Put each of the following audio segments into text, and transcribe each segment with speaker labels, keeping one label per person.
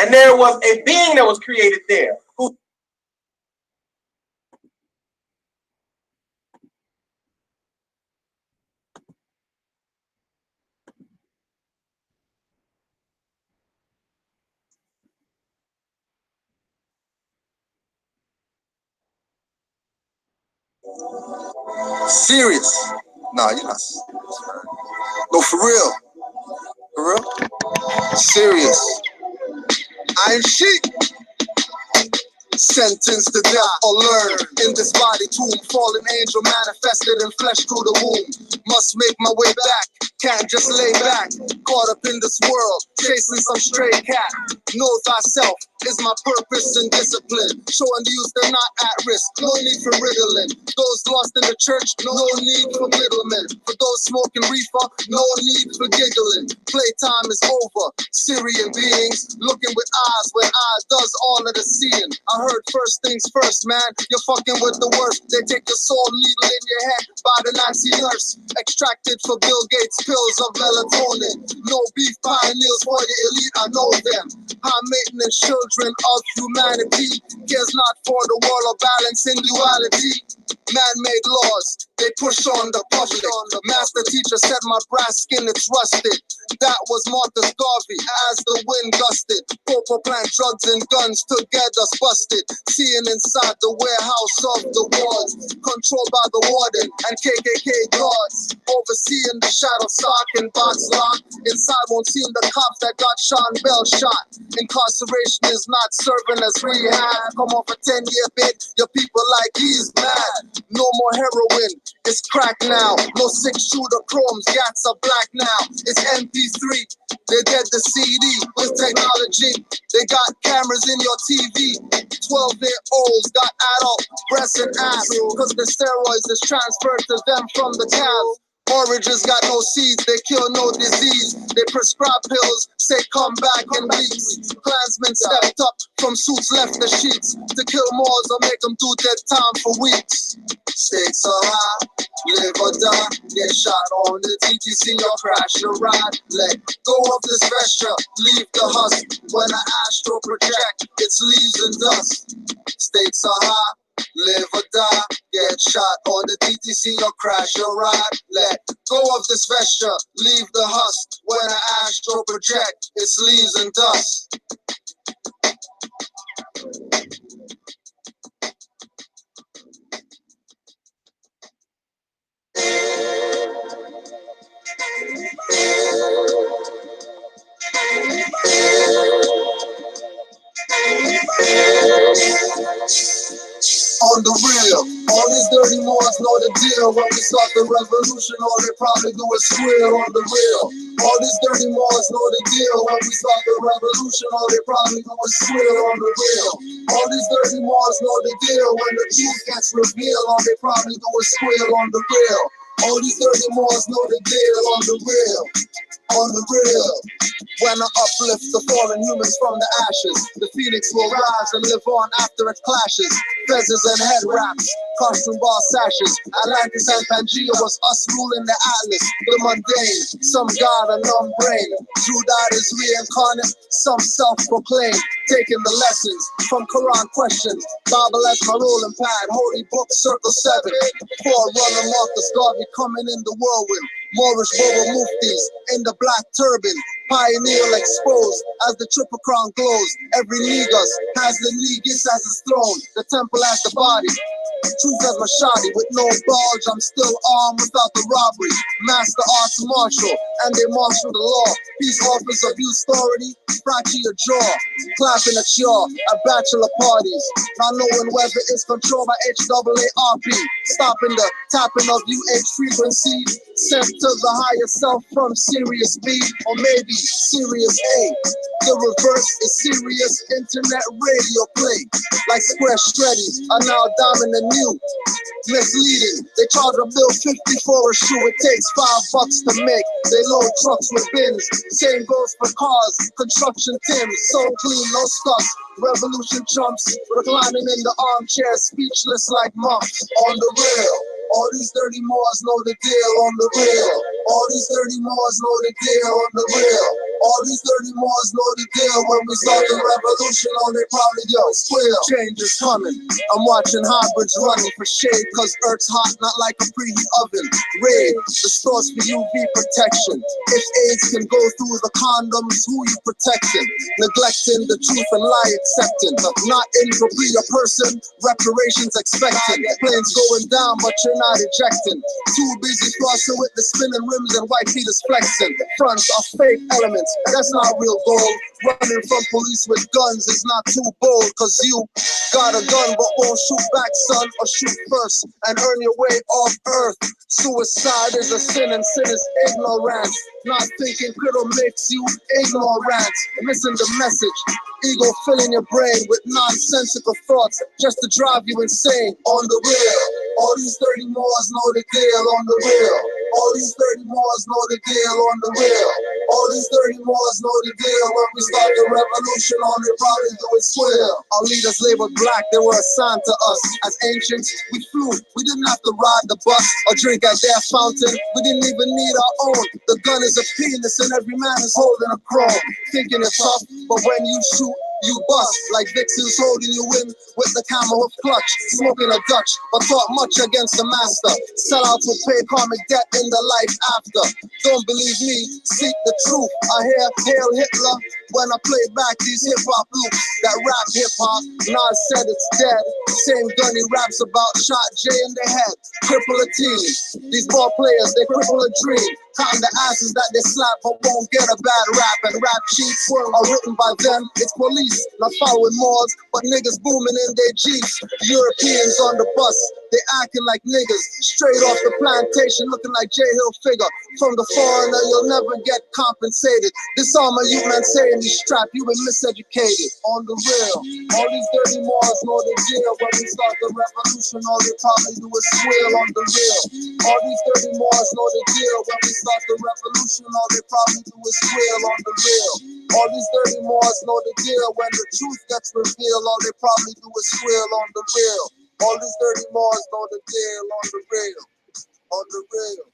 Speaker 1: And there was a being that was created there who
Speaker 2: serious. Nah, you're not serious, man. No, for real. For real? Serious. I ain't shit. Sentenced to death or learn in this body tomb. Fallen angel manifested in flesh through the womb. Must make my way back. Can't just lay back. Caught up in this world, chasing some stray cat. Know thyself is my purpose and discipline. Showing the youth they're not at risk. No need for riddling. Those lost in the church, no need for middlemen. For those smoking reefer, no need for giggling. Playtime is over. Syrian beings looking with eyes when eyes does all of the seeing. I heard first things first, man. You're fucking with the worst. They take your soul needle in your head by the Nazi nurse. Extracted for Bill Gates pills of melatonin. No beef pioneers for the elite, I know them. High maintenance children of humanity. Cares not for the world of balance and duality. Man-made laws, they push on the public. Master teacher said my brass skin, it's rusted. That was Marcus Garvey as the wind gusted. Popo plant drugs and guns together busted. Seeing inside the warehouse of the wards. Controlled by the warden and KKK guards. Overseeing the shadow stock and box lock. Inside won't seem the cops that got Sean Bell shot. Incarceration is not serving as rehab. Come off a 10-year bid, your people like he's mad. No more heroin, it's crack now. No 6-shooter chromes, gats are black now. It's MP3, they get the CD with technology. They got cameras in your TV. 12-year-olds got adult breasts and ass. Cause the steroids is transferred to them from the calves. Oranges got no seeds, they kill no disease. They prescribe pills, say come back in weeks. Klansmen stepped up from suits, left the sheets. To kill Moors or make them do dead time for weeks. Stakes are high, live or die. Get shot on the TTC or crash or ride. Let go of this vesture, leave the husk. When I astro project, it's leaves and dust. Stakes are high, live or die. Get shot on the TTC or crash or ride. Let go of this vesture, leave the husk. When I astro project, it's leaves and dust. On the real, all these dirty Moors know the deal. When we start the revolution, all they probably do is squeal. On the real, all these dirty Moors know the deal. When we start the revolution, all they probably do is squeal. On the real, all these dirty Moors know the deal. When the truth gets revealed, all they probably do is squeal. On the real, all these dirty Moors know the deal. On the real, on the real. When I uplift the fallen humans from the ashes, the phoenix will rise and live on after it clashes. Feathers and head wraps, costume ball sashes. Atlantis and Pangea was us ruling the atlas. The mundane, some god, a numb brain. True God is reincarnate, some self-proclaimed. Taking the lessons from Quran questions. Bible as my rolling pad, holy book, circle 7. Forerunner Marcus Garvey coming in the whirlwind. Moorish Boba Muftis in the black turban. Pioneer exposed as the triple crown glows. Every negus has the negus as its throne. The temple as the body. Truth as my shoddy. With no bulge, I'm still armed without the robbery. Master arts martial, and they marshal the law. Peace offers abuse authority, fracture your jaw. Clapping at yaw at bachelor parties. Not knowing whether it's controlled by HAARP. Stopping the tapping of UH frequency. Sent to the higher self from Sirius B, or maybe Sirius A. The reverse is serious internet radio play. Like square shreddies are now dominant new. Misleading, they charge a bill 50 for a shoe. It takes $5 to make. They load trucks with bins. Same goes for cars, construction tims. So clean, no scuffs. Revolution chumps, reclining in the armchair, speechless like monks. On the real, all these dirty Moors know the deal. On the real, all these dirty Moors know the deal. On the real, All these dirty Moors know the deal. When we start the revolution, all they probably squeal. Change is coming. I'm watching hybrids running for shade, cause Earth's hot, not like a preheat oven. Raid the stores for UV protection. If AIDS can go through the condoms, who you protecting? Neglecting the truth and lie accepting. Not in for be a person, reparations expecting. Planes going down, but you're not ejecting. Too busy flossing with the spinning rims and white Peters flexing. Fronts are fake elements, that's not real gold. Running from police with guns is not too bold, cause you got a gun but won't shoot back, son, or shoot first and earn your way off earth. Suicide is a sin and sin is ignorance. Not thinking clear makes you ignorant. Missing the message. Ego filling your brain with nonsensical thoughts just to drive you insane. On the real, all these 30 Moors know the deal. On the real, all these 30 Moors know the deal. On the real, all these 30 Moors know the deal. When we start the revolution, all they probably do is squeal. Our leaders labeled black, they were assigned to us. As ancients, we flew. We didn't have to ride the bus or drink at their fountain. We didn't even need our own. The gun is a penis and every man is holding a chrome. Thinking it's tough, but when you shoot, you bust like Vixens holding you in with the camel of clutch, smoking a Dutch, but taught much against the master. Sellouts will pay karmic debt in the life after. Don't believe me, seek the truth. I hear Hail Hitler when I play back these hip-hop loops that rap hip-hop. Nas said it's dead. Same gun he raps about shot Jay in the head. Cripple a team. These ball players, they cripple a dream. Counting the asses that they slap but won't get a bad rap. And rap sheets are written by them. It's police, not following Moors, but niggas booming in their Jeeps. Europeans on the bus, they acting like niggas. Straight off the plantation, looking like J Hill figure. From the foreigner, you'll never get compensated. Disarm a youth man saying he's strapped, you been miseducated. On the real, all these dirty Moors know the deal. When we start the revolution, all they probably do is squeal. On the real, all these dirty Moors know the deal. When we start the revolution, all they probably do is squeal. On the real, all these dirty Moors know the deal. When the truth gets revealed, all they probably do is squeal. On the real, all these dirty Moors know the deal. On the real, on the real.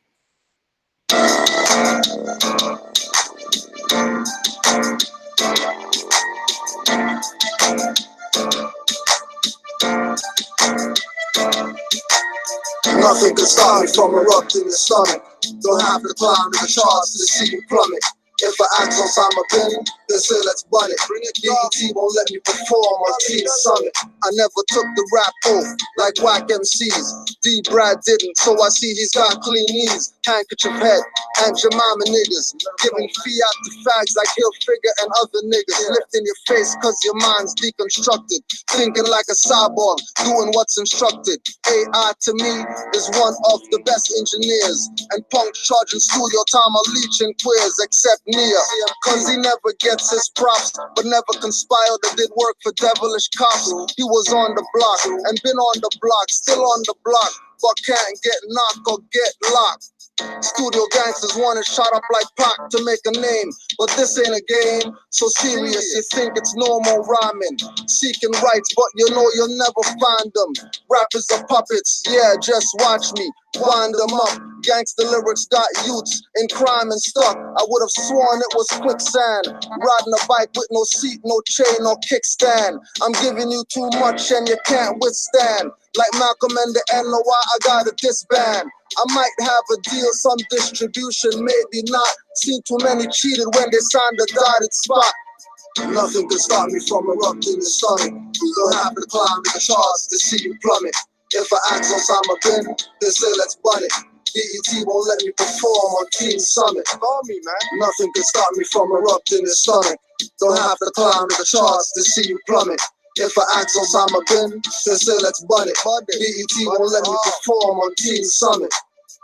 Speaker 2: Nothing can stop me from erupting the stomach. Don't have to climb the charts to see you plummet. If I act on time I've been, then say let's bun it. Bring it, DET won't let me perform on Team Summit. I never took the rap oath like whack MCs. D. Brad didn't, so I see he's got clean knees, handkerchief head, and Jemima niggas. Giving fiat to fags like Hill Figure and other niggas. Lifting your face cause your mind's deconstructed. Thinking like a cyborg, doing what's instructed. AI to me is one of the best engineers. And punk charging studio time are leeching queers, except Nia. Cause he never gets his props, but never conspired or did work for devilish cops. He was on the block and been on the block, still on the block, but can't get knocked or get locked. Studio gangsters wanted shot up like Pac to make a name, but this ain't a game, so serious you think it's normal rhyming. Seeking rights, but you know you'll never find them. Rappers are puppets, yeah, just watch me wind them up. Gangster lyrics got youths in crime and stuck. I would have sworn it was quicksand. Riding a bike with no seat, no chain, no kickstand. I'm giving you too much and you can't withstand. Like Malcolm and the NOI, I gotta disband. I might have a deal, some distribution, maybe not. Seen too many cheated when they signed a dotted spot. Nothing can stop me from erupting the stomach. Don't have to climb the charts to see you plummet. If I act on time I've been, then say let's bun it. DET won't let me perform on Team Summit. Call me, man. Nothing can stop me from erupting the stomach. Don't have to climb the charts to see you plummet. If I act on time I've been, then say let's bun it. DET won't let me perform on Team Summit.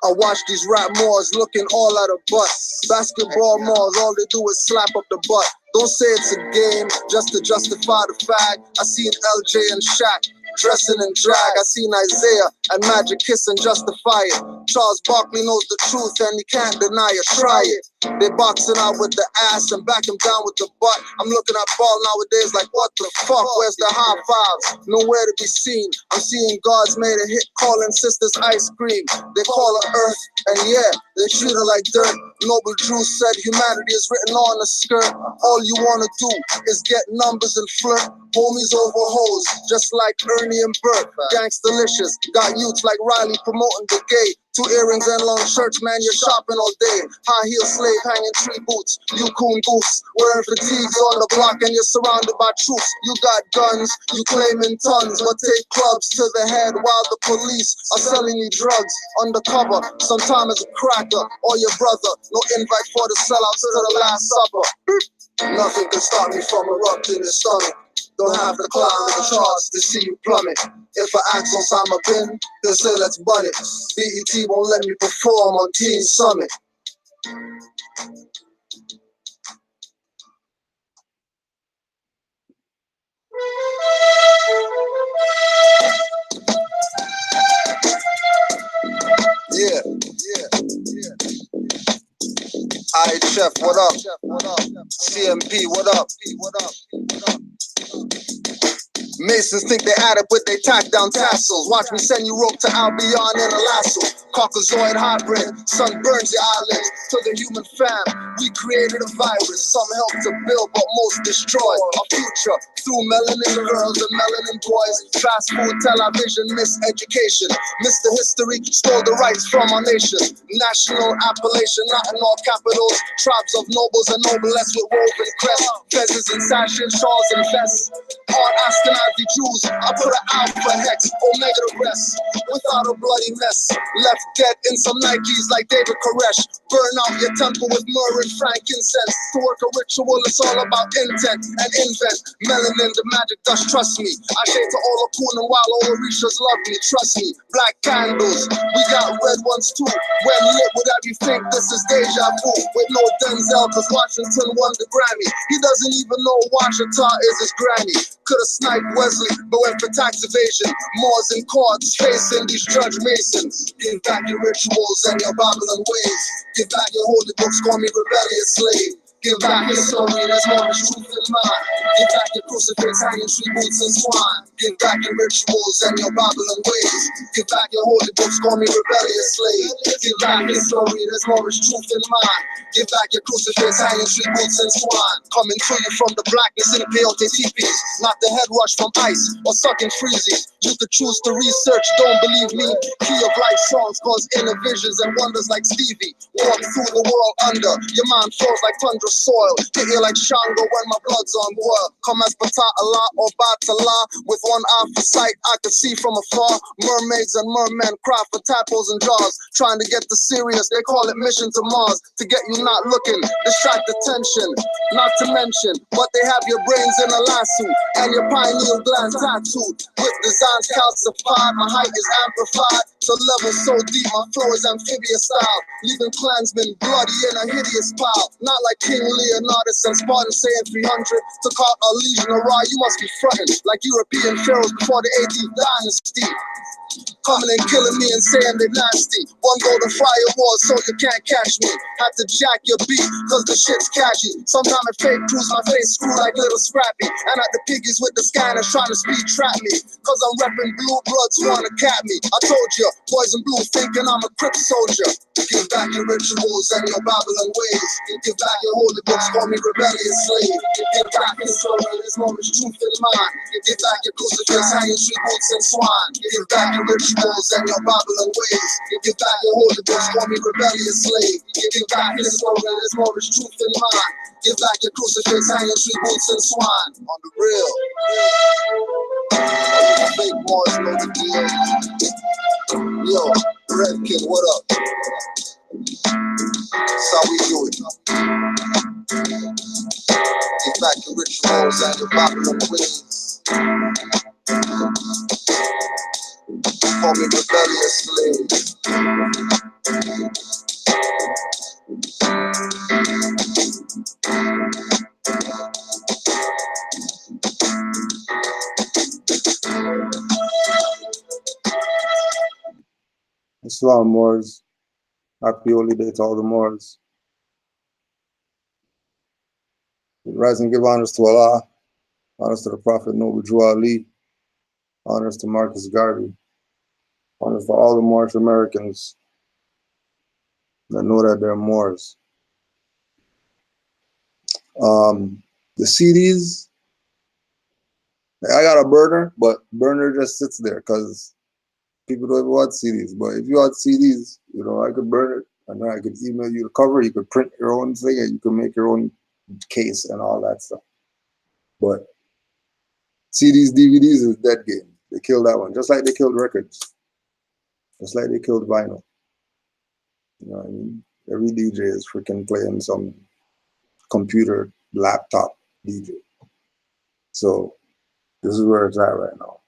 Speaker 2: I watch these rap Moors looking all out of butt. Basketball Moors, all they do is slap up the butt. Don't say it's a game just to justify the fact. I seen LJ and Shaq dressing in drag. I seen Isaiah and Magic kiss and justify it. Charles Barkley knows the truth and he can't deny it. Try it. They boxing out with the ass and back him down with the butt. I'm looking at ball nowadays like, what the fuck? Where's the high fives? Nowhere to be seen. I'm seeing gods made a hit calling sisters ice cream. They call her earth, and yeah, they treat her like dirt. Noble Drew said humanity is written on the skirt. All you wanna do is get numbers and flirt. Homies over hoes, just like Ernie and Bert. Gangstalicious, got youths like Riley promoting the gay. 2 earrings and long shirts, man, you're shopping all day. High heel slave hanging tree boots. You coon goose, wearing fatigues on the block and you're surrounded by troops. You got guns, you claiming tons, but take clubs to the head while the police are selling you drugs. Undercover, sometimes as a cracker or your brother. No invite for the sellouts to the last supper. Nothing can stop me from erupting the stomach. Don't have to climb the charts to see you plummet. If I ask Osama bin, they'll say let's bun it. BET won't let me perform on Teen Summit. Yeah. Alright, Chef, what up? CMP, what up? Masons think they add up with they tack down tassels. Watch me send you rope to Albion in a lasso. Caucasoid hybrid, sun burns your eyelids. To the human fam, we created a virus. Some help to build, but most destroy our future through melanin girls and melanin boys. Fast food, television, miseducation. Mr. History stole the rights from our nation. National appellation, not in all capitals. Tribes of nobles and noblesse with woven crest. Fezzes and sashes, shawls and vests. On Ashkenazi Jews, I put an alpha hex, omega the rest. Without a bloody mess, left dead in some Nikes like David Koresh. Burn out your temple with myrrh and frankincense. To work a ritual, it's all about intent and invent. Melanin, the magic dust, trust me. I shade to all the Poonin while all the Orishas love me, trust me. Black candles, we got red ones too. When lit with that, you think this is deja vu. With no Denzel, cause Washington won the Grammy. He doesn't even know Washington is his granny. Could've sniped Wesley, but went for tax evasion. Moors and courts facing these judge masons. Give back your rituals and your Babylon ways. Give back your holy books, call me rebellious slave. Give back your story, there's more truth in mine. Give back your crucifix, hanging tree boots and swine. Give back your rituals and your Babylon ways. Give back your holy books, call me rebellious slave. Give back your story, there's more truth in mine. Give back your crucifix, hanging tree boots and swine. Coming to you from the blackness in the peyote teepees. Not the head rush from ice or sucking freezies. You could choose to research, don't believe me. Key of life songs cause inner visions and wonders like Stevie. Walk through the world under, your mind falls like tundra soil. Hit you like Shango when my blood's on boil. Come as Allah or Batala. With one eye for sight, I could see from afar. Mermaids and mermen cry for tadpoles and jars. Trying to get the serious, they call it mission to Mars. To get you not looking, distract attention. Not to mention, but they have your brains in a lasso and your pineal gland tattooed. With designs calcified, my height is amplified. To level so deep, my flow is amphibious style. Leaving clansmen bloody in a hideous pile. Not like King Leonidas and Spartan saying 300. Took out a legion of raw, you must be frontin'. Like European pharaohs before the 18th dynasty. Coming and killing me and saying they nasty. One golden firewall so you can't catch me. Had to jack your beat cause the shit's catchy. Sometimes it fake proves my face screw like little Scrappy. And at the piggies with the scanners trying to speed trap me. Cause I'm repping blue bloods wanna cap me. I told you, boys in blue thinking I'm a Crip soldier. Give back your rituals and your Babylon ways. Give back your holy books, call me rebellious slave. Give back your soul, there's more truth in mine. Give back your crucifix, hanging tree boots and swine. Give back your rituals and your Babylon ways. Give back your holy books, call me rebellious slave. Give back your soul, there's more truth in mine. Give back your crucifix, hanging tree boots and swine. On the real. All you fake boys know the deal. Yo, Red Kid, what up? That's how we do it. Give back your rituals and your Babylon ways. Call me rebellious slave.
Speaker 3: Islam Moors. Happy holy day to all the Moors.
Speaker 2: Rise and give honors to Allah, honors to the Prophet Noble Drew Ali, honors to Marcus Garvey, honors to all the Moorish Americans that know that they're Moors. The CDs, I got a burner, but burner just sits there because people don't even want CDs. But if you want CDs, I could burn it and then I could email you the cover. You could print your own thing and you could make your own case and all that stuff. But CDs, DVDs is dead game. They killed that one, just like they killed records, just like they killed vinyl. You know what I mean? Every DJ is freaking playing some computer laptop DJ. So this is where it's at right now.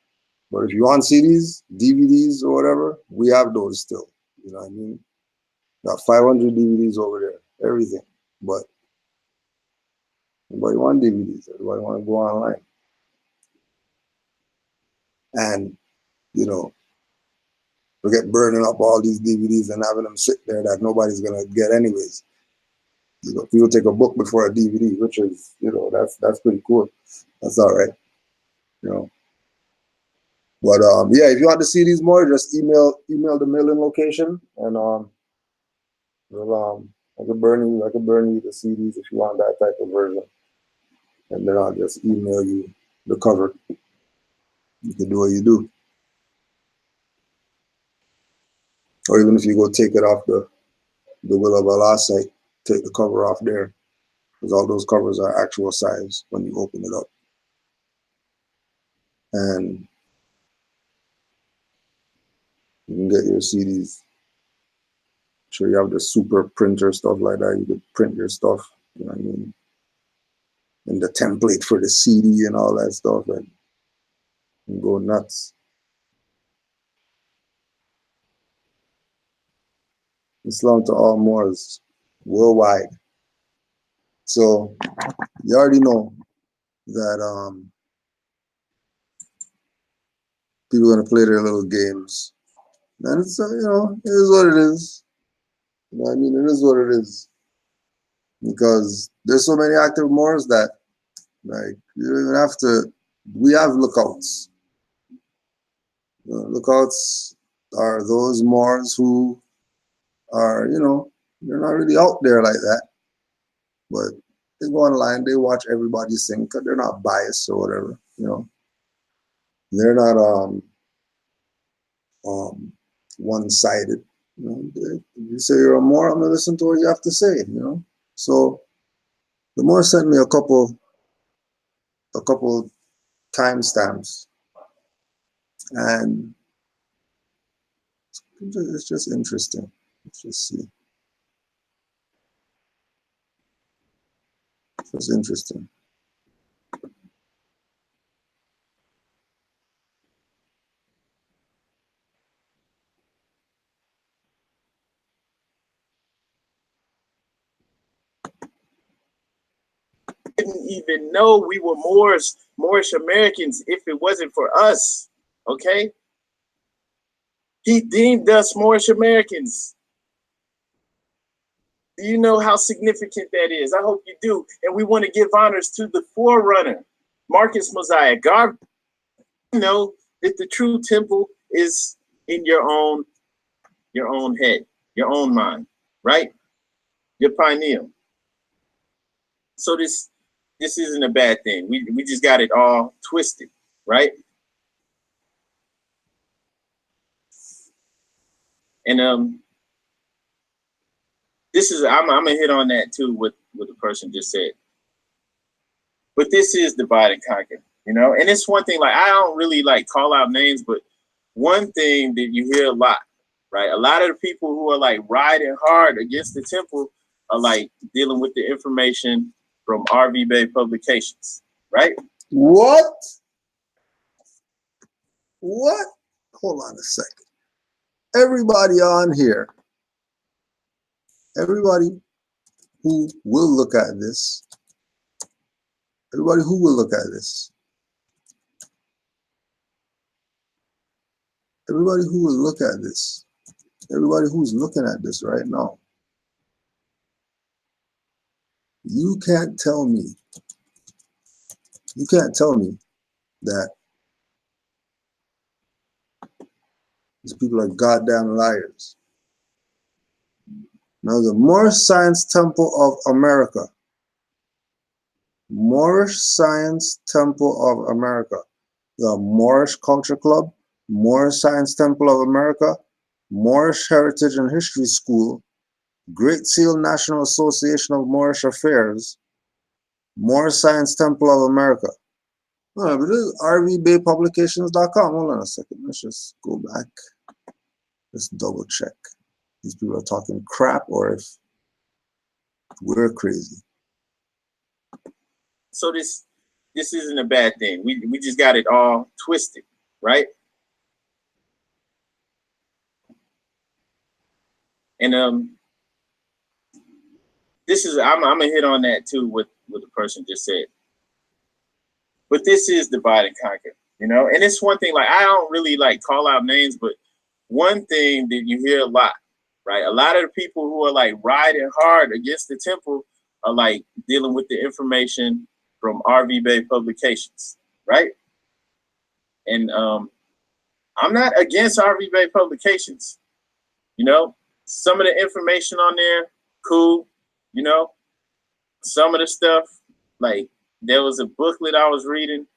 Speaker 2: But if you want CDs, DVDs, or whatever, we have those still. You know what I mean? Got 500 DVDs over there, everything. But everybody want DVDs. Everybody want to go online. And, forget burning up all these DVDs and having them sit there that nobody's going to get anyways. People take a book before a DVD, which is, that's pretty cool. That's all right. But yeah, if you want to see these more, just email the mailing location, and I could burn you the CDs if you want that type of version, and then I'll just email you the cover. You can do what you do, or even if you go take it off the Will of Allah site, take the cover off there, because all those covers are actual size when you open it up, and you can get your CDs. Sure, you have the super printer stuff like that. You could print your stuff, you know what I mean, and the template for the CD and all that stuff, and go nuts. Islam to all Moors worldwide. So you already know that people are gonna play their little games, and it's it is what it is. You know what I mean? It is what it is, because there's so many active Moors that, like, you don't even have to. We have lookouts. Lookouts are those Moors who are, they're not really out there like that, but they go online, they watch everybody sing, because they're not biased or whatever, They're not one-sided. If you say you're a Moor, I'm gonna listen to what you have to say, So the Moor sent me a couple timestamps, and it's just interesting. Let's just see. It's just interesting.
Speaker 1: Didn't even know we were Moorish Americans if it wasn't for us. Okay? He deemed us Moorish Americans. Do you know how significant that is? I hope you do. And we want to give honors to the forerunner, Marcus Mosiah. God, know that the true temple is in your own head, your own mind, right? Your pineal. So this isn't a bad thing. We just got it all twisted, right? And this is I'm gonna hit on that too, what the person just said. But this is divide and conquer, and it's one thing, like, I don't really like call out names, but one thing that you hear a lot, right? A lot of the people who are like riding hard against the temple are like dealing with the information from RV Bay Publications, right?
Speaker 2: What? Hold on a second. Everybody on here, everybody who will look at this, everybody who's looking at this right now, you can't tell me You can't tell me that these people are goddamn liars. Now, the Moorish Science Temple of America. Moorish Science Temple of America. The Moorish Culture Club, Moorish Science Temple of America, Moorish Heritage and History School, Great Seal National Association of Moorish Affairs, Moorish Science Temple of America. No, but this is rvbaypublications.com. Hold on a second. Let's just go back. Let's double check. These people are talking crap or if we're crazy.
Speaker 1: So this isn't a bad thing. We just got it all twisted, right? And this is I'm gonna hit on that too, what the person just said. But this is divide and conquer, you know. And it's one thing, like, I don't really like call out names, but one thing that you hear a lot, right? A lot of the people who are like riding hard against the temple are like dealing with the information from RV Bay Publications, right? And I'm not against RV Bay Publications, you know. Some of the information on there, cool, you know. Some of the stuff, like, there was a booklet I was reading,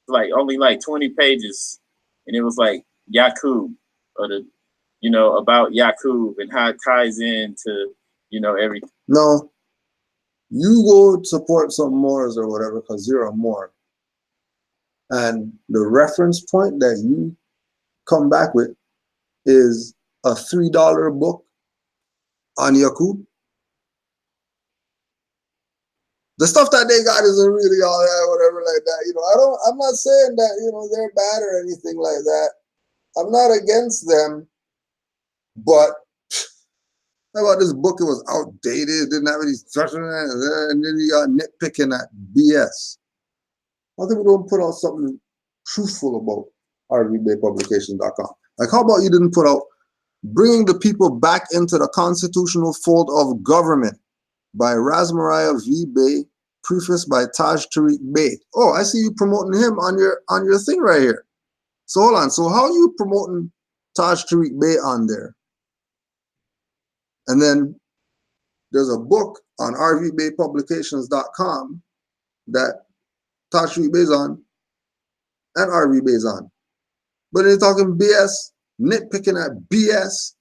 Speaker 1: like only like 20 pages, and it was like Yaqub, or the, you know, about Yaqub and how it ties into, you know, everything.
Speaker 2: No, you go support some Moors or whatever because you're a Moor. And the reference point that you come back with is a $3 book on Yaqub. The stuff that they got isn't really all that, whatever, like that. You know, I'm not saying that, you know, they're bad or anything like that. I'm not against them, but how about this book? It was outdated, didn't have any structure in it, and then you got nitpicking at BS. How come we don't put out something truthful about rvbaypublications.com? Like, how about you didn't put out Bringing the People Back into the Constitutional Fold of Government by Rasmariah V. Bey, preface by Taj Tariq Bey. Oh, I see you promoting him on your thing right here. So hold on. So how are you promoting Taj Tariq Bey on there? And then there's a book on rvbaypublications.com that Taj Tariq Bey's on and RV Bey's on. But they're talking BS, nitpicking at BS.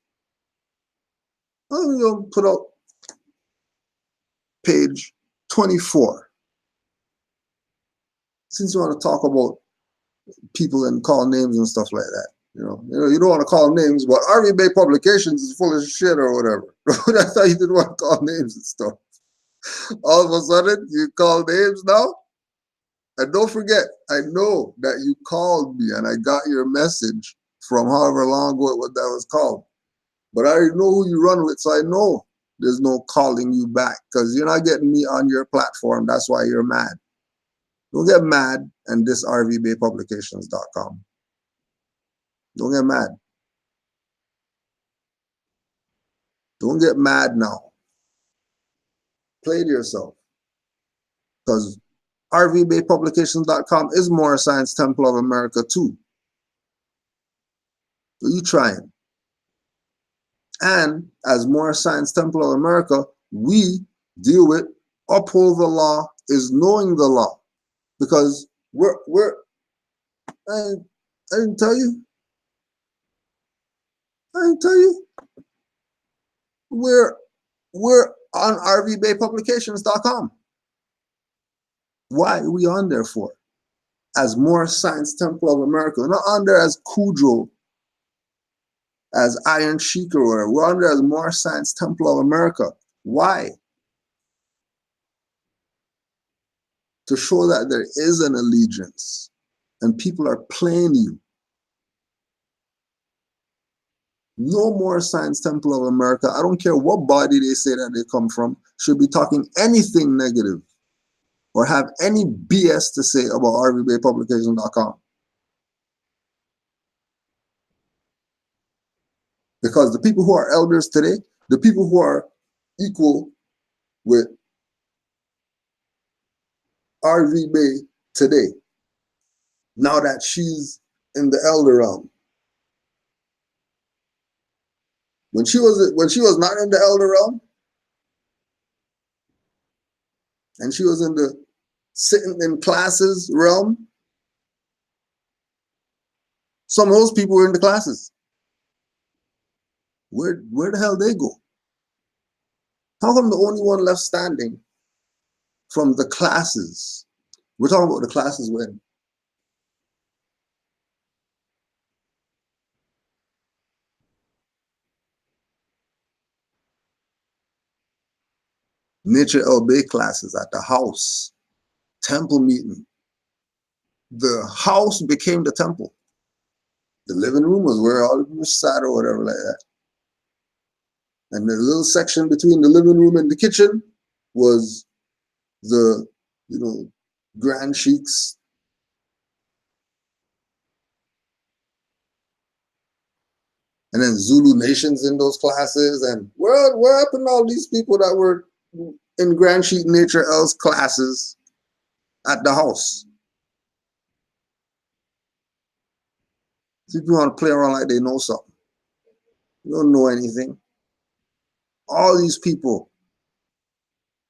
Speaker 2: I'm going to put out page 24. Since you want to talk about people and call names and stuff like that. You know, you don't want to call names, but RV Bay Publications is full of shit or whatever. I thought you didn't want to call names and stuff. All of a sudden, you call names now? And don't forget, I know that you called me and I got your message from however long ago what that was called. But I already know who you run with, so I know there's no calling you back because you're not getting me on your platform. That's why you're mad. Don't get mad and diss rvbaypublications.com. Don't get mad. Don't get mad now. Play to yourself. Because rvbaypublications.com is Moorish Science Temple of America too. So you trying. And as Moorish Science Temple of America, we deal with uphold the law is knowing the law. Because I didn't tell you. I didn't tell you. We're on rvbaypublications.com. Why are we on there for? As Moorish Science Temple of America. We're not on there as Kudro, as Iron Sheik or whatever. We're on there as Moorish Science Temple of America. Why? To show that there is an allegiance and people are playing you. No Moorish Science Temple of America, I don't care what body they say that they come from, should be talking anything negative or have any BS to say about rvbaypublications.com. Because the people who are elders today, the people who are equal with RV Bay
Speaker 3: today, now that she's in the elder realm. When she was not in the elder realm, and she was in the sitting in classes realm, some of those people were in the classes. Where the hell they go? How come the only one left standing from the classes? We're talking about the classes when Nature LB classes at the house, temple meeting. The house became the temple. The living room was where all the people sat or whatever like that. And the little section between the living room and the kitchen was the, grand sheiks. And then Zulu nations in those classes. And where happened to all these people that were in Grand Sheik Nature L's classes at the house? People want to play around like they know something. You don't know anything. All these people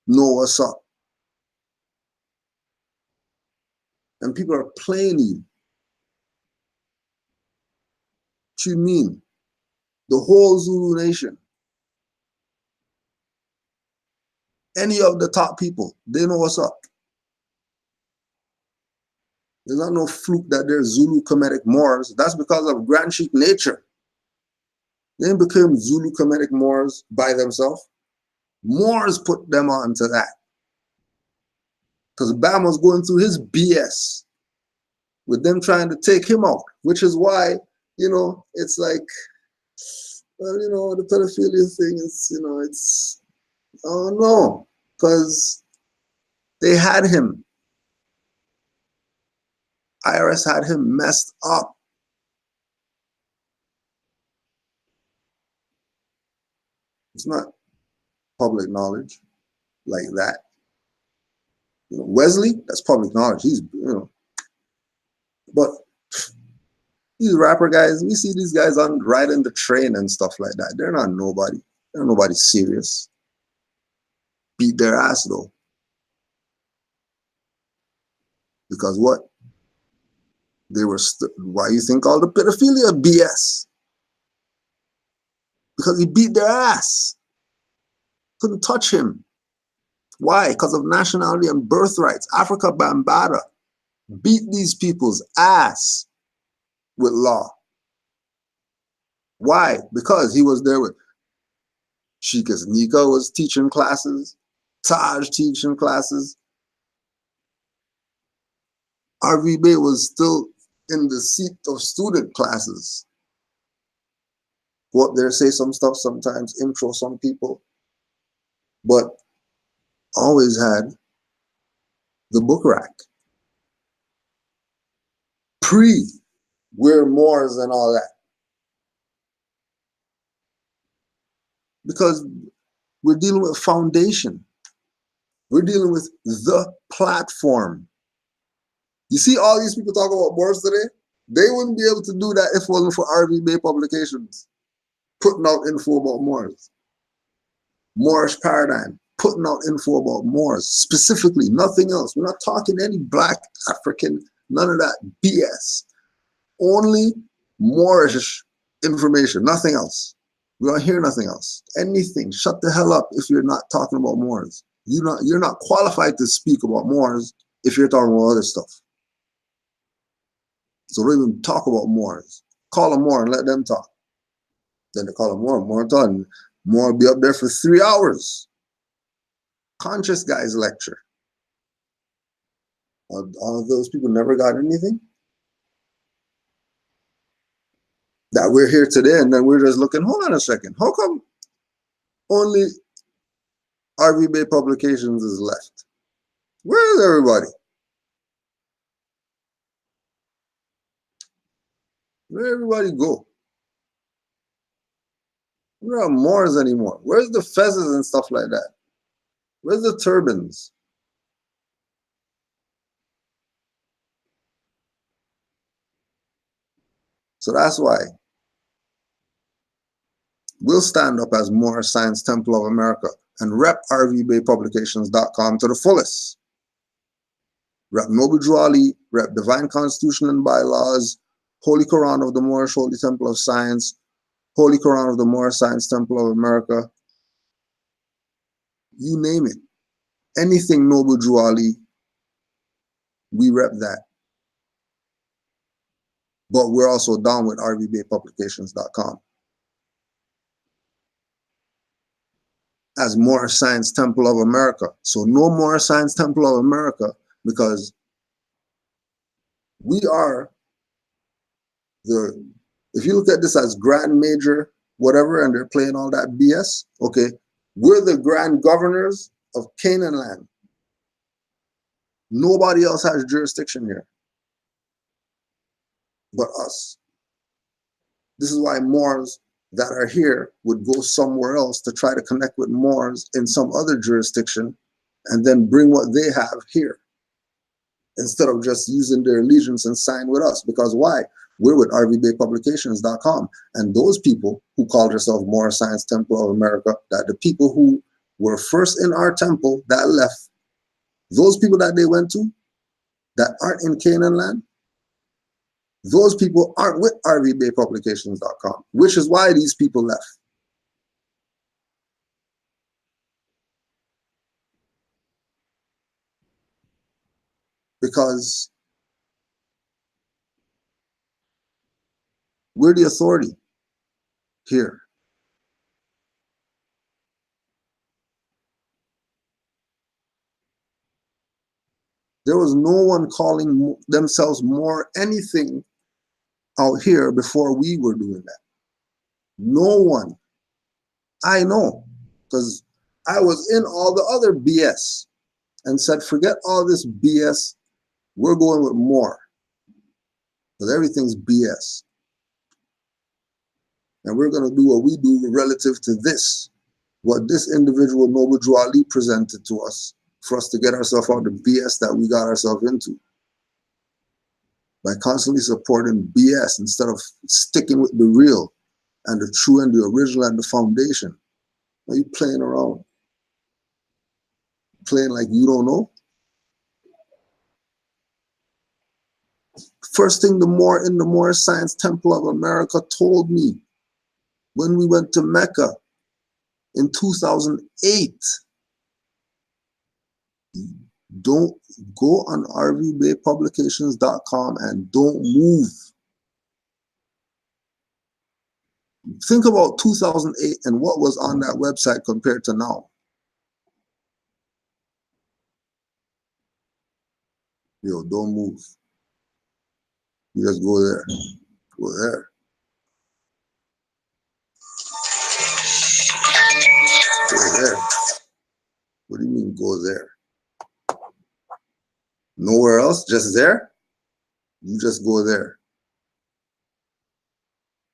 Speaker 3: know what's up. And people are playing you. What you mean? The whole Zulu nation. Any of the top people, they know what's up. There's not no fluke that they're Zulu Kemetic Moors. That's because of Grand Sheik Nature. They became Zulu Kemetic Moors by themselves. Moors put them on to that. Because Bam was going through his BS with them trying to take him out, which is why, it's like, well, the pedophilia thing is, it's, oh no, because they had him. IRS had him messed up. It's not public knowledge like that. Wesley, that's public knowledge. He's, but these rapper guys, we see these guys on riding the train and stuff like that. They're not nobody. They're nobody serious. Beat their ass though. Because what? They were, why you think all the pedophilia BS? Because he beat their ass. Couldn't touch him. Why? Because of nationality and birthrights. Africa Bambaataa beat these people's ass with law. Why? Because he was there with Sheikah Nika was teaching classes, Taj teaching classes. RV Bay was still in the seat of student classes. Go up there, say some stuff sometimes, intro some people, but always had the book rack. We're Moors and all that. Because we're dealing with foundation. We're dealing with the platform. You see all these people talk about Moors today? They wouldn't be able to do that if it wasn't for RV Bay Publications putting out info about Moors. Moorish paradigm, putting out info about Moors, specifically, nothing else. We're not talking any Black, African, none of that BS. Only Moorish information, nothing else. We don't hear nothing else. Anything. Shut the hell up if you're not talking about Moors. You're not qualified to speak about Moors if you're talking about other stuff. So don't even talk about Moors. Call them Moor and let them talk. Then they call them Moor talking. Moor will be up there for 3 hours. Conscious guys lecture. All of those people never got anything. That we're here today and then we're just looking, hold on a second. How come only RV Bay Publications is left? Where is everybody? Where everybody go? We don't have Moors anymore. Where's the fezzes and stuff like that? Where's the turbans? So that's why we'll stand up as Moorish Science Temple of America and rep rvbaypublications.com to the fullest. Rep Noble Drew Ali, rep Divine Constitution and Bylaws, Holy Quran of the Moorish Holy Temple of Science, Holy Quran of the Moorish Science Temple of America, you name it. Anything Noble Drew Ali, we rep that. But we're also down with rvbaypublications.com as Moorish Science Temple of America. So no Moorish Science Temple of America, because we are the, if you look at this as grand major, whatever, and they're playing all that BS, okay, we're the grand governors of Canaanland. Nobody else has jurisdiction here but us. This is why Moors that are here would go somewhere else to try to connect with Moors in some other jurisdiction and then bring what they have here instead of just using their allegiance and sign with us. Because why? We're with rvbaypublications.com. And those people who call themselves Moorish Science Temple of America, that the people who were first in our temple that left, those people that they went to that aren't in Canaanland, those people aren't with rvbaypublications.com, which is why these people left. Because we're the authority here. There was no one calling themselves more anything out here before we were doing that. No one. I know, because I was in all the other BS and said, forget all this BS. We're going with more, because everything's BS. And we're going to do what we do relative to this, what this individual Noble Drew Ali presented to us for us to get ourselves out of the BS that we got ourselves into. By constantly supporting BS instead of sticking with the real and the true and the original and the foundation. Are you playing around? Playing like you don't know? First thing the Moorish Science Temple of America told me when we went to Mecca in 2008, don't go on rvbaypublications.com and don't move. Think about 2008 and what was on that website compared to now. Yo, don't move. You just go there. Go there. Go there. What do you mean go there? Nowhere else? Just there? You just go there.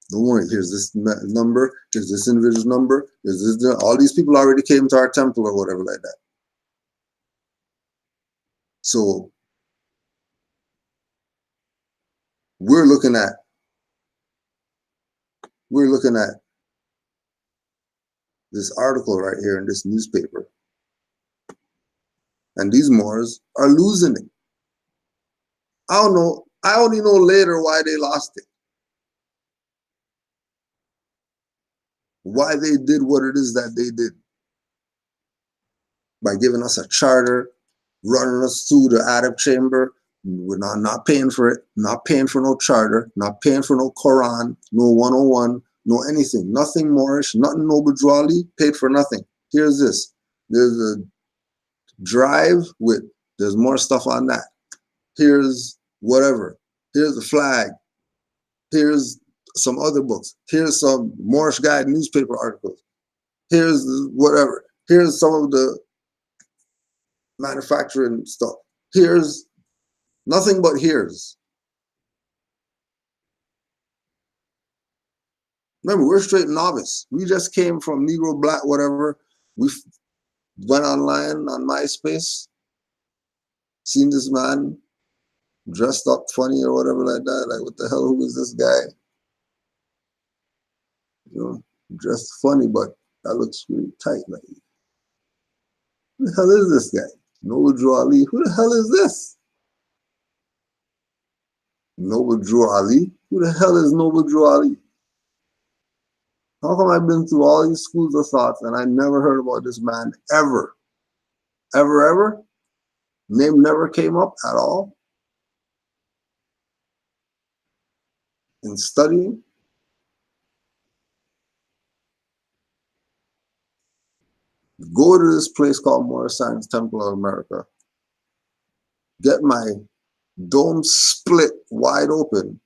Speaker 3: Don't worry, here's this number, here's this individual's number, here's this, all these people already came to our temple or whatever like that. So we're looking at this article right here in this newspaper. And these Moors are losing it. I don't know. I only know later why they lost it. Why they did what it is that they did. By giving us a charter, running us through the Arab chamber. We're not paying for it, not paying for no charter, not paying for no Quran, no 101, no anything. Nothing Moorish, nothing Noble Drew Ali, paid for nothing. Here's this. There's a drive with, there's more stuff on that. Here's whatever. Here's the flag. Here's some other books. Here's some Moorish Guide newspaper articles. Here's whatever. Here's some of the manufacturing stuff. Here's nothing but here's. Remember, we're straight novice. We just came from Negro, Black, whatever. We went online on MySpace, seen this man dressed up funny or whatever like that. Like, what the hell, who is this guy? you know, dressed funny, but that looks really tight. Like, who the hell is this guy? Noble Drew Ali. Who the hell is this? Noble Drew Ali? Who the hell is Noble Drew Ali? How come I've been through all these schools of thoughts and I never heard about this man ever? Ever, ever? Name never came up at all in studying? Go to this place called Moorish Science Temple of America. Get my dome split wide open.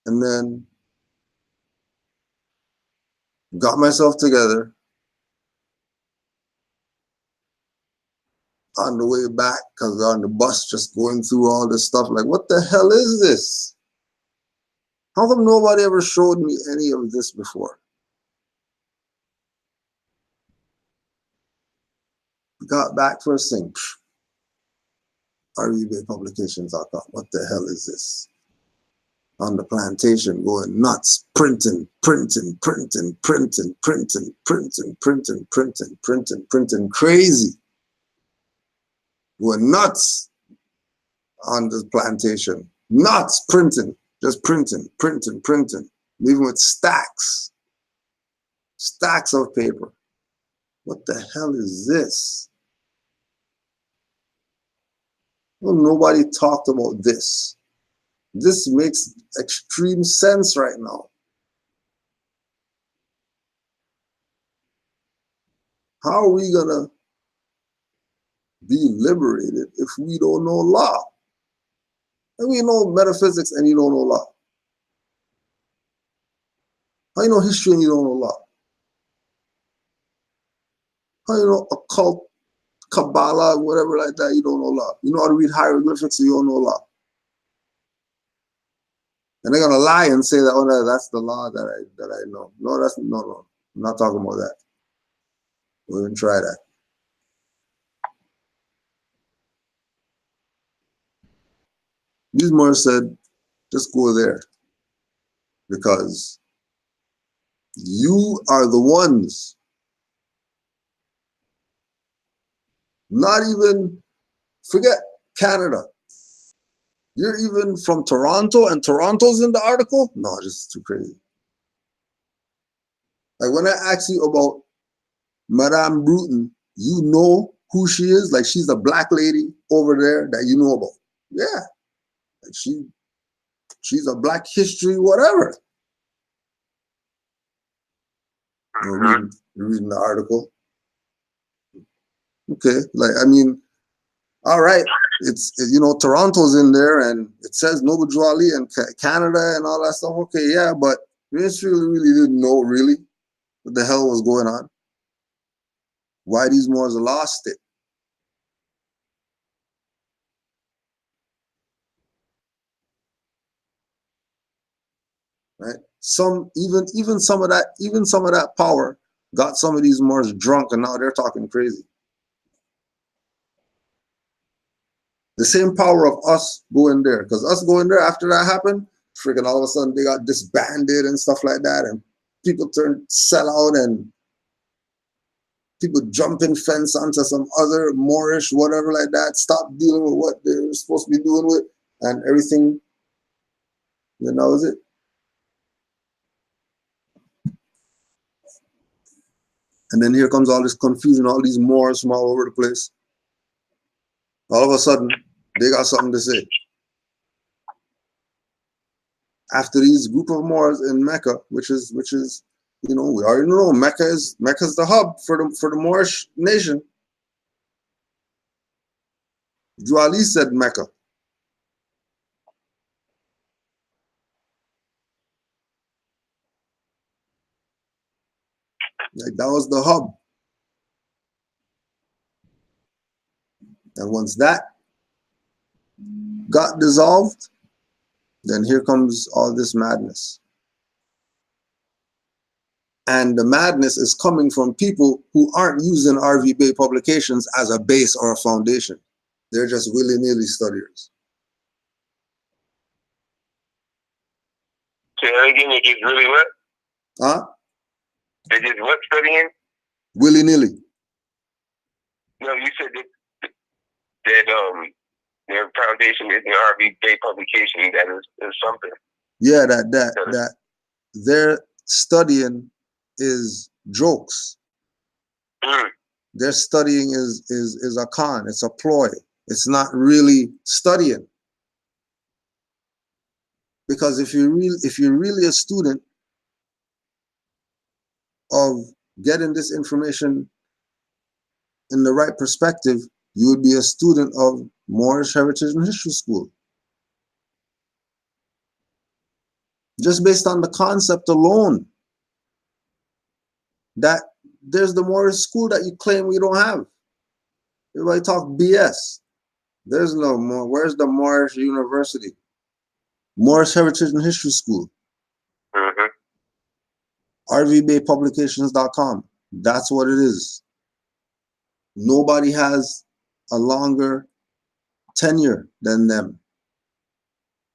Speaker 3: And then got myself together. On the way back, because we're on the bus just going through all this stuff, like, what the hell is this? How come nobody ever showed me any of this before? Got back first thing, RVBay Publications.com. What the hell is this? On the plantation, going nuts, printing, crazy. Going nuts on the plantation. Nuts, just printing. Leaving with stacks of paper. What the hell is this? Well, nobody talked about this. This makes extreme sense right now. How are we gonna be liberated if we don't know law? And we know metaphysics and you don't know law. How you know history and you don't know law? How you know occult, Kabbalah, whatever like that, you don't know law? You know how to read hieroglyphics, so you don't know law. And they're gonna lie and say that, oh no, that's the law that I know. No, no. I'm not talking about that. We're gonna try that. These Moors said, just go there. Because you are the ones. Not even, forget Canada. You're even from Toronto and Toronto's in the article? No, this is too crazy. Like when I ask you about Madame Bruton, you know who she is? Like she's a black lady over there that you know about. Yeah. Like she's a black history, whatever. You're reading the article. Okay, like, I mean, all right, it's, you know, Toronto's in there and it says Noble Drew Ali and Canada and all that stuff. Okay, yeah, but we really didn't know really what the hell was going on. Why these Moors lost it. Right? Even some of that power got some of these Moors drunk and now they're talking crazy. The same power of us going there, because us going there after that happened, freaking all of a sudden they got disbanded and stuff like that, and people turned sell out and people jumping fence onto some other Moorish, whatever like that, stop dealing with what they were supposed to be doing with, and everything, you know, is it? And then here comes all this confusion, all these Moors from all over the place. All of a sudden, they got something to say. After these group of Moors in Mecca, which is, you know, we already know Mecca's the hub for the Moorish nation. Drew Ali said Mecca. Like that was the hub. And once that got dissolved, then here comes all this madness. And the madness is coming from people who aren't using RVBay Publications as a base or a foundation. They're just willy-nilly studiers.
Speaker 2: Say that again, it gets really what?
Speaker 3: Huh?
Speaker 2: It gets what studying?
Speaker 3: Willy-nilly.
Speaker 2: No, you said that their foundation is an RV Day publication. That is something.
Speaker 3: Yeah, that their studying is jokes. Their studying is a con. It's a ploy. It's not really studying. Because if you're really a student of getting this information in the right perspective, you would be a student of Moorish Heritage and History School. Just based on the concept alone, that there's the Moorish school that you claim we don't have. Everybody talk BS. There's no more. Where's the Moorish University? Moorish Heritage and History School. RVBaypublications.com. That's what it is. Nobody has a longer tenure than them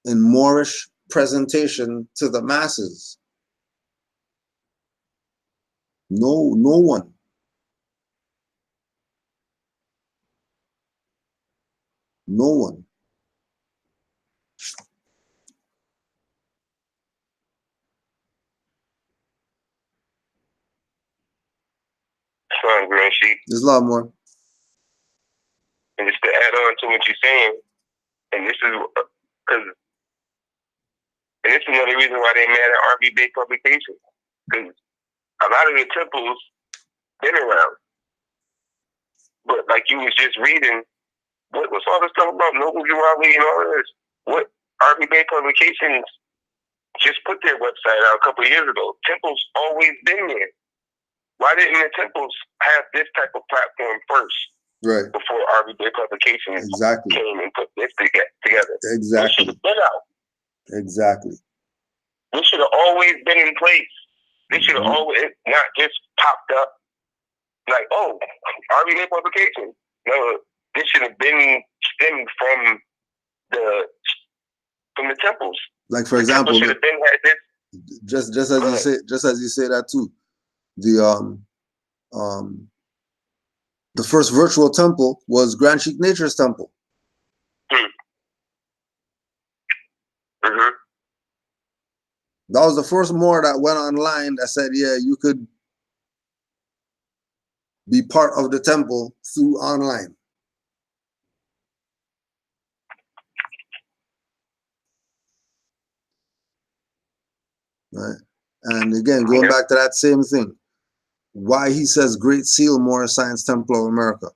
Speaker 3: in Moorish presentation to the masses. No one. No one. There's a lot more.
Speaker 2: And just to add on to what you're saying, and this is because, and this is another reason why they mad at RV Bay publications, because a lot of the temples been around, but like you was just reading, what's all this stuff about Noble Jewelry and all of this? What RV Bay publications just put their website out a couple of years ago? Temples always been there. Why didn't the temples have this type of platform first?
Speaker 3: Right.
Speaker 2: Before RV Bay publications came and put this together.
Speaker 3: Exactly.
Speaker 2: This should have been out.
Speaker 3: Exactly.
Speaker 2: This should have always been in place. This should have always not just popped up like, oh, RV Bay publication. No, this should have been stemmed from the temples.
Speaker 3: Like for example,
Speaker 2: should have been had this.
Speaker 3: Just as you say that too. The first virtual temple was Grand Sheik Nature's temple. That was the first Moor that went online that said, yeah, you could be part of the temple through online. Right? And again, going back to that same thing, why he says Great Seal Moorish Science Temple of America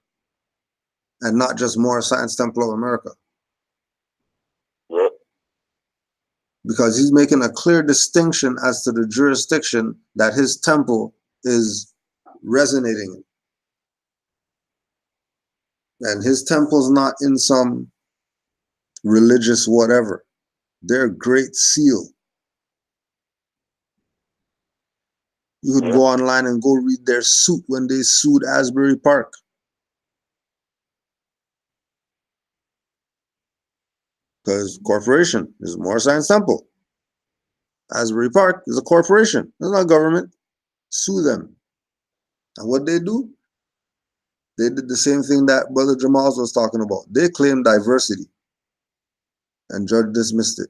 Speaker 3: and not just Moorish Science Temple of America. Because he's making a clear distinction as to the jurisdiction that his temple is resonating in. And his temple's not in some religious whatever. They're Great Seal. You could go online and go read their suit when they sued Asbury Park. Because corporation is Moorish Science Temple. Asbury Park is a corporation. It's not government. Sue them. And what they do? They did the same thing that Brother Jamal was talking about. They claimed diversity. And judge dismissed it.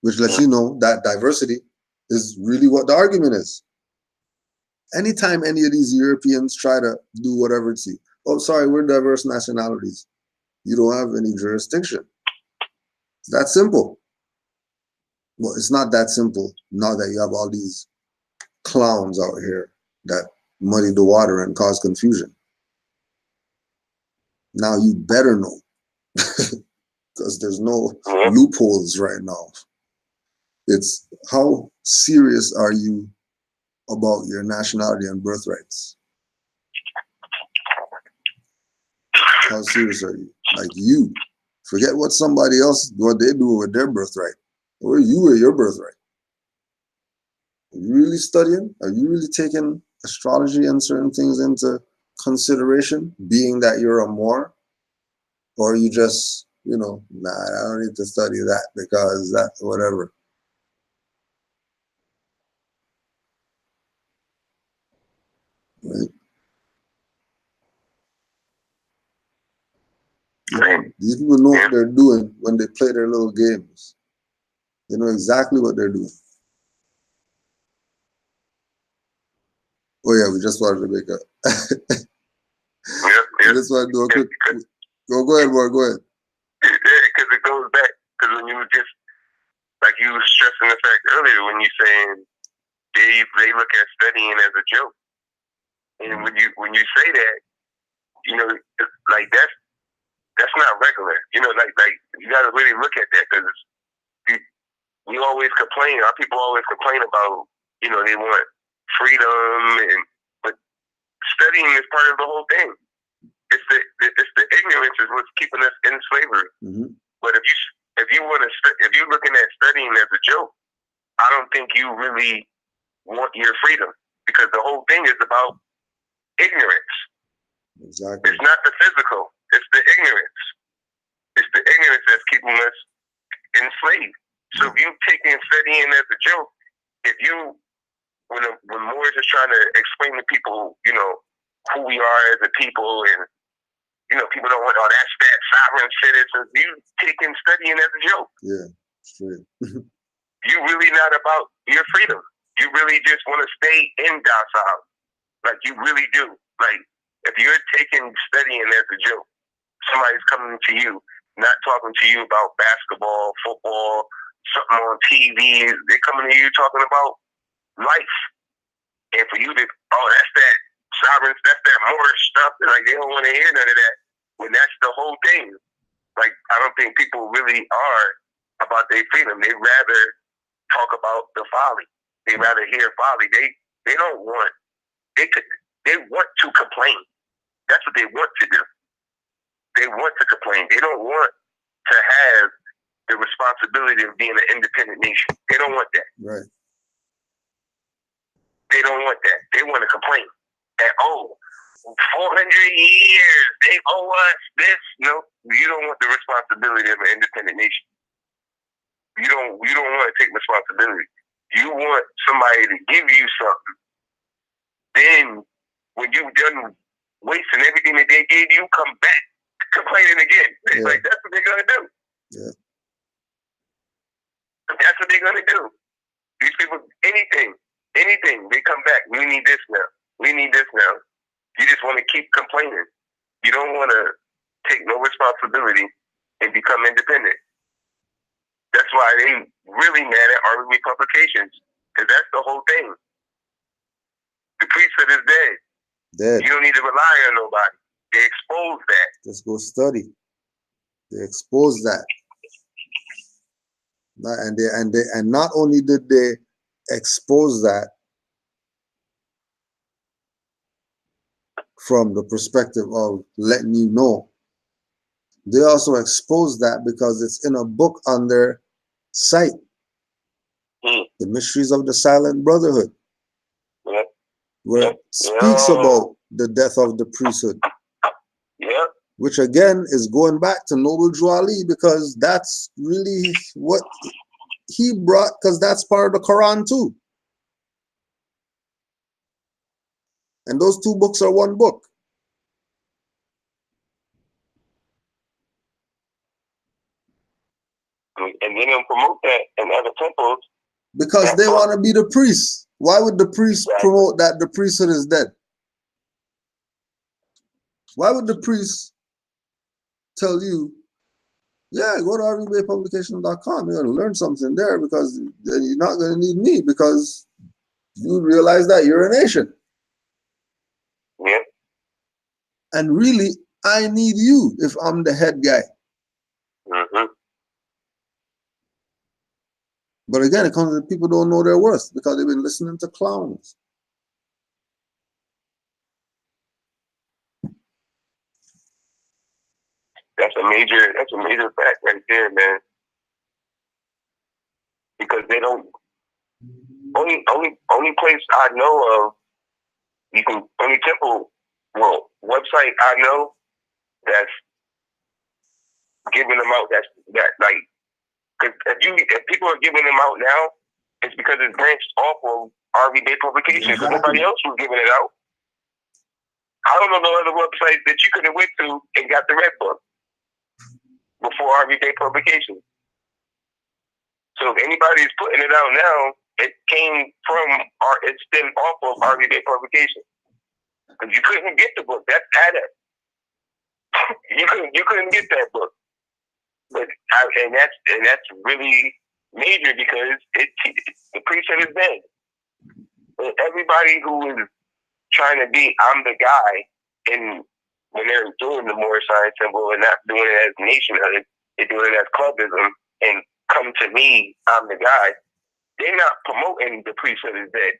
Speaker 3: Which lets you know that diversity is really what the argument is. Anytime any of these Europeans try to do whatever to you, oh, sorry, we're diverse nationalities. You don't have any jurisdiction. It's that simple. Well, it's not that simple now that you have all these clowns out here that muddy the water and cause confusion. Now you better know, because there's no loopholes right now. It's how serious are you about your nationality and birthrights? How serious are you? Like you. Forget what somebody else, what they do with their birthright. Where are you with your birthright? Are you really studying? Are you really taking astrology and certain things into consideration, being that you're a Moor? Or are you just, nah, I don't need to study that because that, whatever. Right?
Speaker 4: Right.
Speaker 3: These people know what they're doing when they play their little games. They know exactly what they're doing. Oh yeah, we just wanted to make a. We just want to do a quick. Go ahead, boy. Go ahead.
Speaker 4: Because it goes back. Because when you just like you were stressing the fact earlier when you saying they look at studying as a joke, and when you say that, you know, like that's not regular. You know, like you got to really look at that because we always complain. Our people always complain about, you know, they want freedom, but studying is part of the whole thing. It's the ignorance is what's keeping us in slavery.
Speaker 3: Mm-hmm.
Speaker 4: But if you're looking at studying as a joke, I don't think you really want your freedom because the whole thing is about ignorance.
Speaker 3: Exactly.
Speaker 4: It's not the physical. It's the ignorance. It's the ignorance that's keeping us enslaved. So if you taking studying as a joke, when Moorish is trying to explain to people, you know, who we are as a people, and you know, people don't want, oh, that's that sovereign citizen. You taking studying as a joke.
Speaker 3: Yeah, straight.
Speaker 4: You really not about your freedom. You really just want to stay in docile. Like you really do. Like if you're taking studying as a joke, somebody's coming to you, not talking to you about basketball, football, something on TV. They're coming to you talking about life. And for you to, oh, that's that sovereign, that's that Moorish stuff. Like they don't want to hear none of that. When that's the whole thing. Like I don't think people really are about their freedom. They rather talk about the folly. They rather hear folly. They don't want. They want to complain. That's what they want to do. They want to complain. They don't want to have the responsibility of being an independent nation. They don't want that.
Speaker 3: Right.
Speaker 4: They don't want that. They want to complain. And 400 years, they owe us this. No, you don't want the responsibility of an independent nation. You don't want to take responsibility. You want somebody to give you something. Then when you've done wasting everything that they gave you, come back complaining again.
Speaker 3: Yeah.
Speaker 4: Like that's what they're gonna do.
Speaker 3: Yeah.
Speaker 4: That's what they're gonna do. These people, anything, they come back. We need this now. We need this now. You just want to keep complaining. You don't want to take no responsibility and become independent. That's why they really mad at RV publications, because that's the whole thing. The priesthood is dead.
Speaker 3: Dead.
Speaker 4: You don't need to rely on nobody. They expose that.
Speaker 3: Just go study. They expose that. And not only did they expose that from the perspective of letting you know, they also expose that because it's in a book on their site, The Mysteries of the Silent Brotherhood, where it speaks about the death of the priesthood.
Speaker 4: Yeah.
Speaker 3: Which again is going back to Noble Drew Ali, because that's really what he brought, because that's part of the Quran too. And those two books are one book.
Speaker 4: And they don't promote that in other temples.
Speaker 3: Because they want to be the priests. Why would the priest promote that the priesthood is dead? Why would the priest tell you, yeah, go to rvbaypublication.com, you're going to learn something there, because then you're not going to need me, because you realize that you're a nation.
Speaker 4: Yeah.
Speaker 3: And really, I need you if I'm the head guy.
Speaker 4: Mm-hmm.
Speaker 3: But again, it comes to people don't know their worth because they've been listening to clowns.
Speaker 4: That's a major fact right there, man. Because they don't only place I know of, you can only temple, well, website I know that's giving them out, that like, because if people are giving them out now, it's because it's branched off of RV Bay publications. Because nobody else was giving it out. I don't know no other website that you could have went to and got the red book before everyday publication. So if anybody's putting it out now, it came from or it stemmed off of everyday publication. Because you couldn't get the book. That's added. you couldn't get that book. But and that's really major because the preacher is dead. But everybody who is trying to be I'm the guy, and when they're doing the Moorish science symbol and not doing it as nationhood, they're doing it as clubism and come to me, I'm the guy. They're not promoting the priesthood is dead.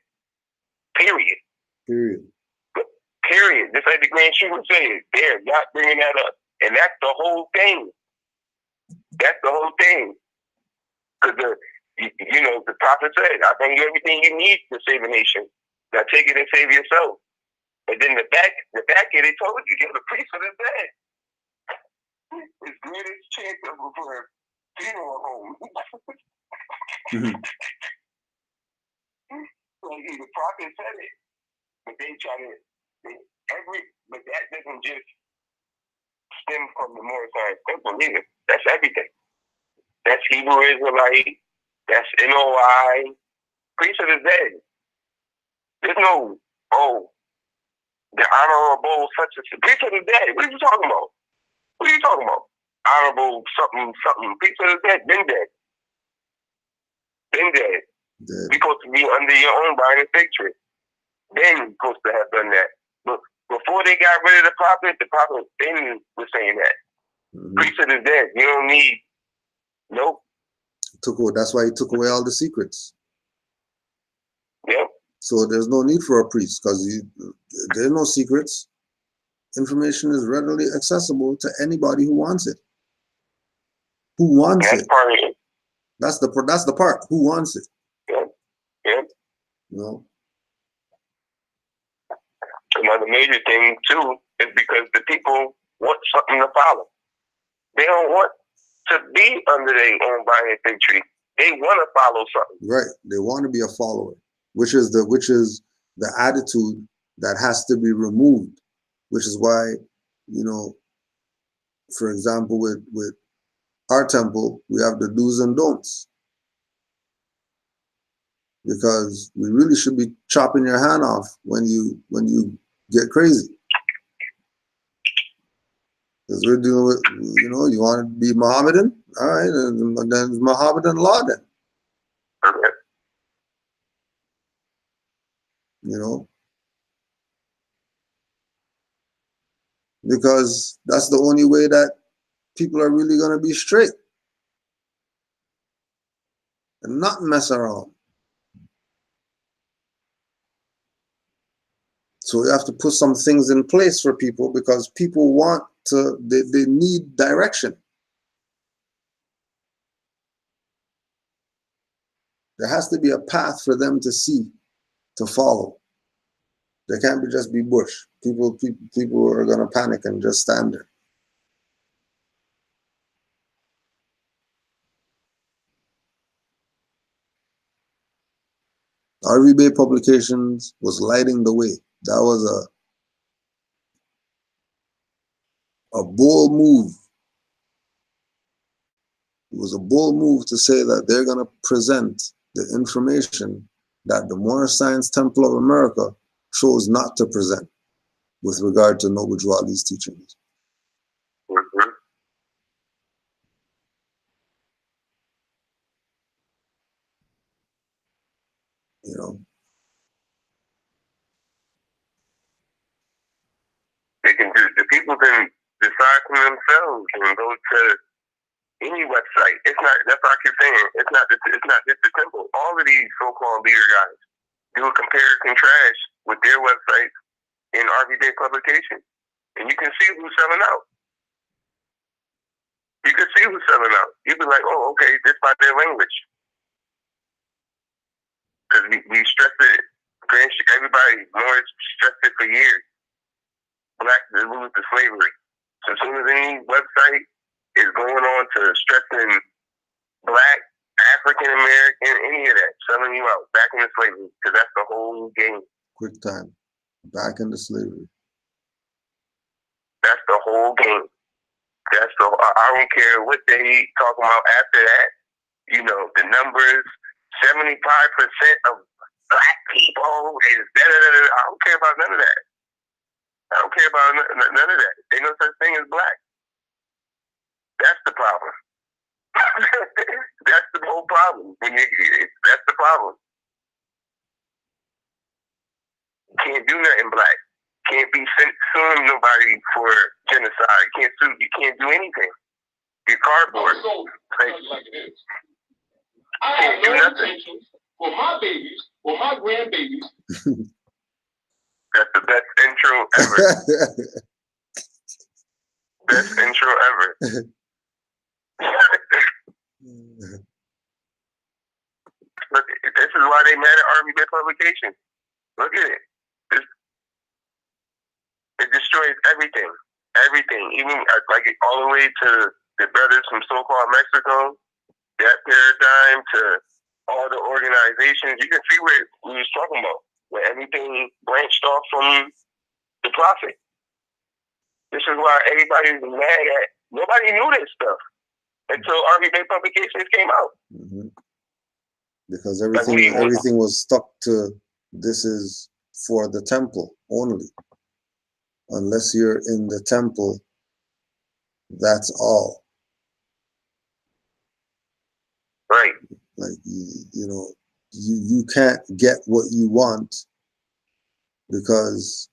Speaker 4: Period. Period. Just like the Grand Shooter said, they're not bringing that up. And that's the whole thing. That's the whole thing. Because the prophet said, I bring you everything you need to save a nation. Now take it and save yourself. And then the back end, they told you, the priesthood is dead. It's greatest chance ever for a funeral home.
Speaker 3: Mm-hmm.
Speaker 4: Like, the prophet said it. But they try to, but that doesn't just stem from the Moorish science temple either. That's everything. That's Hebrew Israelite. That's NOI. Priesthood is dead. There's no, the honorable such and such. Priesthood is dead. What are you talking about? What are you talking about? Honorable something. Priesthood is dead. Been dead.
Speaker 3: Dead.
Speaker 4: You're supposed to be under your own vine and fig tree. Then you're supposed to have done that. But before they got rid of the prophet then was saying that. Mm-hmm. Priesthood is dead. You don't need, nope.
Speaker 3: That's why he took away all the secrets.
Speaker 4: Yep.
Speaker 3: So there's no need for a priest because there's no secrets. Information is readily accessible to anybody who wants it. Who wants it?
Speaker 4: Part of it.
Speaker 3: That's the part. Who wants it?
Speaker 4: Yep.
Speaker 3: No.
Speaker 4: Another major thing too is because the people want something to follow. They don't want to be under their own vine and fig tree. They want to follow something.
Speaker 3: Right. They want to be a follower, which is the attitude that has to be removed. Which is why, for example, with our temple, we have the do's and don'ts. Because we really should be chopping your hand off when you get crazy. Because we're dealing with, you want to be Mohammedan? All right, then it's Mohammedan law then. Because that's the only way that people are really going to be straight and not mess around. So we have to put some things in place for people because people they need direction. There has to be a path for them to see, to follow. There can't just be bush. People are going to panic and just stand there. RV Bay Publications was lighting the way. That was a bold move. It was a bold move to say that they're going to present the information that the Moorish Science Temple of America chose not to present with regard to Noble Drew Ali's teachings.
Speaker 4: Mm-hmm. The people can decide for themselves and go to any website. That's why I keep saying it's not just the temple. All of these so-called leader guys do a compare and contrast with their websites in RV Day publication, and you can see who's selling out. You can see who's selling out. You be like, oh, okay, this by their language, because we stress it. Everybody more stressed it for years. Black to lose to slavery. So as soon as any website is going on to stressing Black, African American, any of that, selling you out back into slavery, because that's the whole game.
Speaker 3: Quick time, back into slavery.
Speaker 4: That's the whole game. I don't care what they talking about after that. You know, the numbers, 75% of black people is da-da-da-da. I don't care about none of that. I don't care about none of that. Ain't no such thing as black. That's the problem. That's the whole problem. That's the problem. Can't do nothing black. Can't be suing nobody for genocide. You can't do anything. You're cardboard.
Speaker 5: Like it is. I have no intention for my babies, for my grandbabies.
Speaker 4: That's the best intro ever. Best intro ever. Look, this is why they mad at RVB publication. Look at it. It destroys everything. Everything. Even like all the way to the brothers from so-called Mexico, that paradigm to all the organizations. You can see what we was talking about, where everything branched off from the prophet. This is why everybody's mad at. Nobody knew this stuff until RVB publications came out.
Speaker 3: Mm-hmm. Because everything was stuck to this is for the temple only. Unless you're in the temple, that's all.
Speaker 4: Right.
Speaker 3: Like you can't get what you want because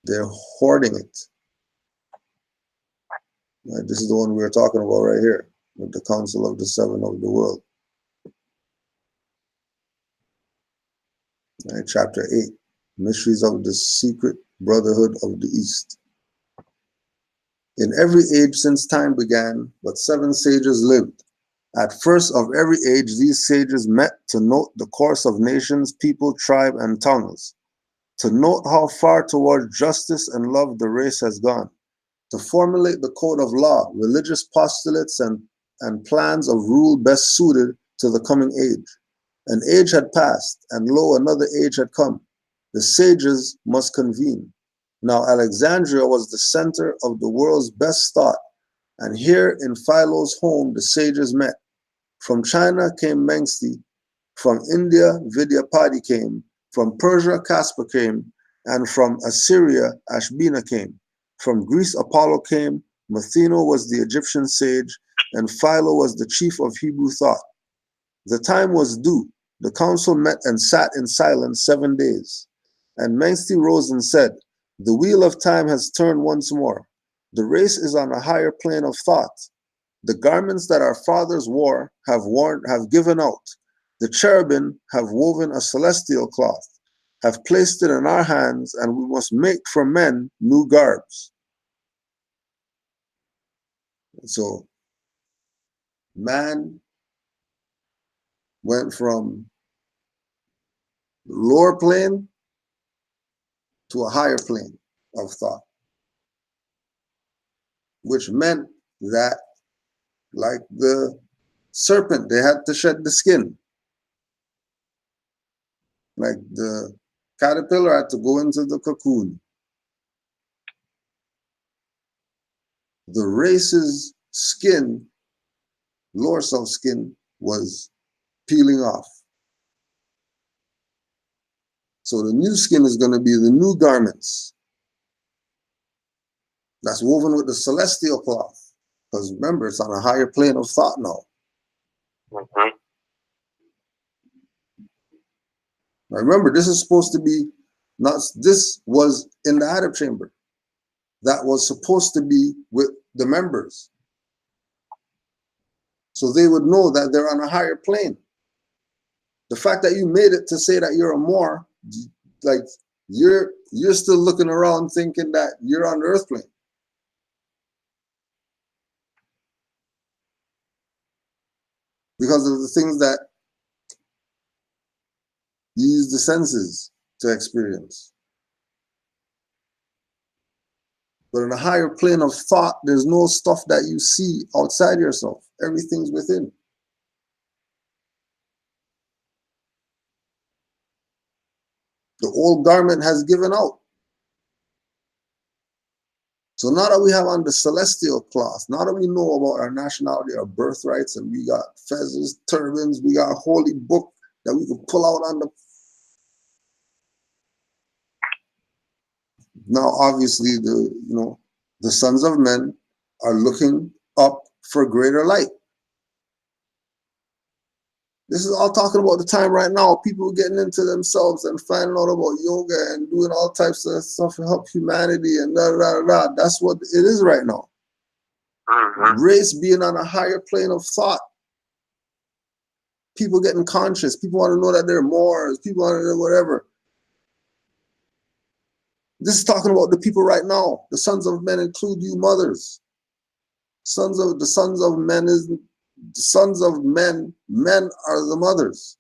Speaker 3: they're hoarding it. Right? This is the one we were talking about right here with the Council of the Seven of the World. Right, chapter 8, Mysteries of the Secret Brotherhood of the East. In every age since time began, but 7 sages lived. At first of every age, these sages met to note the course of nations, people, tribe, and tongues, to note how far toward justice and love the race has gone, to formulate the code of law, religious postulates, and plans of rule best suited to the coming age. An age had passed, and lo, another age had come. The sages must convene. Now Alexandria was the center of the world's best thought, and here in Philo's home the sages met. From China came Mengsti, from India Vidyapati came, from Persia Caspar came, and from Assyria Ashbina came. From Greece Apollo came, Matheno was the Egyptian sage, and Philo was the chief of Hebrew thought. The time was due. The council met and sat in silence 7 days. And Mengsti rose and said, the wheel of time has turned once more. The race is on a higher plane of thought. The garments that our fathers wore have given out. The cherubim have woven a celestial cloth, have placed it in our hands, and we must make for men new garbs. So, man went from the lower plane to a higher plane of thought, which meant that, like the serpent, they had to shed the skin. Like the caterpillar had to go into the cocoon. The race's skin, lower self skin, was peeling off. So the new skin is going to be the new garments. That's woven with the celestial cloth. Because remember, it's on a higher plane of thought now.
Speaker 4: Mm-hmm.
Speaker 3: Now remember, this is supposed to be this was in the Adab chamber. That was supposed to be with the members. So they would know that they're on a higher plane. The fact that you made it to say that you're a Moor, like you're still looking around thinking that you're on the earth plane. Because of the things that you use the senses to experience. But in a higher plane of thought, there's no stuff that you see outside yourself. Everything's within. The old garment has given out. So now that we have on the celestial cloth, now that we know about our nationality, our birthrights, and we got fezzes, turbans, we got a holy book that we can pull out on the... Now, obviously, the sons of men are looking up for greater light. This is all talking about the time right now. People getting into themselves and finding out about yoga and doing all types of stuff to help humanity and da da da. That's what it is right now. Race being on a higher plane of thought. People getting conscious. People want to know that they're Moors. People want to know whatever. This is talking about the people right now. The sons of men include you mothers. The sons of men. Men are the mothers.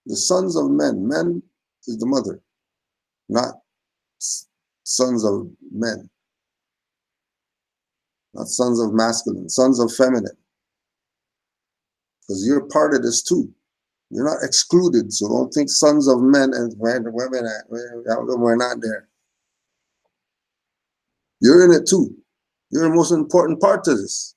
Speaker 3: The sons of men is the mother, not sons of men, not sons of masculine, sons of feminine. Because you're part of this too. You're not excluded, so don't think sons of men and women, we're not there. You're in it too. You're the most important part to this.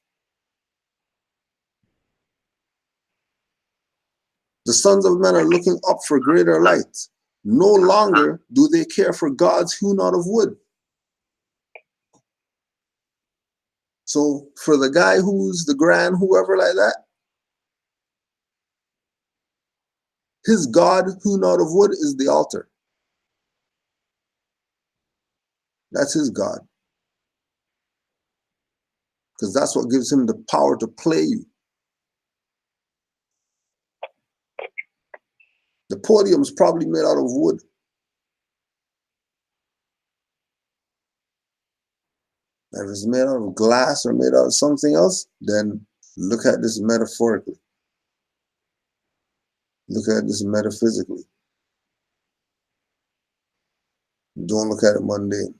Speaker 3: The sons of men are looking up for greater light. No longer do they care for gods hewn out of wood. So for the guy who's the grand whoever like that, his God hewn out of wood is the altar. That's his God. Because that's what gives him the power to play you. The podium's probably made out of wood. If it's made out of glass or made out of something else, then look at this metaphorically. Look at this metaphysically. Don't look at it mundane.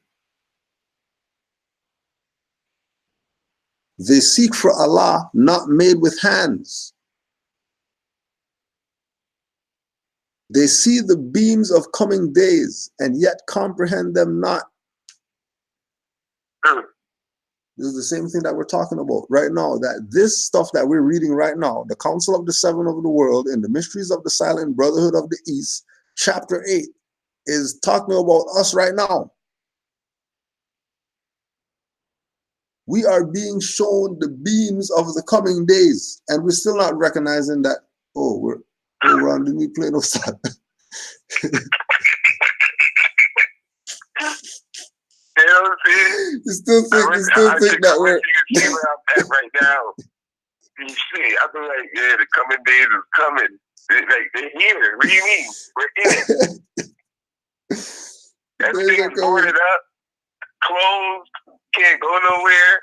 Speaker 3: They seek for Allah not made with hands. They see the beams of coming days and yet comprehend them not. This is the same thing that we're talking about right now, that this stuff that we're reading right now, the Council of the Seven of the World and the Mysteries of the Silent Brotherhood of the East, chapter 8, is talking about us right now. We are being shown the beams of the coming days, and we're still not recognizing that, we're on the new plane of sun.
Speaker 4: You know what I'm saying?
Speaker 3: You still think that we're...
Speaker 4: You can see where I'm at right now. You see, I be like, yeah, the coming days is coming. They're here. What do you mean? We're in it. Everything's boarded up, closed, can't go nowhere,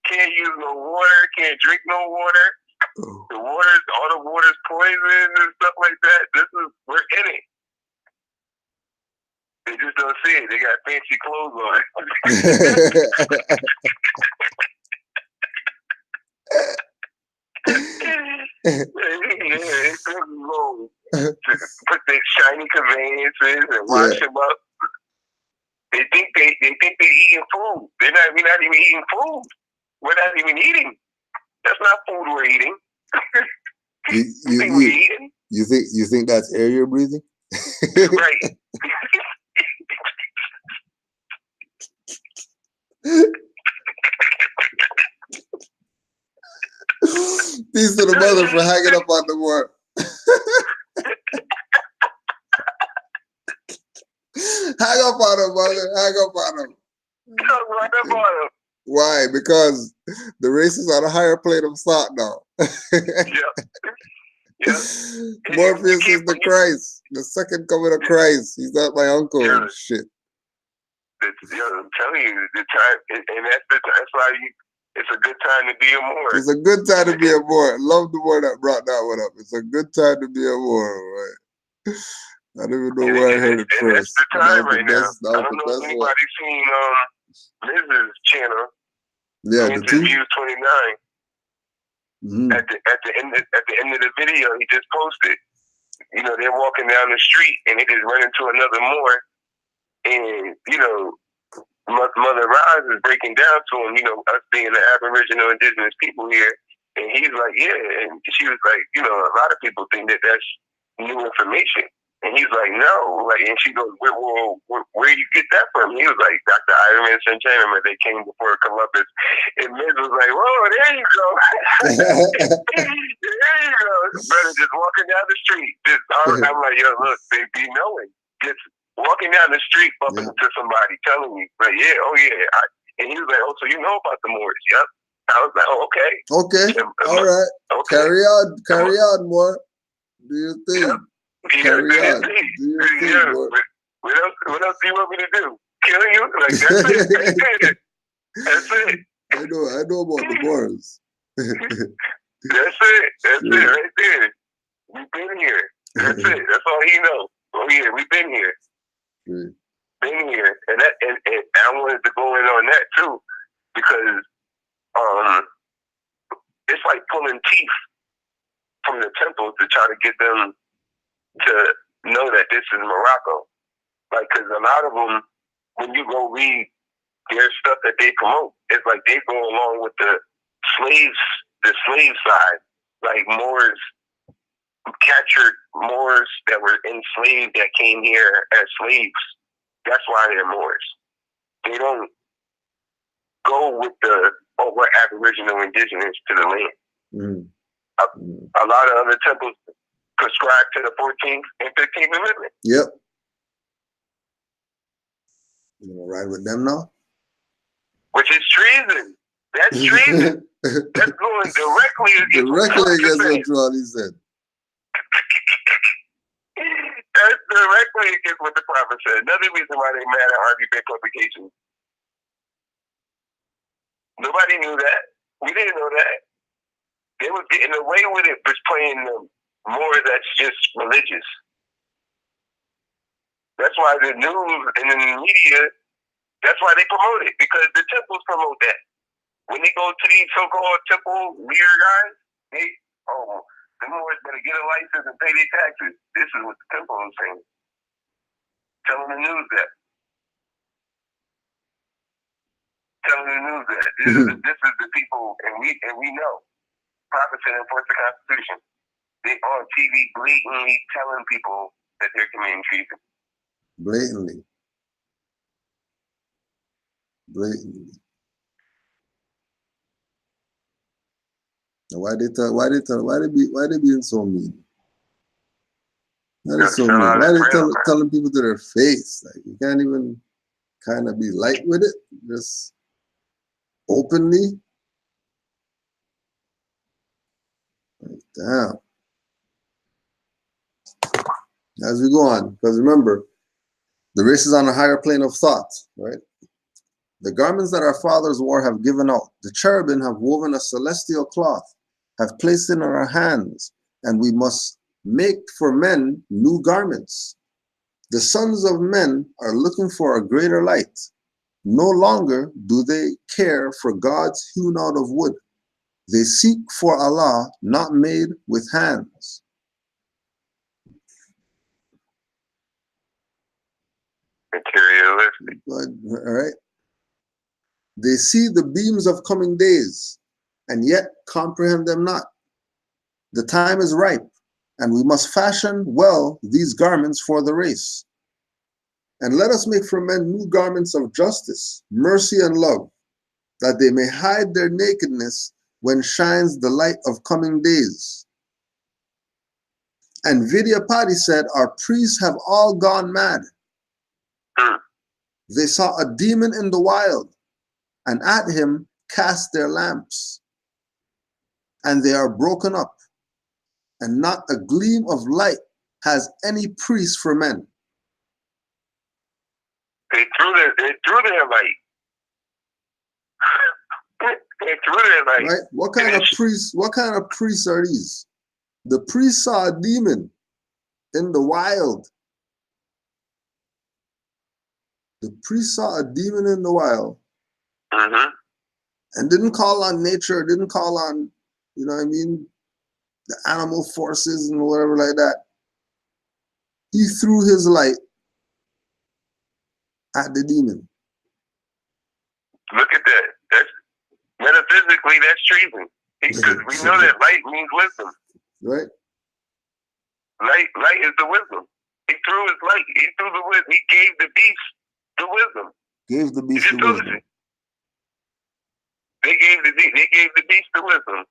Speaker 4: can't use no water, can't drink no water. All the water's poison and stuff like that. We're in it. They just don't see it. They got fancy clothes on. It's go put their shiny conveyances and wash them up. They think they eating food. We're not even eating food. We're not even eating. That's not food we're eating.
Speaker 3: You think that's air you're breathing?
Speaker 4: Right.
Speaker 3: Peace to the mother for hanging up on the word. Hang up on him, mother. Hang up on him.
Speaker 4: Hang up on him.
Speaker 3: Why? Because the race is on a higher plane of thought now.
Speaker 4: Yeah.
Speaker 3: Morpheus is the Christ, the second coming of Christ. He's not my uncle and shit.
Speaker 4: I'm telling you, the time, and that's why it's a good time to be a Moor.
Speaker 3: It's a good time to be a Moor. I love the word that brought that one up. It's a good time to be a Moor, right? I don't even know where I heard it first.
Speaker 4: That's the time right now. I don't know if anybody's seen Liz's channel.
Speaker 3: Yeah, the
Speaker 4: Views 29. At the end of the video, he just posted. you know, they're walking down the street and they just run into another Moor, and you know, Mother Roz is breaking down to him, you know, us being the Aboriginal indigenous people here, and he's like, yeah, and she was like, you know, a lot of people think that that's new information. And he's like, no, like, and she goes, where you get that from? He was like, Dr. Iron St. Chinaman, they came before Columbus. And Miz was like, whoa, there you go. There you go. Brother just walking down the street. I'm like, yo, look, they be knowing. Just walking down the street, bumping into somebody, telling me, like, yeah, oh yeah. And he was like, oh, so you know about the Moorish? Yep. I was like, oh, okay.
Speaker 3: Okay. All right. Okay. Carry on, more. Do your thing.
Speaker 4: Yep.
Speaker 3: Carry on. Do your thing, boy.
Speaker 4: What else do you want me to do? Kill you? Like, that's it. That's it.
Speaker 3: I know about the Moors.
Speaker 4: That's it. That's it right there. We've been here. That's it. That's all he knows. Oh yeah, we've been here. Been here. And I wanted to go in on that too, because it's like pulling teeth from the temples to try to get them to know that this is Morocco. Like, because a lot of them, when you go read their stuff that they promote, it's like they go along with the slave side. Like Moors, captured Moors that were enslaved that came here as slaves. That's why they're Moors. They don't go with we're Aboriginal indigenous to the land. A lot of other temples prescribe to the 14th and 15th Amendment.
Speaker 3: Yep. You gonna ride with them now?
Speaker 4: Which is treason. That's treason. That's going directly against
Speaker 3: what Johnny said.
Speaker 4: That's directly against what the prophet said. Another reason why they mad at RV publications. Nobody knew that. We didn't know that. They were getting away with it, just playing them more that's just religious. That's why the news and the media, that's why they promote it, because the temples promote that. When they go to these so-called temple leader guys, the Moors better get a license and pay their taxes. This is what the temple is saying. Telling the news that. This is the people, and we know. Prophets and enforce the Constitution. They on TV blatantly telling people that they're committing treason.
Speaker 3: Blatantly. Why they being so mean? That is so mean. Why they telling people to their face? Like, you can't even kind of be light with it, just openly. Like, damn. As we go on, because remember, the race is on a higher plane of thought, right? The garments that our fathers wore have given out. The cherubim have woven a celestial cloth, have placed it in our hands, and we must make for men new garments. The sons of men are looking for a greater light. No longer do they care for gods hewn out of wood. They seek for Allah not made with hands.
Speaker 4: Materialistic.
Speaker 3: All right. They see the beams of coming days and yet comprehend them not. The time is ripe, and we must fashion well these garments for the race. And let us make for men new garments of justice, mercy, and love, that they may hide their nakedness when shines the light of coming days. And Vidyapati said, our priests have all gone mad. They saw a demon in the wild, and at him cast their lamps. And they are broken up, and not a gleam of light has any priest for men.
Speaker 4: They threw their light. They threw their light.
Speaker 3: Right? What kind of priests are these? The priest saw a demon in the wild. The priest saw a demon in the wild. And didn't call on nature, didn't call on, you know what I mean, the animal forces and whatever like that. He threw his light at the demon.
Speaker 4: Look at that. That's metaphysically, that's treason. Because we know that light means wisdom.
Speaker 3: Right?
Speaker 4: Light is the wisdom. He threw his light. He threw the wisdom. He gave the beast the wisdom.
Speaker 3: Gave the beast the wisdom.
Speaker 4: They gave the beast the wisdom.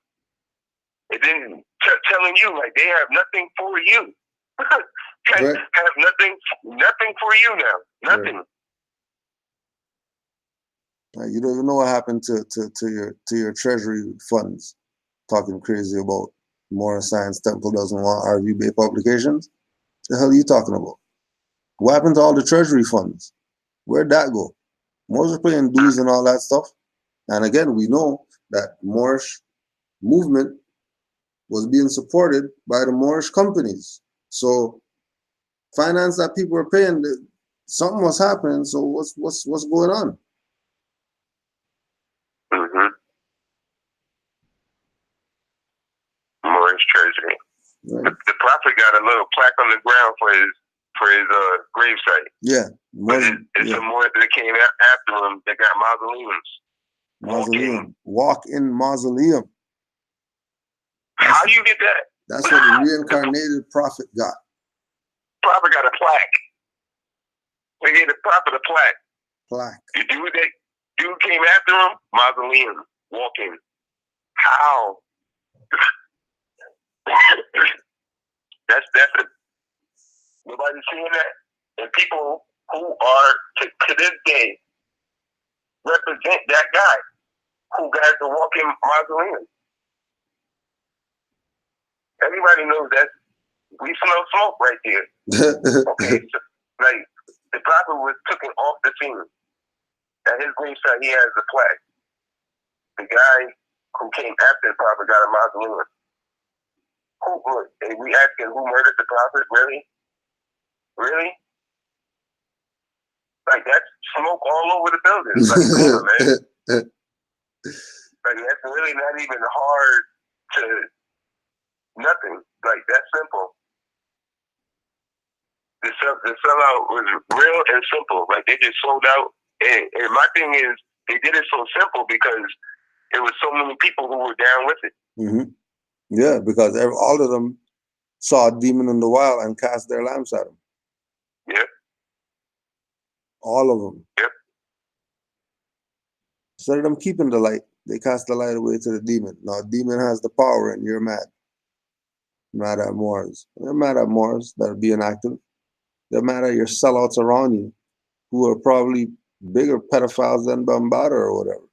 Speaker 4: And then telling you like they have nothing for you.
Speaker 3: Right.
Speaker 4: Have nothing for you now. Nothing.
Speaker 3: Right. You don't even know what happened to your treasury funds. Talking crazy about Moorish Science Temple doesn't want RV-based publications. The hell are you talking about? What happened to all the treasury funds? Where'd that go? Moors are paying dues and all that stuff. And again, we know that Moorish movement was being supported by the Moorish companies. So finance that people were paying, something was happening. So what's going on?
Speaker 4: Mm-hmm. Moorish treasury.
Speaker 3: Right.
Speaker 4: The prophet got a little plaque on the ground for his gravesite.
Speaker 3: Yeah.
Speaker 4: It's a Moor that came after him that got mausoleums.
Speaker 3: Mausoleum. Walk-in mausoleum.
Speaker 4: How you get that?
Speaker 3: That's what the reincarnated prophet got.
Speaker 4: Prophet got a plaque. They gave the prophet a plaque.
Speaker 3: Plaque.
Speaker 4: The dude came after him, mausoleum, walking. How? That's it. Nobody's seeing that. And people who are to this day represent that guy who got the walking mausoleum. Everybody knows that we smell smoke right there. Okay, so, like the prophet was taken off the scene. At his gravesite, he has a plaque. The guy who came after the prophet got a mausoleum. And we asking who murdered the prophet? Really? Really? Like that's smoke all over the building. Like, come on, man. Like that's really not even hard to nothing. Like that's simple. The sellout was real and simple. Like they just sold out. And my thing is, they did it so simple because there was so many people who were down with it.
Speaker 3: Mm-hmm. Yeah, because all of them saw a demon in the wild and cast their lamps at him.
Speaker 4: Yep.
Speaker 3: All of them.
Speaker 4: Yep.
Speaker 3: Instead of them keeping the light, they cast the light away to the demon. Now, demon has the power and you're mad. Mad at Moors. They're mad at Moors that are being active. They're mad at your sellouts around you who are probably bigger pedophiles than Bambada or whatever.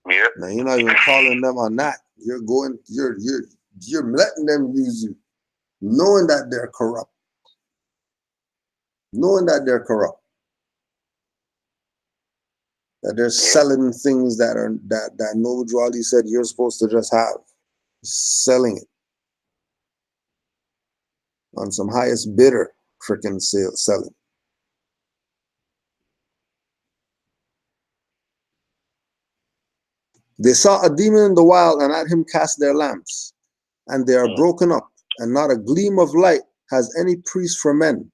Speaker 4: Yeah.
Speaker 3: Now you're not even calling them on that. You're letting them use you, knowing that they're corrupt. Knowing that they're corrupt. That they're selling things that Noble Drawley said you're supposed to just have. Selling it. On some highest bidder freaking selling. They saw a demon in the wild and at him cast their lamps, and they are broken up, and not a gleam of light has any priest for men.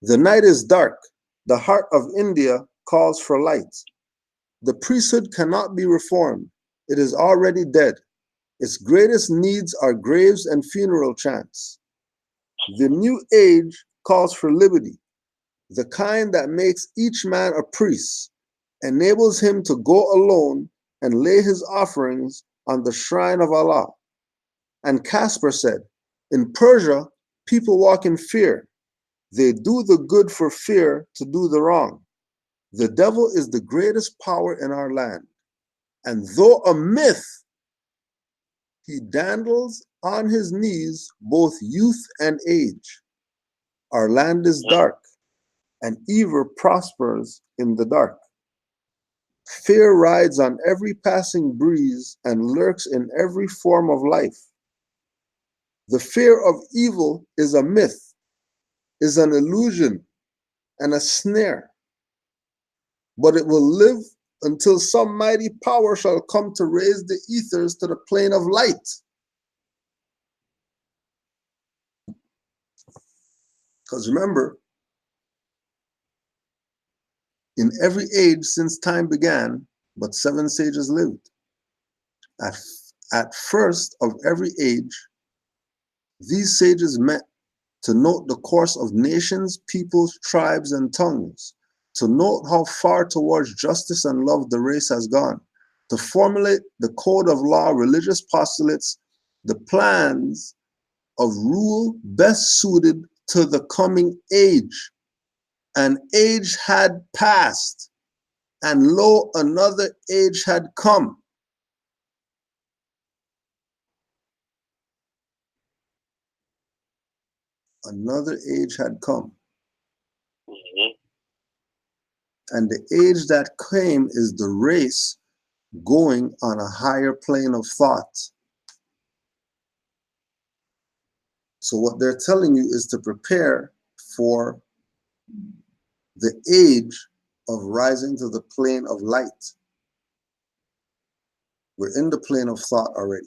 Speaker 3: The night is dark. The heart of India calls for light. The priesthood cannot be reformed. It is already dead. Its greatest needs are graves and funeral chants. The new age calls for liberty, the kind that makes each man a priest, enables him to go alone and lay his offerings on the shrine of Allah. And Casper said, in Persia, people walk in fear. They do the good for fear to do the wrong. The devil is the greatest power in our land. And though a myth, he dandles on his knees both youth and age. Our land is dark, and evil prospers in the dark. Fear rides on every passing breeze and lurks in every form of life. The fear of evil is a myth, is an illusion, and a snare. But it will live until some mighty power shall come to raise the ethers to the plane of light. Because remember, in every age since time began, but 7 sages lived. At first of every age, these sages met to note the course of nations, peoples, tribes, and tongues, to note how far towards justice and love the race has gone, to formulate the code of law, religious postulates, the plans of rule best suited to the coming age. An age had passed, and lo, another age had come. Another age had come. And the age that came is the race going on a higher plane of thought. So what they're telling you is to prepare for the age of rising to the plane of light. We're in the plane of thought already.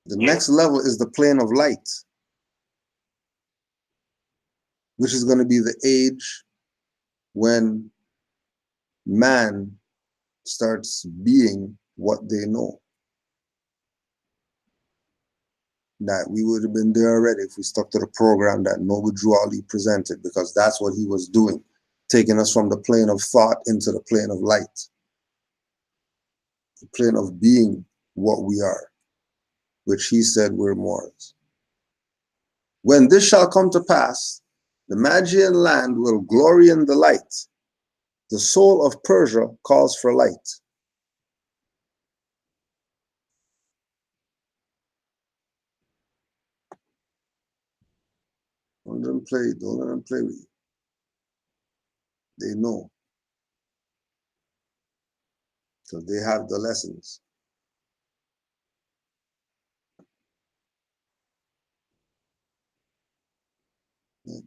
Speaker 3: The next level is the plane of light, which is going to be the age when man starts being what they know. That we would have been there already if we stuck to the program that Noble Drew Ali presented, because that's what he was doing, taking us from the plane of thought into the plane of light, the plane of being what we are, which he said we're Moors. When this shall come to pass, the Magian land will glory in the light. The soul of Persia calls for light. Don't let them play with you. They know. So they have the lessons.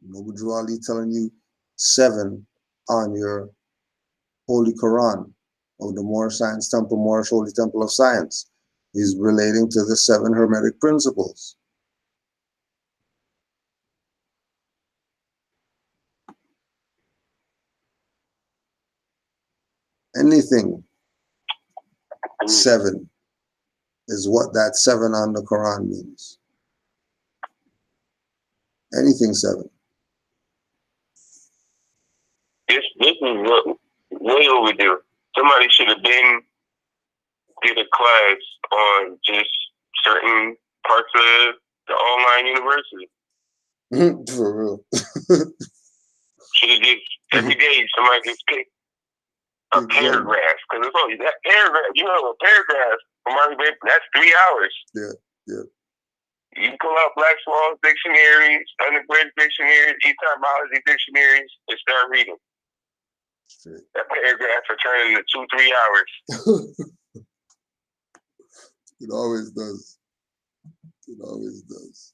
Speaker 3: Noble Drew Ali telling you 7 on your Holy Quran of the Moorish Science Temple, Moorish Holy Temple of Science. He's relating to the 7 Hermetic principles. Anything 7 is what that 7 on the Quran means. Anything 7.
Speaker 4: This is what way overdue. Somebody should have been did a class on just certain parts of the online university.
Speaker 3: For real.
Speaker 4: Should have did every day. Somebody gets picked a paragraph, because it's only that paragraph. You know, a paragraph that's 3 hours.
Speaker 3: Yeah.
Speaker 4: You pull out Black Swall's dictionaries, undergraduate dictionaries, etymology dictionaries, and start reading. Straight. That paragraph will turn into 2-3 hours.
Speaker 3: It always does. It always does.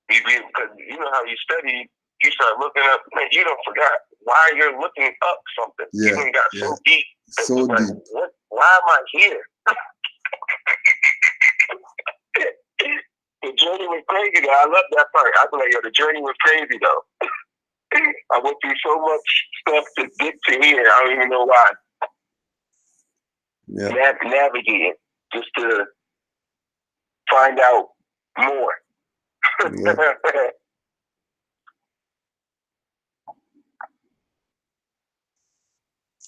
Speaker 4: Because you know how you study, you start looking up, man, you don't forgot why you're looking up something.
Speaker 3: Yeah,
Speaker 4: you got so deep.
Speaker 3: So
Speaker 4: like,
Speaker 3: deep.
Speaker 4: Why am I here? The journey was crazy though. I love that part. I was like, yo, the journey was crazy though. I went through so much stuff to get to here. I don't even know why.
Speaker 3: Yeah.
Speaker 4: Navigating just to find out more.
Speaker 3: Yeah.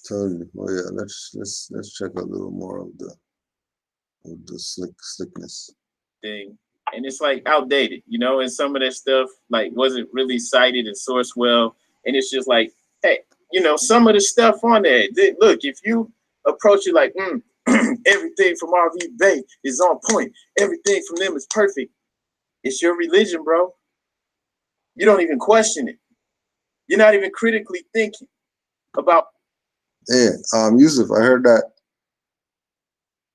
Speaker 3: Totally. Oh yeah, let's check a little more of the slickness
Speaker 1: thing. And it's like outdated, you know, and some of that stuff like wasn't really cited and sourced well. And it's just like, hey, you know, some of the stuff on there, look, if you approach it like, everything from RV Bay is on point, everything from them is perfect, it's your religion, bro. You don't even question it. You're not even critically thinking about.
Speaker 3: Hey, Yusuf, I heard that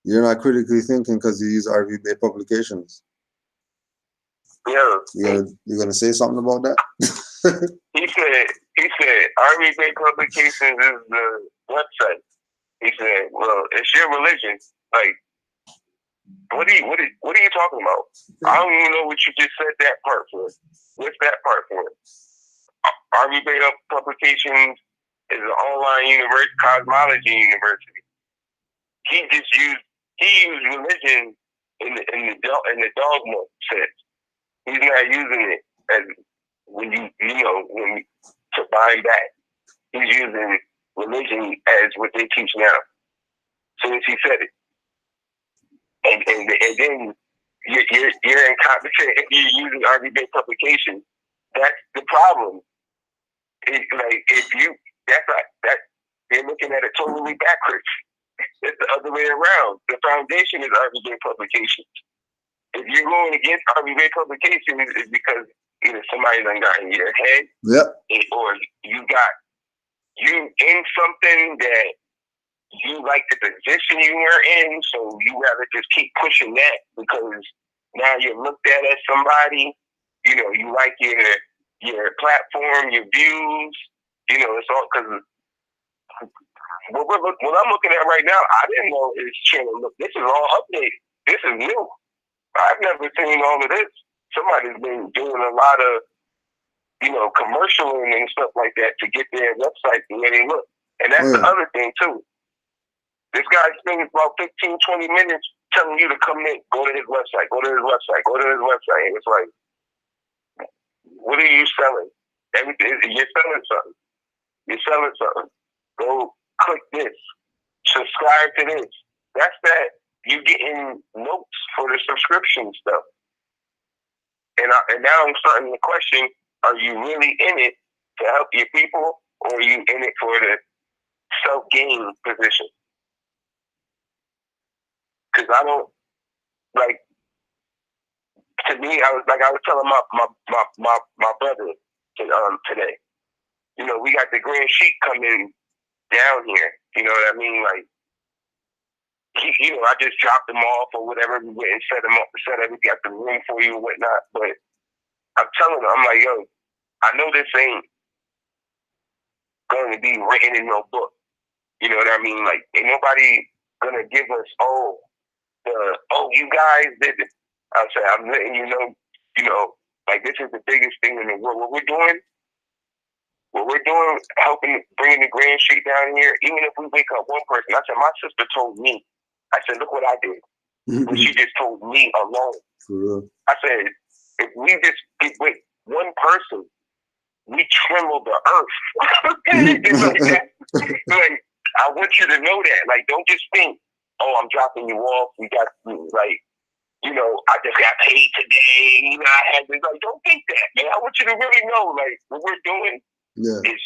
Speaker 3: you're not critically thinking because you use RV Bay publications.
Speaker 4: Yeah.
Speaker 3: You're gonna say something about that?
Speaker 4: He said RV Bay Publications is the website. He said, well, it's your religion. Like, What are you talking about? I don't even know what you just said that part for. What's that part for? Army Beta Publications is an online cosmology university. He used religion in the dogma sense. He's not using it as when to bind back. He's using religion as what they teach now. So as he said it, and then you're incompetent if you're using Army Beta Publications. That's the problem. It's like they're looking at it totally backwards. It's the other way around. The foundation is Army Beta Publications. If you're going against Army Beta Publications, it's because either somebody done got in your head, or you in something that you like the position you were in, so you rather just keep pushing that because now you're looked at as somebody. You like your platform, your views. It's all because what I'm looking at right now, I didn't know his channel. Look, this is all updated. This is new. I've never seen all of this. Somebody's been doing a lot of, commercialing and stuff like that to get their website the way they look. And that's the other thing, too. This guy spends about 15, 20 minutes telling you to come in, go to his website, go to his website, go to his website. And it's like, what are you selling? Everything, you're selling something. You're selling something. Go click this. Subscribe to this. That's that. You getting notes for the subscription stuff. And now I'm starting to question, are you really in it to help your people, or are you in it for the self-gain position? Because I don't, like, to me, I was telling my brother today, we got the Grand Sheik coming down here. You know what I mean? Like, I just dropped them off or whatever. We went and set them up, we got the room for you and whatnot. But I'm telling them, I'm like, yo, I know this ain't going to be written in no book. You know what I mean? Like, ain't nobody going to give us, you guys did it. I said, I'm letting you know, like, this is the biggest thing in the world. What we're doing, helping bringing the Grand Sheik down here, even if we wake up one person. I said, my sister told me. I said, look what I did. But she just told me alone. I said, if we just get with one person, we tremble the earth. Like, I want you to know that. Like, don't just think, I'm dropping you off. We got, like, I just got paid today. I had this. Like, don't think that, man. I want you to really know, like, what we're doing is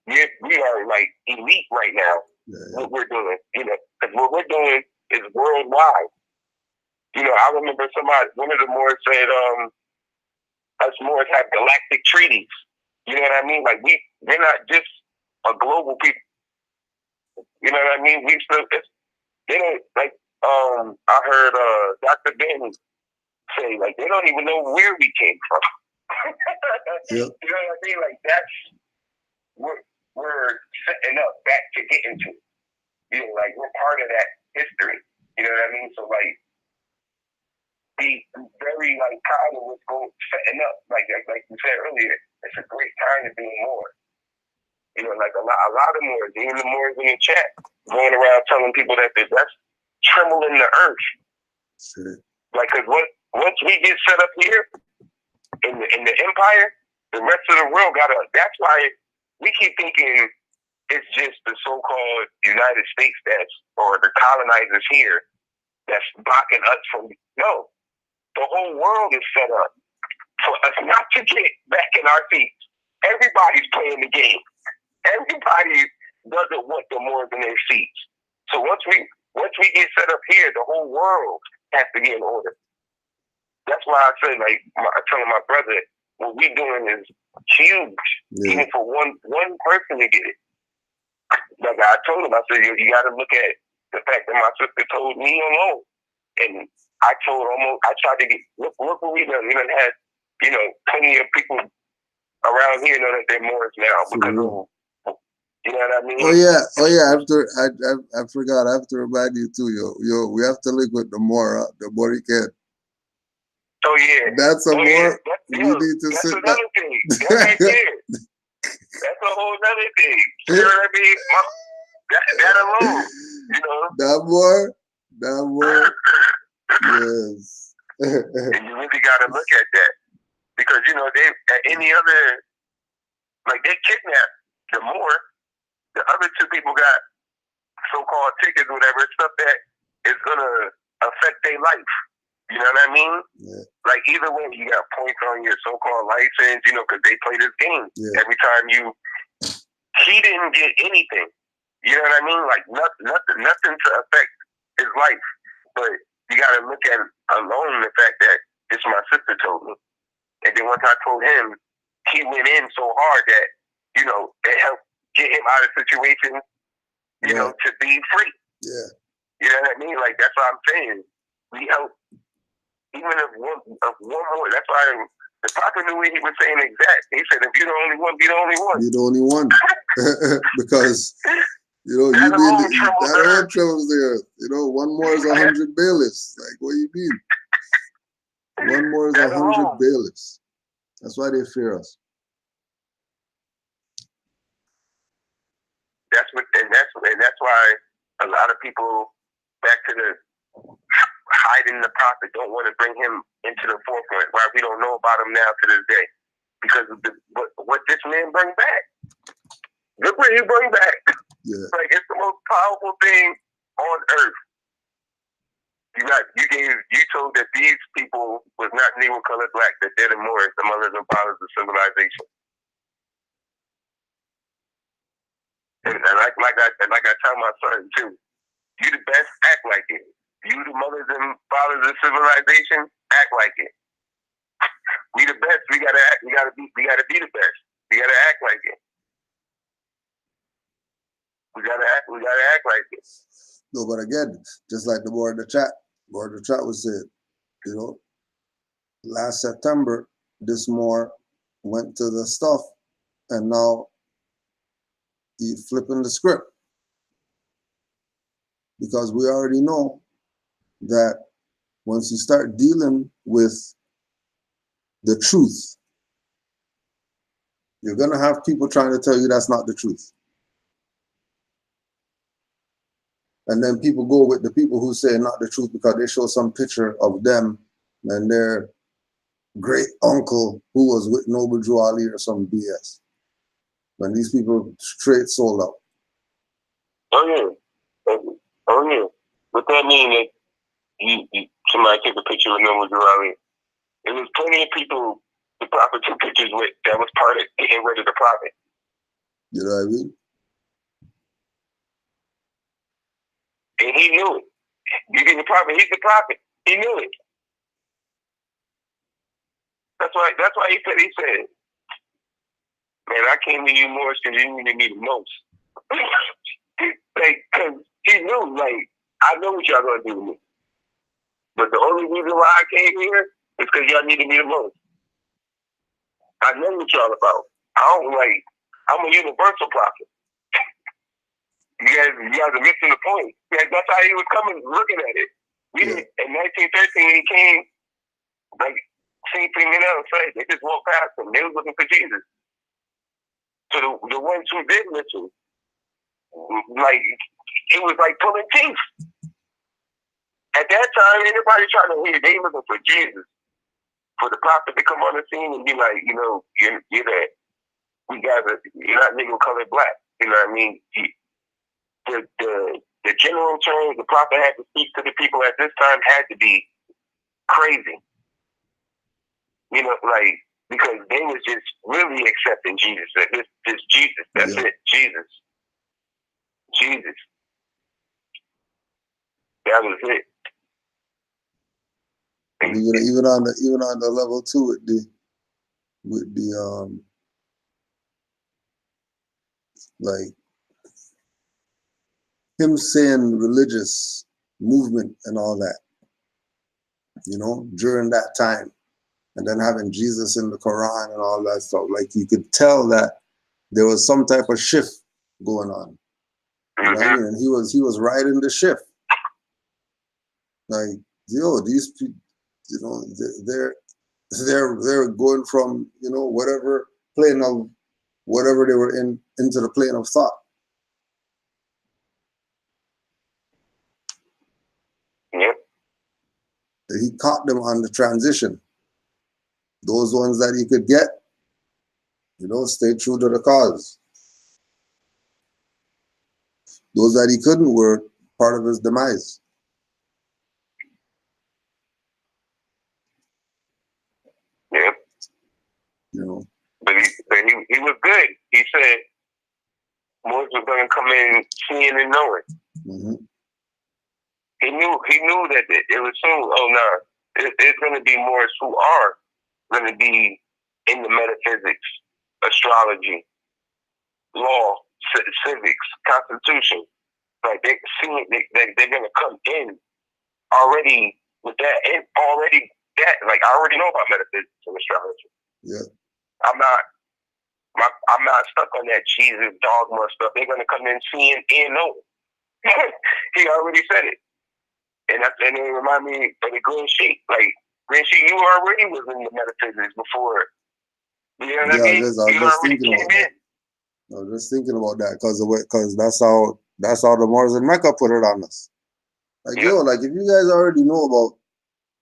Speaker 4: we are, like, elite right now. What we're doing, because what we're doing is worldwide. I remember one of the Moors said, us Moors have galactic treaties. You know what I mean? Like, we're not just a global people. You know what I mean? They don't, like, I heard Dr. Ben say, like, they don't even know where we came from. You know what I mean? Like, that's we're setting up back to get into. Like, we're part of that history. You know what I mean? So, like, be very, like, proud of what's setting up. Like you said earlier, it's a great time to be more. Like a lot of Moors, even the Moors in the chat, going around telling people that that's trembling the earth. Sure. Like, because once we get set up here in the empire, the rest of the world that's why we keep thinking it's just the so-called United States or the colonizers here that's blocking us from. No, the whole world is set up for us not to get back in our seats. Everybody's playing the game. Everybody doesn't want the Moors in their seats. So once we get set up here, the whole world has to be in order. That's why I say, like, I telling my brother, what we doing is huge, even for one person to get it. Like I told him, I said, you got to look at the fact that my sister told me alone, and I tried to get look what we done. We done had plenty of people around here know that they're Moors now because of You know what I mean?
Speaker 3: Oh yeah. I forgot. I have to remind you too, yo. We have to link with the Moor kid.
Speaker 4: Oh yeah.
Speaker 3: That's a Moor. We need to
Speaker 4: that's
Speaker 3: sit
Speaker 4: another thing. That's right there. That's a whole other thing. You know what I mean? That alone. You know.
Speaker 3: That Moor. Yes.
Speaker 4: And you really got to look at that because you know they at any other like they kidnapped the Moor. The other two people got so-called tickets, whatever stuff that is gonna affect their life. You know what I mean?
Speaker 3: Yeah.
Speaker 4: Like either way, you got points on your so-called license. You know, because they play this game every time you. He didn't get anything. You know what I mean? Like nothing to affect his life. But you got to look at alone the fact that this my sister told me, and then once I told him, he went in so hard that you know it helped get him out of situations. You know, to be free.
Speaker 3: Yeah.
Speaker 4: You know what I mean? Like that's what I'm saying. We help even if one more. That's why the prophet knew what he was saying exact. He said, "If you're the only one, be the only one."
Speaker 3: You're the only one, because you know
Speaker 4: that
Speaker 3: alone troubles the earth. You know, one more is 100 bailiffs. Like, what do you mean? One more is 100 bailiffs. That's why they fear us.
Speaker 4: That's why a lot of people back to the hiding the prophet don't want to bring him into the forefront. Why we don't know about him now to this day because of what this man brings back. Look what he brings back.
Speaker 3: Yeah.
Speaker 4: Like it's the most powerful thing on earth. You told that these people was not Negro colored black, that they're the Moors, the mothers and fathers of civilization. And like I tell my son too, you the best, act like it. You the mothers and fathers of civilization, act like it. We the best, we gotta be the best. We gotta act like it. We gotta act like it.
Speaker 3: No, but again, just like the board in the chat was saying, you know, last September, this Moor went to the stuff, and now he's flipping the script. Because we already know that once you start dealing with the truth, you're going to have people trying to tell you that's not the truth. And then people go with the people who say not the truth because they show some picture of them and their great uncle who was with Noble Drew Ali or some BS. When these people straight sold out.
Speaker 4: Oh yeah. What that mean is somebody take a picture of Noble Drew Ali. There was plenty of people the prophet took pictures with that was part of getting rid of the prophet.
Speaker 3: You know what I mean?
Speaker 4: And he knew it. You get the prophet, he's the prophet. He knew it. That's why he said, man, I came to you more because you needed me the most. Like, cause he knew, like, I know what y'all gonna do to me. But the only reason why I came here is because y'all needed me the most. I know what y'all about. I'm a universal prophet. You guys are missing the point. That's how he was coming, looking at it. In 1913 when he came, like, same thing else, right? They just walked past him. They was looking for Jesus. So the ones who did listen, like, it was like pulling teeth. At that time, anybody trying to hear, they looking for Jesus. For the prophet to come on the scene and be like, you know, you're that. You're not Negro colored black. You know what I mean? The general terms the prophet had to speak to the people at this time had to be crazy. You know, like, because they was just really accepting Jesus. That this Jesus, that's it, Jesus. That was it.
Speaker 3: And even on the level 2 with the like him saying religious movement and all that, you know, during that time, and then having Jesus in the Quran and all that stuff, like you could tell that there was some type of shift going on. You know what I mean? And he was riding the ship. Like, yo, these people, you know, they're going from, you know, whatever plane of whatever they were in into the plane of thought.
Speaker 4: Yep.
Speaker 3: He caught them on the transition. Those ones that he could get, you know, stay true to the cause. Those that he couldn't were part of his demise.
Speaker 4: Yep.
Speaker 3: You know.
Speaker 4: But he was good. He said Moors were going to come in seeing and knowing.
Speaker 3: Mm-hmm.
Speaker 4: He knew that it was soon. Oh no, it's going to be Moors who are going to be in the metaphysics, astrology, law, civics, constitution. Like they're going to come in already with that, and already that. Like I already know about metaphysics and astrology.
Speaker 3: Yeah.
Speaker 4: I'm not stuck on that Jesus dogma stuff. They're gonna come in seeing and knowing. He already said it, and it remind me of the Green Sheet. Like Green Sheet, you already was in the metaphysics before. You know what I mean?
Speaker 3: I was just thinking about that because that's how the Moors in Mecca put it on us. Like, yep. Yo, like if you guys already know about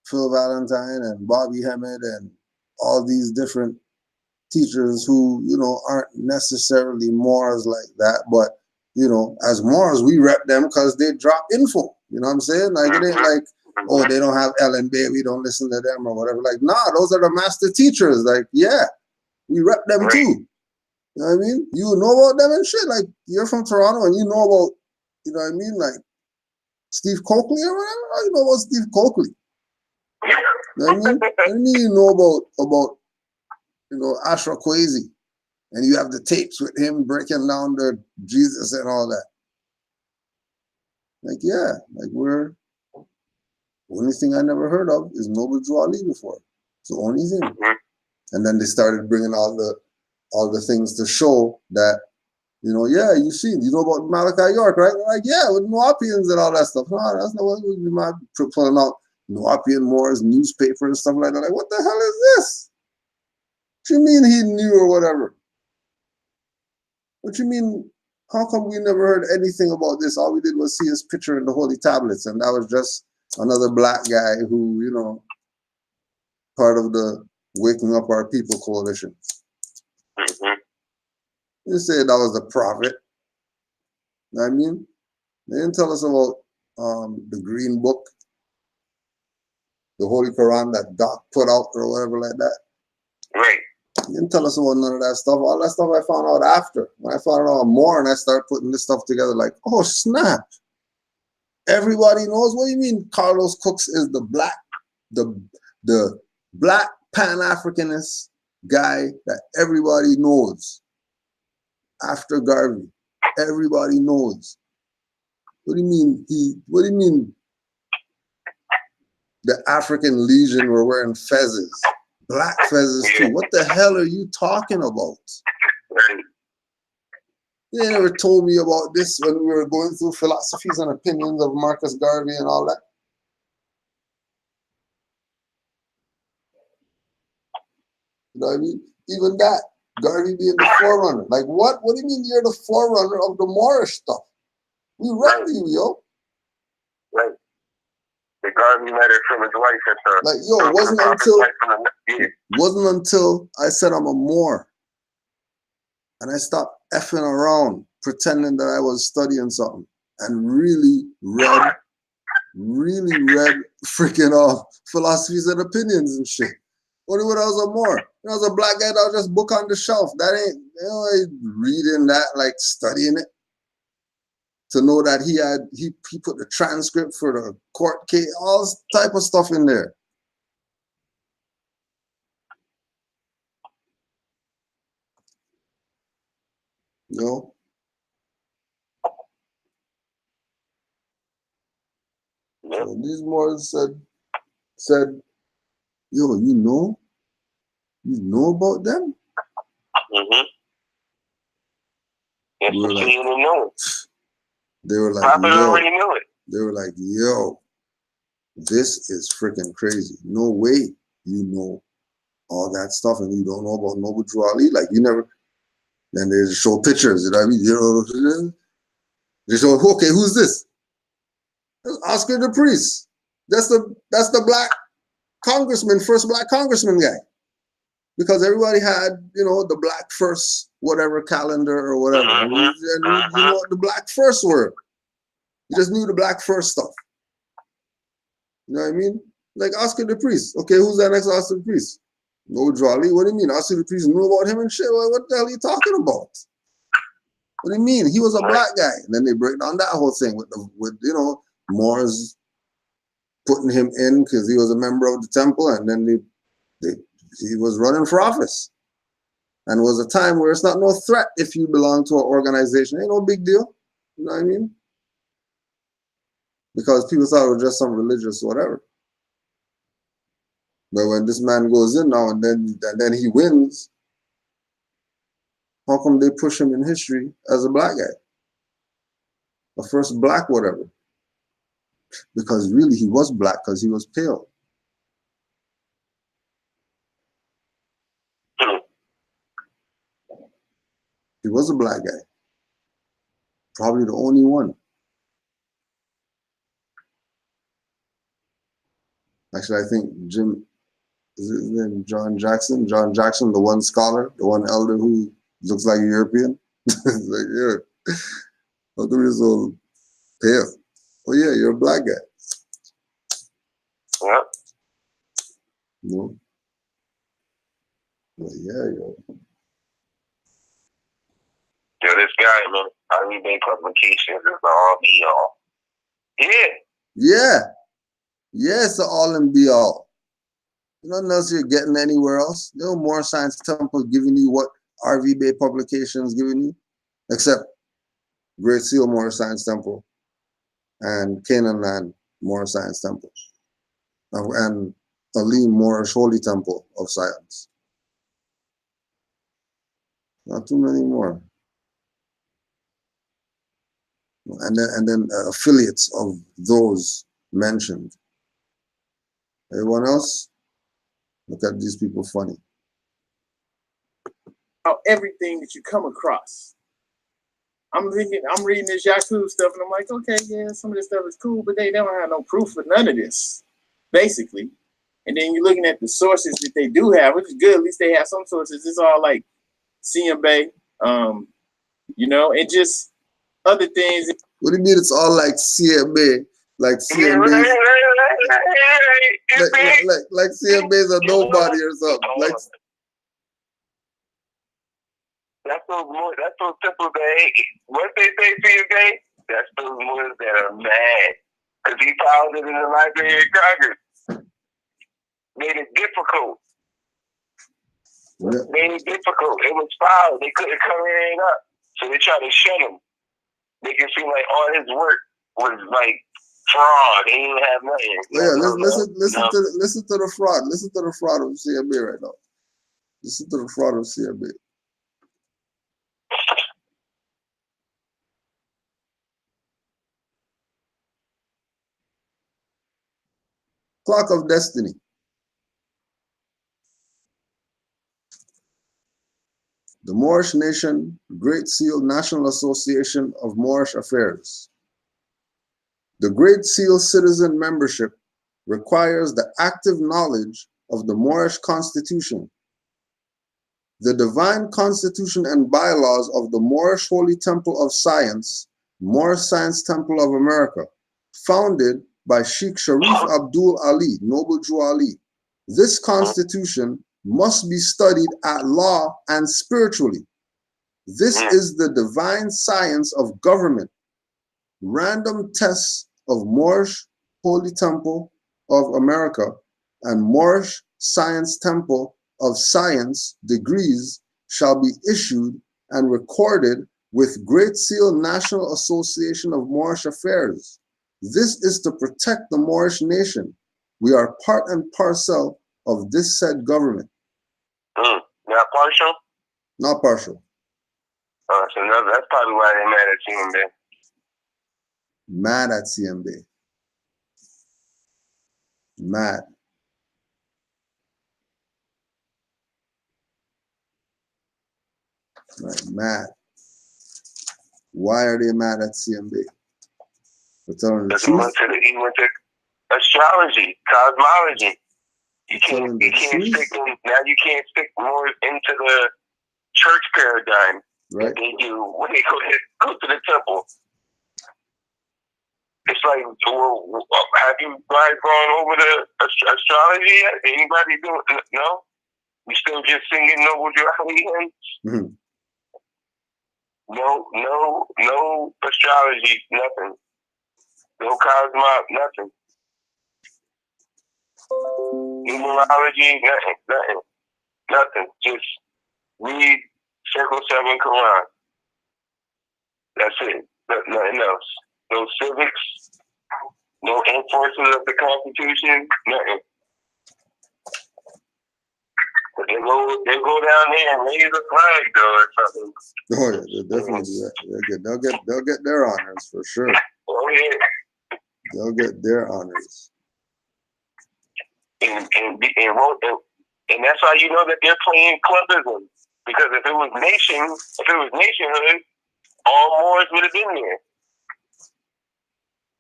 Speaker 3: Phil Valentine and Bobby Hemmett and all these different teachers who, you know, aren't necessarily Moors like that, but, you know, as Moors, we rep them because they drop info. You know what I'm saying? Like, it ain't like, oh, they don't have Ellen Bay, we don't listen to them or whatever. Like, nah, those are the master teachers. Like, yeah, we rep them too. You know what I mean? You know about them and shit. Like, you're from Toronto and you know about, you know what I mean? Like, Steve Coakley or whatever. How you know about Steve Coakley? You know what I mean? I mean, you know about you know, Ashra Kwesi, and you have the tapes with him breaking down the Jesus and all that. Like, yeah, like the only thing I never heard of is Noble Drew Ali before. It's the only thing. And then they started bringing all the things to show that, you know, yeah, you know about Malachi York, right? Like, yeah, with Nuapians and all that stuff. No, that's not what we might be pulling out Nuapian Moors, newspaper and stuff like that. Like, what the hell is this? What you mean he knew or whatever? What you mean, how come we never heard anything about this? All we did was see his picture in the Holy Tablets, and that was just another black guy who, you know, part of the Waking Up Our People coalition. You say that was the prophet. You know what I mean? They didn't tell us about the Green Book, the Holy Quran that Doc put out or whatever like that.
Speaker 4: Right.
Speaker 3: You didn't tell us about none of that stuff. All that stuff I found out after. When I found out more and I started putting this stuff together, like, oh, snap. Everybody knows. What do you mean Carlos Cooks is the black Pan-Africanist guy that everybody knows after Garvey? Everybody knows. What do you mean the African Legion were wearing fezzes? Black fezzes too. What the hell are you talking about? They never told me about this when we were going through philosophies and opinions of Marcus Garvey and all that. You know what I mean? Even that, Garvey being the forerunner. Like what? What do you mean you're the forerunner of the Moorish stuff? We rep you, yo.
Speaker 4: Right. The Garvey letter from his wife and stuff.
Speaker 3: Like, yo, it wasn't until I said I'm a Moor and I stopped effing around, pretending that I was studying something and really read freaking philosophies and opinions and shit. Only when I was a Moor. When I was a black guy, that was just book on the shelf. That ain't, you know, reading that, like studying it. To know that he put the transcript for the court case, all type of stuff in there. You know? So these Moors said, yo, you know about them?
Speaker 4: It's
Speaker 3: We were
Speaker 4: the
Speaker 3: like,
Speaker 4: seeing and knowing.
Speaker 3: they were like,
Speaker 4: Prophet
Speaker 3: yo,
Speaker 4: already knew it.
Speaker 3: they were like, yo, this is freaking crazy. No way you know all that stuff and you don't know about Noble Drew Ali. Like you never. Then they just show pictures. You know what I mean? You know, they show, okay, who's this? That's Oscar the Priest. That's the black congressman, first black congressman guy. Because everybody had, you know, the black first whatever calendar or whatever. And you know what the black first were. You just knew the black first stuff. You know what I mean? Like Oscar the Priest. Okay, who's that next Oscar the Priest? No Drawley. What do you mean? Oscar the Priest knew about him and shit. What the hell are you talking about? What do you mean? He was a black guy. And then they break down that whole thing with you know, Moors putting him in because he was a member of the temple, and then he was running for office. And it was a time where it's not no threat if you belong to an organization. Ain't no big deal. You know what I mean? Because people thought it was just some religious whatever. But when this man goes in now and then he wins, how come they push him in history as a black guy? The first black whatever. Because really he was black because he was pale. He was a black guy. Probably the only one. Actually, I think is his name John Jackson? John Jackson, the one scholar, the one elder who looks like a European. It's like, yeah, how come you're so pale? Oh yeah, you're a black guy.
Speaker 4: Yeah.
Speaker 3: No. But yeah, yo.
Speaker 4: Yo, this guy, man, RV Publications is the all be all. Yeah.
Speaker 3: Yeah. Yeah, it's the all and be all. You know nothing else you're getting anywhere else. No more Science Temple giving you what RV Bay Publications giving you, except Great Seal Moorish Science Temple and Canaanland Moorish Science Temple and Alim Moorish Holy Temple of Science. Not too many more. And then affiliates of those mentioned. Everyone else, look at these people funny.
Speaker 1: Everything that you come across. I'm reading this Yaku stuff, and I'm like, okay, yeah, some of this stuff is cool, but they don't have no proof for none of this, basically. And then you're looking at the sources that they do have, which is good. At least they have some sources. It's all like CMB, you know, and just other things.
Speaker 3: What do you mean it's all like CMA? Like CMAs? Like CMAs are nobody or something. Like,
Speaker 4: that's those simple that what they say CMA, that's those ones that are mad. Because he filed it in the Library of Congress. Made it difficult.
Speaker 3: yeah.
Speaker 4: Made it difficult. It was filed. They couldn't cover it up. So they tried to shut him. They can seem like all his work was like fraud. They didn't have nothing.
Speaker 3: Yeah, listen to the fraud. Listen to the fraud of CMA right now. Listen to the fraud of CMA. Clock of Destiny. The Moorish Nation, Great Seal National Association of Moorish Affairs. The Great Seal citizen membership requires the active knowledge of the Moorish Constitution, the divine constitution and bylaws of the Moorish Holy Temple of Science, Moorish Science Temple of America, founded by Sheikh Sharif Abdul Ali, Noble Drew Ali. This constitution must be studied at law and spiritually. This is the divine science of government. Random tests of Moorish Holy Temple of America and Moorish Science Temple of Science degrees shall be issued and recorded with Great Seal National Association of Moorish Affairs. This is to protect the Moorish nation. We are part and parcel of this said government.
Speaker 4: Not partial?
Speaker 3: Not partial.
Speaker 4: So that's probably why they're mad at CMB.
Speaker 3: Mad at CMB. Mad. Right, mad. Why are they mad at CMB? For telling the truth?
Speaker 4: He went to astrology, cosmology. You can't stick in, now you can't stick more into the church paradigm
Speaker 3: right.
Speaker 4: that they do when they go to the temple. It's like, well, have you guys gone over the astrology yet? Anybody do it? No? We still just singing Noble Duality hymns?
Speaker 3: Mm-hmm.
Speaker 4: No astrology, nothing. No cosmos, nothing. Numerology, nothing. Just read Circle 7 Quran. That's it. Nothing else. No civics, no enforcement of the Constitution, nothing. But they go down there and raise a flag though or something.
Speaker 3: Oh yeah, they'll definitely do that. They'll get their honors for sure.
Speaker 4: Oh yeah.
Speaker 3: They'll get their honors.
Speaker 4: And that's how you know that they're playing clubism. Because if it was nationhood, all Moors would have been there.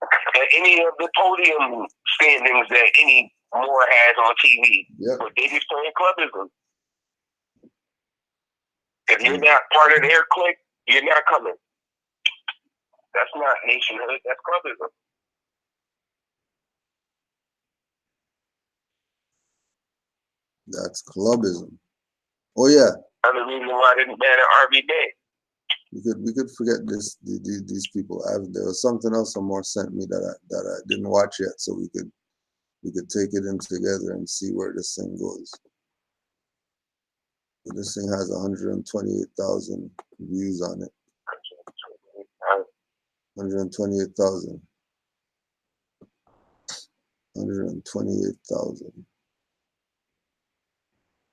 Speaker 4: At any of the podium standings that any Moor has on TV.
Speaker 3: Yep.
Speaker 4: But they just playing clubism. If you're not part of their clique, you're not coming. That's not nationhood, that's clubism.
Speaker 3: That's clubism. Oh yeah.
Speaker 4: Another reason why I didn't ban an RV Day.
Speaker 3: We could forget these people. There was something else someone sent me that I didn't watch yet, so we could take it in together and see where this thing goes. But this thing has 128,000 views on it. 128,000. 128,000.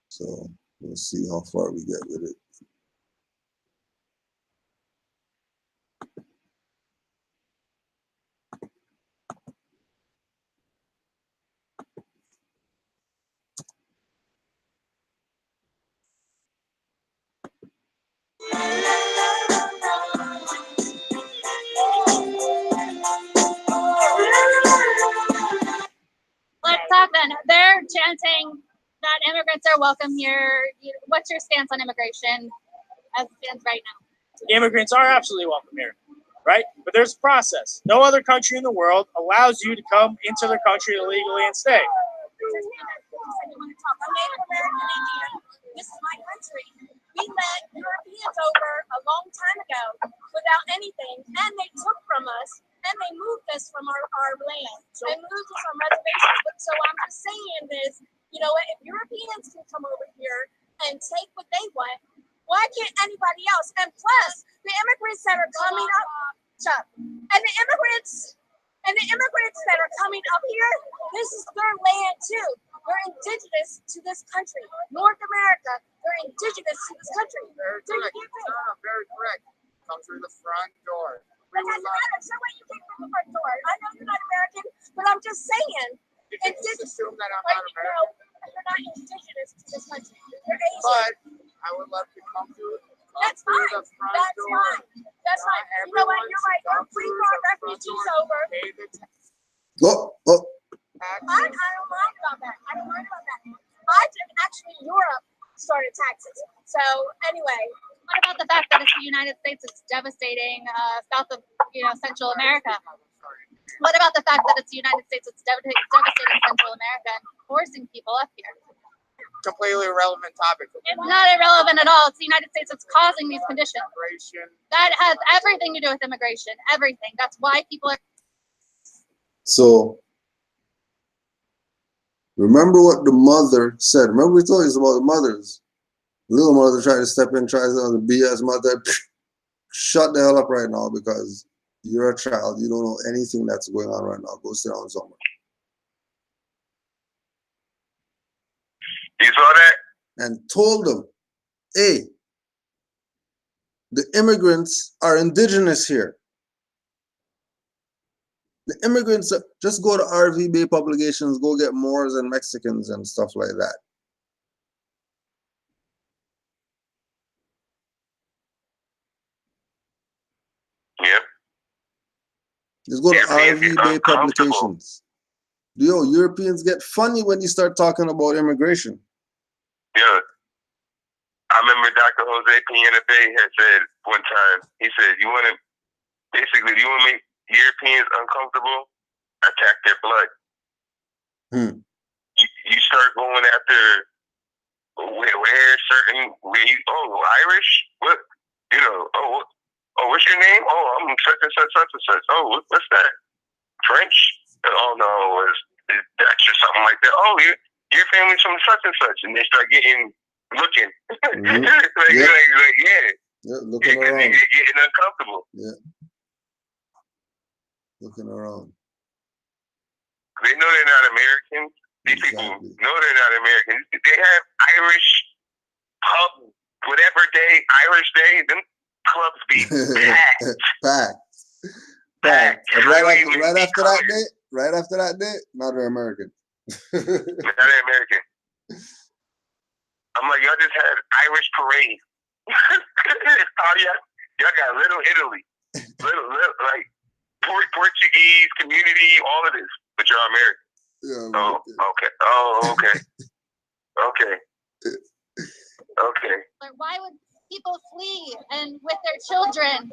Speaker 3: So we'll see how far we get with it.
Speaker 6: Let's talk then. They're chanting that immigrants are welcome here. What's your stance on immigration as it stands right now?
Speaker 7: Immigrants are absolutely welcome here, right? But there's a process. No other country in the world allows you to come into their country illegally and stay.
Speaker 8: This is my country. We let Europeans over a long time ago without anything, and they took from us, and they moved us from our land. They moved us on reservations. But so I'm just saying this, you know, if Europeans can come over here and take what they want, why can't anybody else? And plus, the immigrants that are coming up, and the immigrants that are coming up here, this is their land too. They're indigenous to this country. North America, they're indigenous to this country.
Speaker 9: Very correct. No, very correct. Come through the front door.
Speaker 8: It doesn't matter. So when you came from the front door, I know you're not American, but I'm just saying.
Speaker 9: You can just assume that I'm not American.
Speaker 8: You're not indigenous to this country. You're Asian.
Speaker 9: But I would love to come through.
Speaker 8: That's fine. That's fine. That's fine. You know what? You're right. We're bringing our refugees over. I don't mind about that. Actually, Europe started taxes. So anyway.
Speaker 6: What about the fact that it's the United States that's devastating south of Central America? What about the fact that it's the United States that's devastating Central America and forcing people up here?
Speaker 9: Completely irrelevant topic.
Speaker 6: It's not irrelevant at all. It's the United States that's causing these conditions. That has everything to do with immigration. Everything. That's why people are.
Speaker 3: So remember what the mother said. Remember we told you about the mothers. The little mother tried to step in, tries to be BS mother. Shut the hell up right now because you're a child. You don't know anything that's going on right now. Go sit down somewhere.
Speaker 4: You saw that?
Speaker 3: And told them, hey, The immigrants are indigenous here. The immigrants just go to RV Bay publications, go get Moors and Mexicans and stuff like that.
Speaker 4: Yeah.
Speaker 3: Just go to
Speaker 4: Europeans
Speaker 3: RV
Speaker 4: get
Speaker 3: Bay
Speaker 4: uncomfortable.
Speaker 3: publications. Yo, Europeans get funny when you start talking about immigration.
Speaker 4: Yeah. I remember Dr. Jose Piñera Bay had said one time, he said, you want to make Europeans uncomfortable? Attack their blood. You start going after Irish? What? You know, what's your name? Oh, I'm such and such, such and such. Oh, what's that? French? Oh, no, it's Dutch or something like that. Oh, your family's from such and such. And they start looking.
Speaker 3: Mm-hmm. Looking around.
Speaker 4: They're getting uncomfortable.
Speaker 3: Yeah. Looking around.
Speaker 4: They know they're not Americans. These people know they're not Americans. They have Irish pub, whatever day, Irish day, them clubs be packed.
Speaker 3: Packed. And right after that day, not an American.
Speaker 4: Not an American. I'm like, y'all just had Irish parade. Y'all got Little Italy. Little like Portuguese community, all of this. But you're American.
Speaker 3: Yeah,
Speaker 4: okay. Oh, okay. Okay.
Speaker 6: But why would people flee and with their children?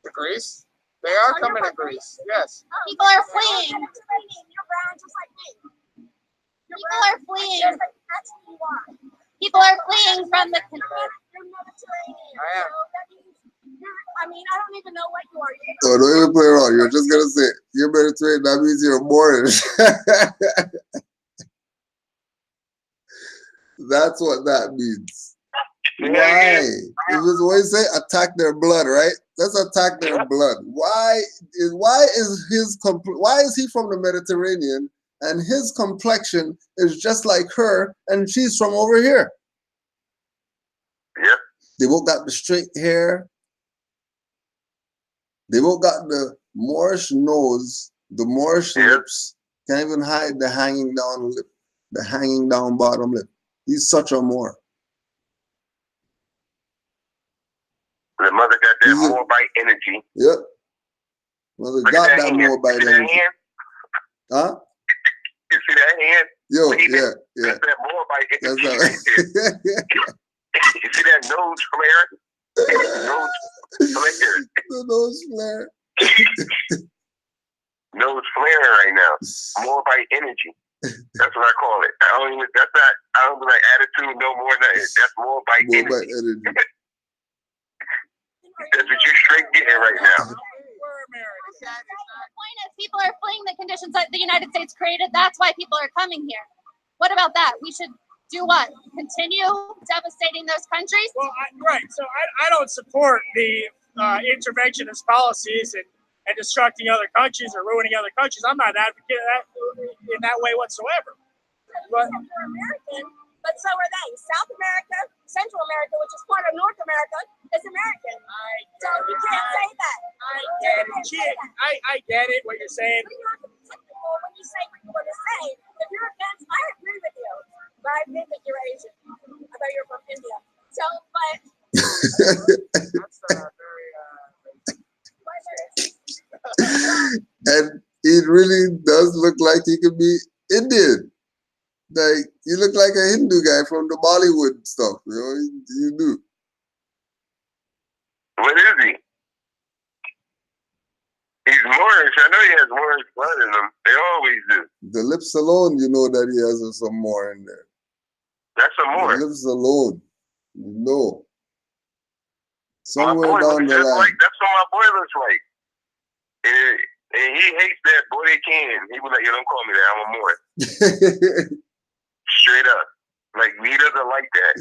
Speaker 9: To Greece? They are coming to Greece. Yes.
Speaker 6: People are fleeing.
Speaker 8: You're brown just like me.
Speaker 6: People are fleeing. People are fleeing from the.
Speaker 8: You're Mediterranean.
Speaker 9: I am.
Speaker 8: So that means I don't even know what you are.
Speaker 3: Oh, don't even play around. You're just gonna say you're Mediterranean. That means you're Moorish. That's what that means. Why? It was what you say, attack their blood, right? Let's attack their blood. Why is he from the Mediterranean and his complexion is just like her and she's from over here?
Speaker 4: Yeah.
Speaker 3: They both got the straight hair. They both got the Moorish nose, the Moorish lips. Can't even hide the hanging down lip, the hanging down bottom lip. He's such a Moor.
Speaker 4: The mother got that Moabite energy.
Speaker 3: Yep. Mother got that Moabite energy. Huh?
Speaker 4: You see that hand?
Speaker 3: Yo,
Speaker 4: yeah.
Speaker 3: That's
Speaker 4: that Moabite energy.
Speaker 3: That's
Speaker 4: You see that nose flare?
Speaker 3: The nose flare.
Speaker 4: Nose flaring right now. Moabite energy. That's what I call it. I don't be like attitude no more than that. That's Moabite energy. That's what you're straight getting right now.
Speaker 6: The point is, people are fleeing the conditions that the United States created. That's why people are coming here. What about that? We should do what? Continue devastating those countries?
Speaker 7: Well, right. So I don't support the interventionist policies and destructing other countries or ruining other countries. I'm not an advocate of that in that way whatsoever.
Speaker 8: But you're American, but so are they. South America, Central America, which is part of North America, is American. So you can't say that.
Speaker 7: I get it, what you're saying.
Speaker 8: But you're technical when you say what you want to say. If you're against, I agree with you. But I think that you're Asian. I thought you were from India. So, but
Speaker 9: That's very
Speaker 3: and it really does look like he could be Indian. Like, you look like a Hindu guy from the Bollywood stuff. You know, you do.
Speaker 4: What is he? He's Moorish. I know he has Moorish blood in him. They always do.
Speaker 3: The lips alone, you know that he has some more in there.
Speaker 4: That's a Moor.
Speaker 3: The lips alone, you know. Somewhere down the line.
Speaker 4: That's what my boy looks like. And he hates that boy they can. He was like, yo, don't call me that. I'm a Moor. Straight up. Like, he doesn't like that.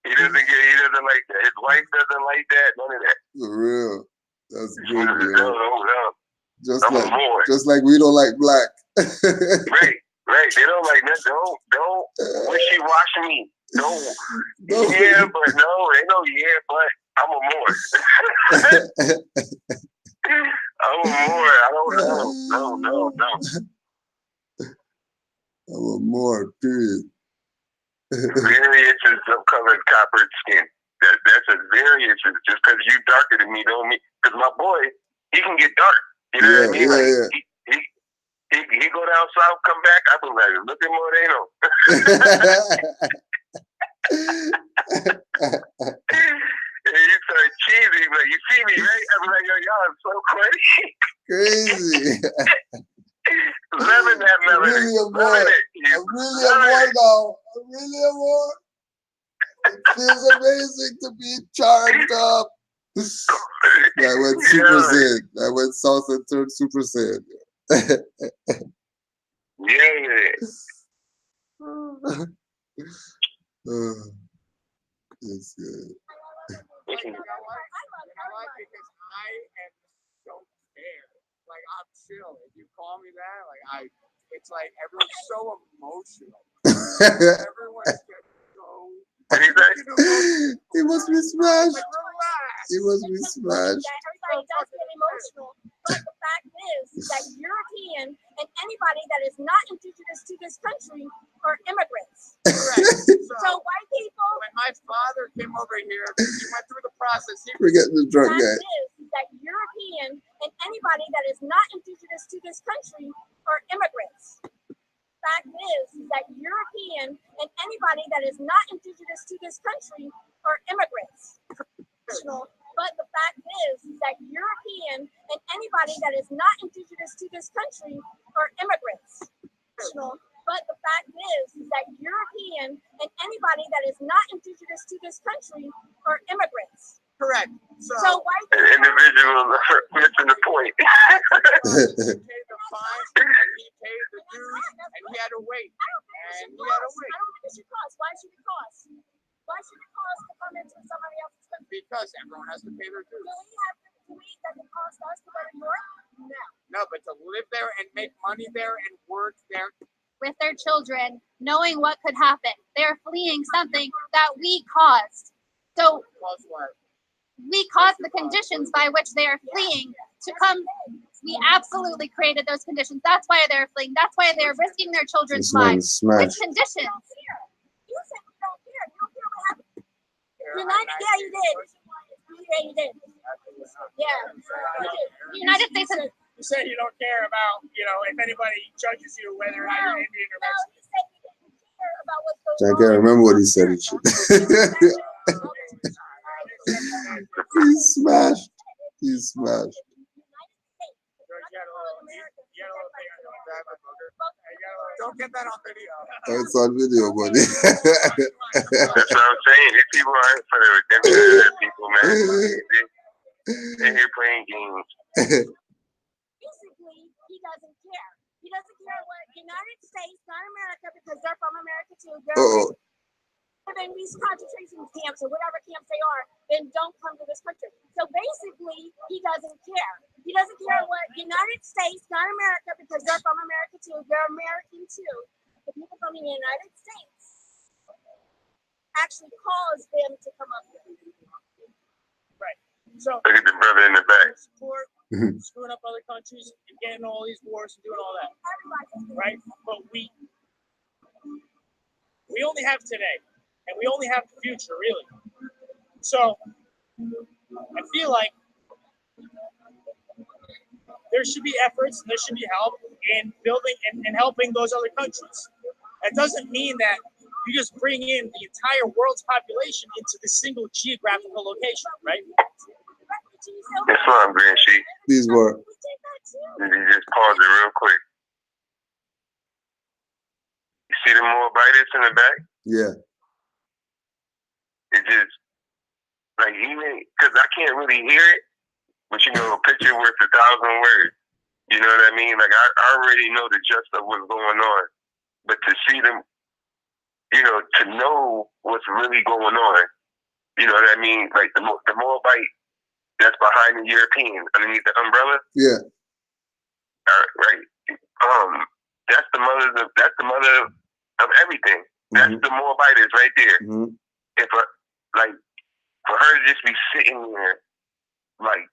Speaker 4: He doesn't like that. His wife doesn't like that. None of that.
Speaker 3: For real. That's good, man.
Speaker 4: No.
Speaker 3: Just like we don't like black.
Speaker 4: Right. They don't like that. Don't wishy-washy me. Yeah, but no, they know I'm a Moor. I don't know. No.
Speaker 3: I'm a Moor, period.
Speaker 4: Variations of colored coppered skin. That's a variance. Just because you darker than me don't mean. Because my boy, he can get dark. You know what I mean? He go down south, come back. I be like, look at Moreno. And he started cheesy. Like, you see me, right? I be like, yo, y'all are so crazy.
Speaker 3: Crazy.
Speaker 4: Loving that melody.
Speaker 3: Really a Moor.
Speaker 4: Loving it.
Speaker 3: I'm really a Moor now. I'm really a Moor. It feels amazing to be charged up. I went Super Saiyan. I went south and turned Super Saiyan.
Speaker 4: Yeah.
Speaker 3: It's good.
Speaker 9: Because I am so scared. Like, I'm chill. If you call me that, like, it's like everyone's so emotional. Everyone's so.
Speaker 3: He must be smashed.
Speaker 9: Like, relax.
Speaker 3: He must be smashed.
Speaker 8: Everybody does get emotional, but the fact is that European and anybody that is not indigenous to this country are immigrants.
Speaker 9: Correct.
Speaker 8: So white people.
Speaker 9: When my father came over here, he went through the process.
Speaker 3: Forget the drunk
Speaker 8: The
Speaker 3: guy.
Speaker 8: fact is that European and anybody that is not indigenous to this country are immigrants. Fact is that European and anybody that is not indigenous to this country are immigrants. But the fact is that European and anybody that is not indigenous to this country are immigrants. But the fact is that European and anybody that is not indigenous to this country are immigrants.
Speaker 9: Correct.
Speaker 8: So white
Speaker 4: An individual missing the point.
Speaker 9: He paid the fines, he paid the dues, and he had to wait. And he had to wait.
Speaker 8: I don't think it should cost. Why should it cost? Why should it cost to come into somebody else's country?
Speaker 9: Because everyone has to pay their dues.
Speaker 8: Does it cost us to go to Europe? No.
Speaker 9: No, but to live there and make money there and work there.
Speaker 6: With their children, knowing what could happen. They're fleeing something that we caused. So
Speaker 9: Cause what?
Speaker 6: we caused the conditions by which they are fleeing to come. We absolutely created those conditions. That's why they're fleeing. That's why they're risking their children's lives. Which conditions?
Speaker 8: You said you don't care. You don't care what happened. United, yeah, you did. Yeah, you did. Yeah.
Speaker 6: The United States is.
Speaker 7: You say you don't care about, if anybody judges you whether or not you're Indian or Mexican.
Speaker 8: He said he didn't care about what's going
Speaker 3: I
Speaker 8: on.
Speaker 3: can't remember what he said. He's smashed. He's smashed.
Speaker 9: Don't get that on video.
Speaker 3: It's on video, buddy.
Speaker 4: That's what I'm saying. These people aren't for the redemption of their people, man. They're here playing games.
Speaker 8: Basically, he doesn't care. He doesn't care what United States, not America, because they're from America too. They're in these concentration camps or whatever camps they are, then don't come to this country. So basically, he doesn't care. He doesn't care what United States, not America, because they're from America too. They're American too. The people from the United States actually caused them to come up here.
Speaker 7: Right. So
Speaker 4: Look at the brother in the back.
Speaker 7: support screwing up other countries and getting all these wars and doing all that. Right? But we only have today. And we only have the future, really. So I feel like there should be efforts and there should be help in building and helping those other countries. That doesn't mean that you just bring in the entire world's population into this single geographical location, right?
Speaker 4: That's what I'm Green Sheet.
Speaker 3: These were.
Speaker 4: You just pause it real quick. You see the Moabites in the back?
Speaker 3: Yeah.
Speaker 4: It just, like, even, because I can't really hear it, but a picture worth 1,000 words. You know what I mean? Like, I already know the gist of what's going on, but to see them, to know what's really going on, you know what I mean? Like, the Moabite that's behind the European, underneath the umbrella.
Speaker 3: Yeah.
Speaker 4: Right. That's the mother of everything. That's the Moabite is right there.
Speaker 3: Mm-hmm.
Speaker 4: For her her to just be sitting there, like,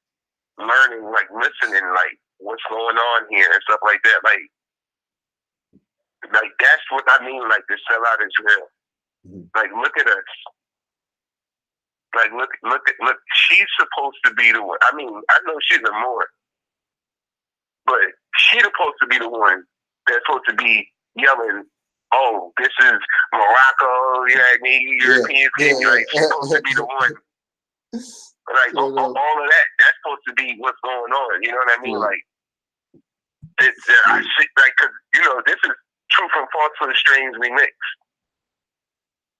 Speaker 4: learning, like, listening, like, what's going on here and stuff like that. Like that's what I mean, like, the sellout is real. Like, look at us. Like, look, she's supposed to be the one. I mean, I know she's a Moor, but she's supposed to be the one that's supposed to be yelling, oh, this is Morocco, Europeans, like, she's supposed to be the one. Like, all of that, that's supposed to be what's going on. You know what I mean? Like, I see, like, because, this is true from false to the strings we mix.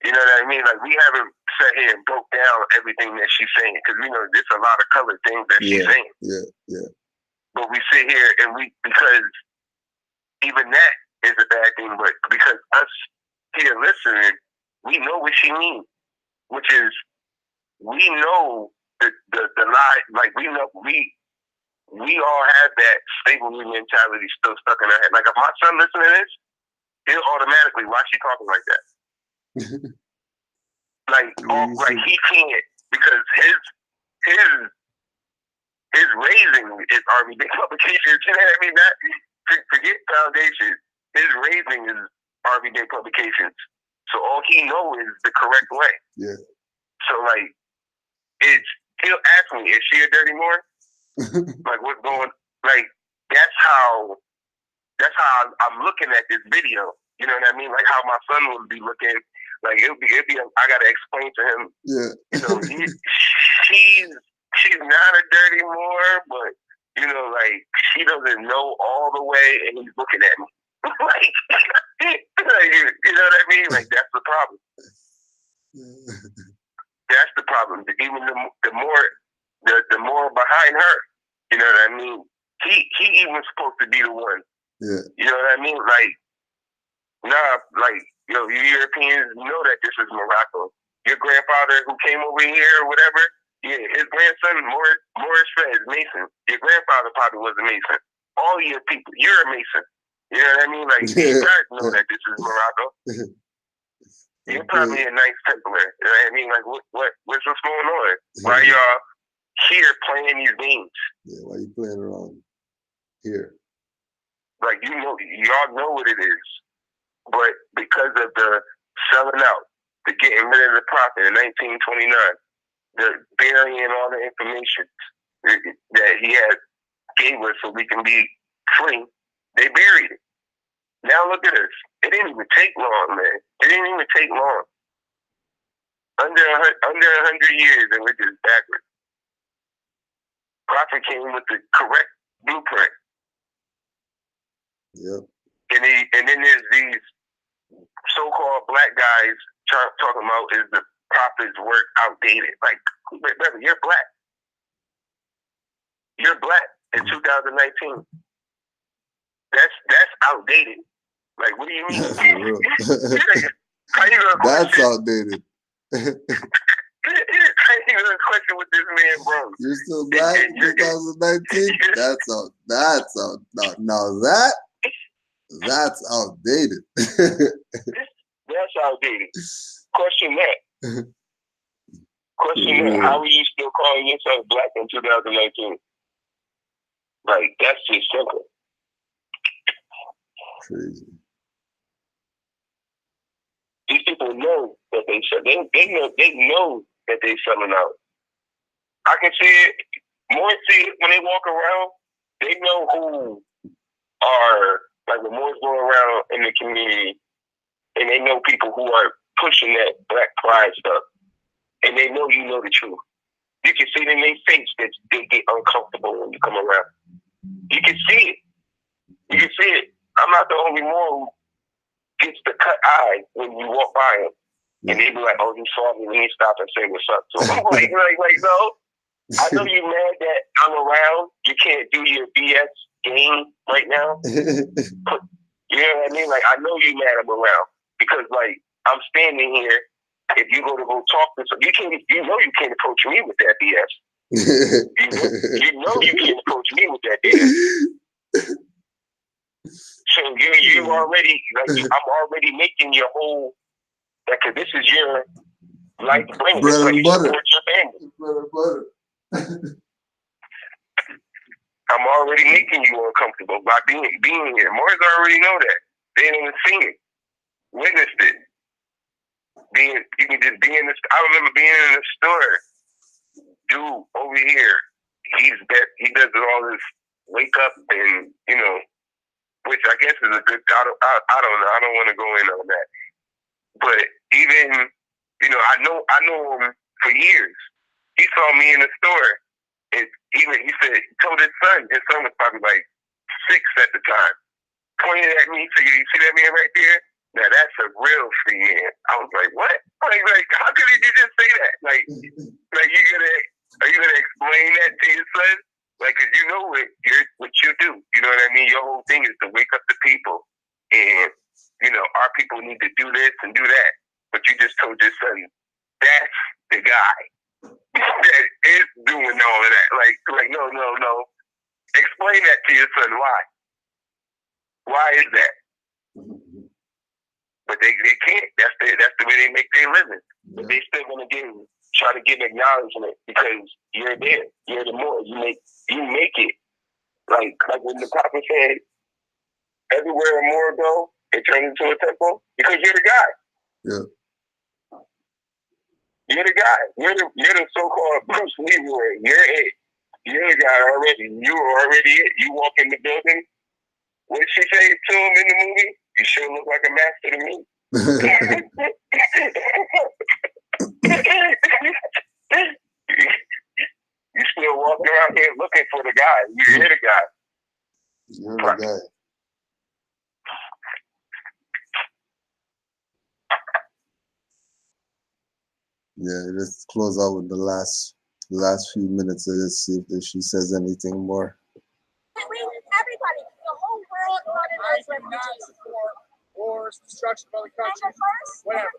Speaker 4: You know what I mean? Like, we haven't sat here and broke down everything that she's saying, because we know there's a lot of colored things that she's saying.
Speaker 3: Yeah.
Speaker 4: But we sit here and because even that is a bad thing, but because us here listening, we know what she means, which is we know the lie. Like, we know we all have that slavery mentality still stuck in our head. Like, if my son listens to this, he'll automatically, why she talking like that? Like he can't, because his raising is RV publications. You know what I mean? That forget foundation. His raising is RV publications. So all he knows is the correct way.
Speaker 3: Yeah.
Speaker 4: So like, he'll ask me, is she a dirty Moor? Like, what's going? Like, that's how I'm looking at this video. You know what I mean? Like how my son would be looking. Like it'd be. I gotta explain to him.
Speaker 3: Yeah.
Speaker 4: She's not a dirty Moor, but like she doesn't know all the way, and he's looking at me. Like, you know what I mean? Like, that's the problem. That's the problem. Even the more behind her. You know what I mean? He even supposed to be the one.
Speaker 3: Yeah.
Speaker 4: You know what I mean? Like, nah, like, you Europeans know that this is Morocco. Your grandfather who came over here or whatever, yeah, his grandson, Moorish Fez, Mason. Your grandfather probably was a Mason. All your people, you're a Mason. You know what I mean? Like, you guys know that this is Morocco. You're probably a nice Templar. You know what I mean? Like, what's going on? Why y'all here playing these games?
Speaker 3: Yeah, why you playing around here?
Speaker 4: Like, y'all know what it is. But because of the selling out, the getting rid of the prophet in 1929, the burying all the information that he had gave us so we can be free, they buried it. Now look at us. It didn't even take long, man. It didn't even take long. Under 100 years, and we're just backwards. Prophet came with the correct blueprint.
Speaker 3: Yep.
Speaker 4: And then there's these so-called black guys talking about is the prophet's work outdated. Like, brother, you're black. You're black in 2019. That's outdated. Like, what do you mean? How you gonna
Speaker 3: That's outdated.
Speaker 4: How you gonna question what this man brought?
Speaker 3: You're still black in 2019? That's outdated.
Speaker 4: That's outdated. Question that. Question that. How are you still calling yourself black in 2019? Like, that's just simple.
Speaker 3: Crazy.
Speaker 4: These people know that they know that they selling out. I can see it. More see it when they walk around. They know who are, like, when Moors go around in the community, and they know people who are pushing that black pride stuff, and they know you know the truth. You can see it in their face that they get uncomfortable when you come around. You can see it. You can see it. I'm not the only one who gets the cut eye when you walk by him. And they be like, oh, you saw me, let me stop and say what's up. So I'm like, no. I know you mad that I'm around. You can't do your BS game right now. You know what I mean? Like, I know you mad I'm around. Because, like, I'm standing here. If you go talk to someone, you know you can't approach me with that BS. you know you can't approach me with that BS. So you already, like, I'm already making your whole, like, cause this is your life brand.
Speaker 3: Bread and butter.
Speaker 4: Support your family. I'm already making you uncomfortable by being here. Moors already know that. They haven't seen it, witnessed it. You can just be in this. I remember being in the store. Dude over here, he does all this wake up and which I guess is a good. I don't know. I don't want to go in on that. But even I know him for years. He saw me in the store, and he told his son. His son was probably like 6 at the time. Pointed at me, so you see that man right there? Now that's a real free man. I was like, what? Like how could you just say that? Like are you gonna explain that to your son? Like, cause you know what you do. You know what I mean? Your whole thing is to wake up the people, and our people need to do this and do that. But you just told your son that's the guy that is doing all of that. Like no. Explain that to your son. Why? Why is that? But they can't. That's the way they make their living. But they still gonna try to get acknowledgement because you're there. You're the Moor. You make it. Like when the prophet said, everywhere a Moor go, it turns into a temple because you're the guy.
Speaker 3: Yeah.
Speaker 4: You're the guy. You're the so-called Bruce Leroy. You're it. You're the guy already. You are already it. You walk in the building. What did she say to him in the movie? You sure look like a master to me. You still walking around here looking for the guy. You're the guy.
Speaker 3: You're the guy. Yeah, let's close out with the last few minutes of this, see if she says anything more.
Speaker 8: Everybody, the whole world wanted those refugees.
Speaker 7: Wars, destruction of other countries, whatever.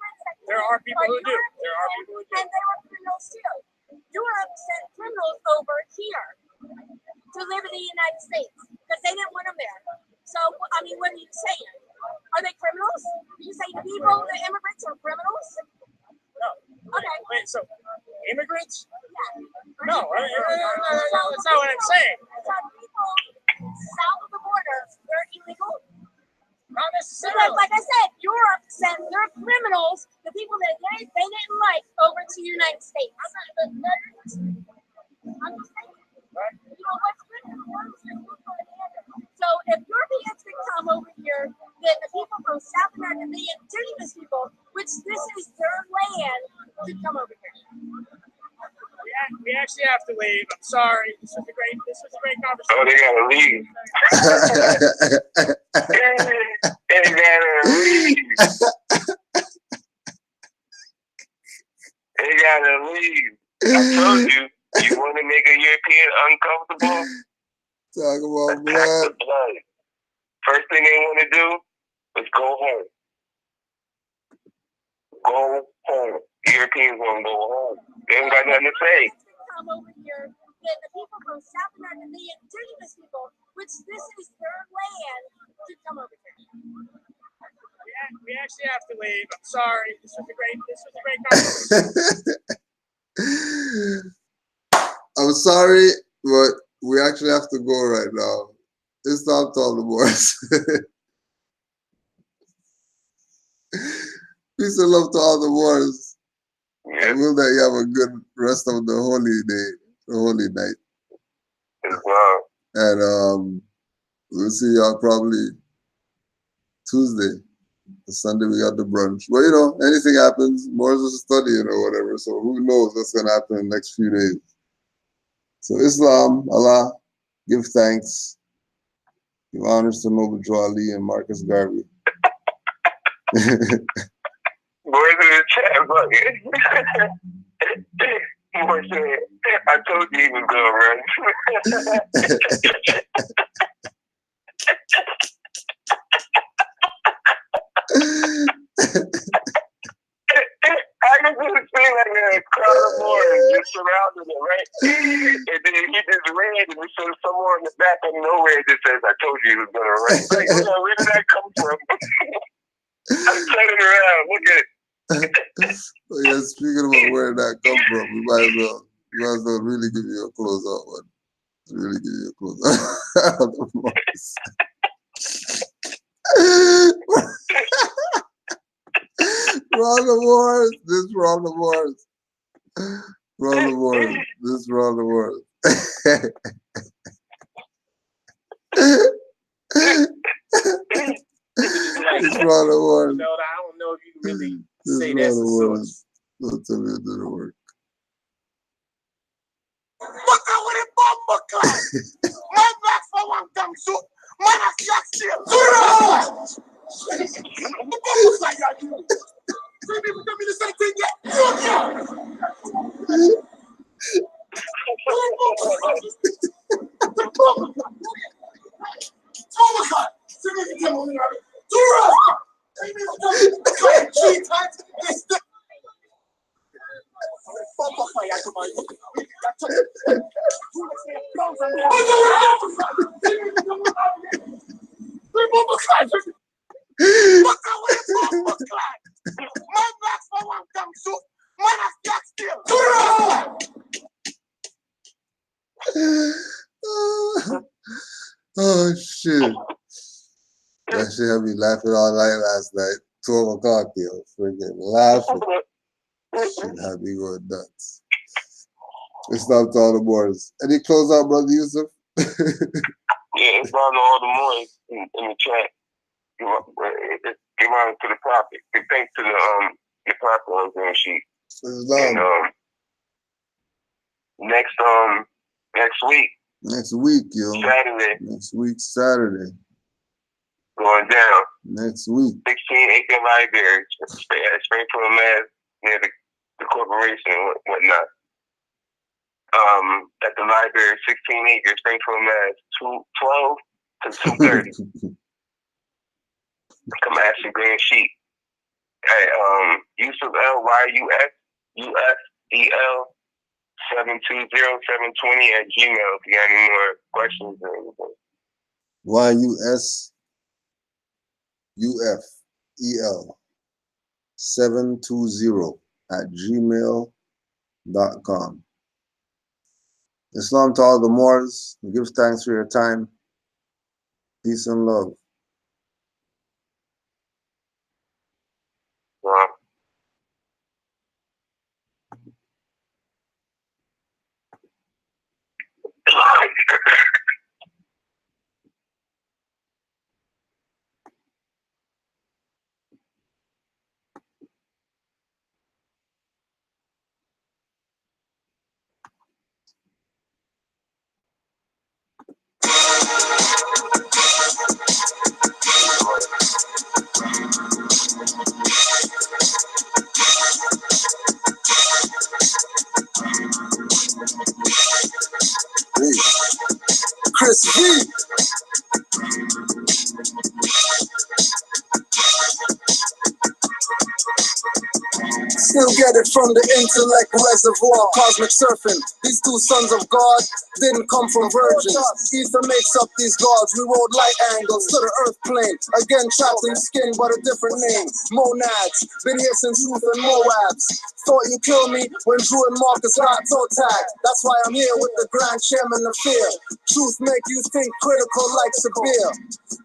Speaker 7: There are people who do.
Speaker 8: And they were criminals too. Europe sent criminals over here to live in the United States because they didn't want them there. So, I mean, what are you saying? Are they criminals? Are you saying the immigrants are criminals?
Speaker 7: No.
Speaker 8: Okay.
Speaker 7: Wait, so immigrants?
Speaker 8: Yeah.
Speaker 7: No, that's not what I'm saying.
Speaker 8: So people south of the border, they're illegal?
Speaker 7: Not necessarily.
Speaker 8: Because, like I said, Europe sent their criminals, the people that they didn't like, over to the United States. I'm just saying.
Speaker 7: Right.
Speaker 8: What's criminal? So if Europeans can come over here, then the people from South America, the indigenous people, which this is their land, could come over here.
Speaker 7: We actually have to leave. I'm sorry. This was a great conversation.
Speaker 4: Oh, they gotta leave. They gotta leave. They gotta leave. I told you, you want to make a European uncomfortable?
Speaker 3: Talk about
Speaker 4: Attack
Speaker 3: blood.
Speaker 4: the blood. First thing they want to do is go home. Go home. Europeans want to go home. They ain't got nothing to say.
Speaker 8: Come over here, then the people from South America, the indigenous people, which this is their land, could come over here.
Speaker 7: We actually have to leave. I'm sorry. This was a great conversation.
Speaker 3: I'm sorry, but we actually have to go right now. It's time to all the boys. Peace and love to all the boys. I will that you have a good rest of the holy day, the holy night.
Speaker 4: Wow.
Speaker 3: And we'll see y'all probably Tuesday. Sunday we got the brunch. Well, anything happens, Moors is studying or whatever, so who knows what's gonna happen in the next few days. So Islam, Allah, give thanks. Give honors to Noble Joe Ali and Marcus Garvey.
Speaker 4: Boys in the chat bucket. Boy said, I told you he was gonna run. I can just feel like a crowd of Moors just surrounded him, right? And then he just ran, and we saw somewhere in the back of nowhere it just says, I told you he was gonna run. Like, where did that come from? I'm turning around, look at it.
Speaker 3: Yeah, speaking about where that come from, we might as well really give you a closeout one. Really give you a close up of the Moors. From the Moors. This from the Moors. From the Moors. This from the Moors. It's from the Moors.
Speaker 1: No, I don't know if you can really
Speaker 3: This
Speaker 1: say
Speaker 3: from
Speaker 1: that's
Speaker 3: the
Speaker 1: the
Speaker 3: Moors.
Speaker 1: source.
Speaker 3: Don't tell me to do the work.
Speaker 2: Look out with a bomb class. My back for one damn soup. Man, I see still.
Speaker 3: Oh shit. That shit had me laughing all night last night. 12 o'clock, yo. Freaking laughing. Shit had me going nuts. Islam to all the Moors. Any close out, Brother Yusuf?
Speaker 4: Yeah, Islam to all the Moors in the chat. Give honor to the prophet. Give thanks to the prophet on the sheet.
Speaker 3: Islam.
Speaker 4: And next week.
Speaker 3: Next week, yo.
Speaker 4: Saturday.
Speaker 3: Next week, Saturday.
Speaker 4: Going down.
Speaker 3: Next week.
Speaker 4: 16-acre library. Springfield, Mass. Near the corporation and whatnot. At the library, 16 acres, Springfield, Mass. 12 to 2:30. Come ask your grand sheet at Yusuf LYUSEL 720-720 @gmail if you got any more questions or anything.
Speaker 3: YUSUFEL 720 @gmail.com. Islam to all the Moors. Give thanks for your time. Peace and love.
Speaker 2: Chris V. Still get it from the intellect reservoir, cosmic surfing. These two sons of God didn't come from virgins. Ether makes up these gods. We rode light angles to the earth plane. Again, trapped in skin, but a different name. Monads, been here since Ruth and Moabs. Thought you killed me when Drew and Marcus got toe tagged. That's why I'm here with the Grand Chairman of Fear. Truth make you think critical like Sabir.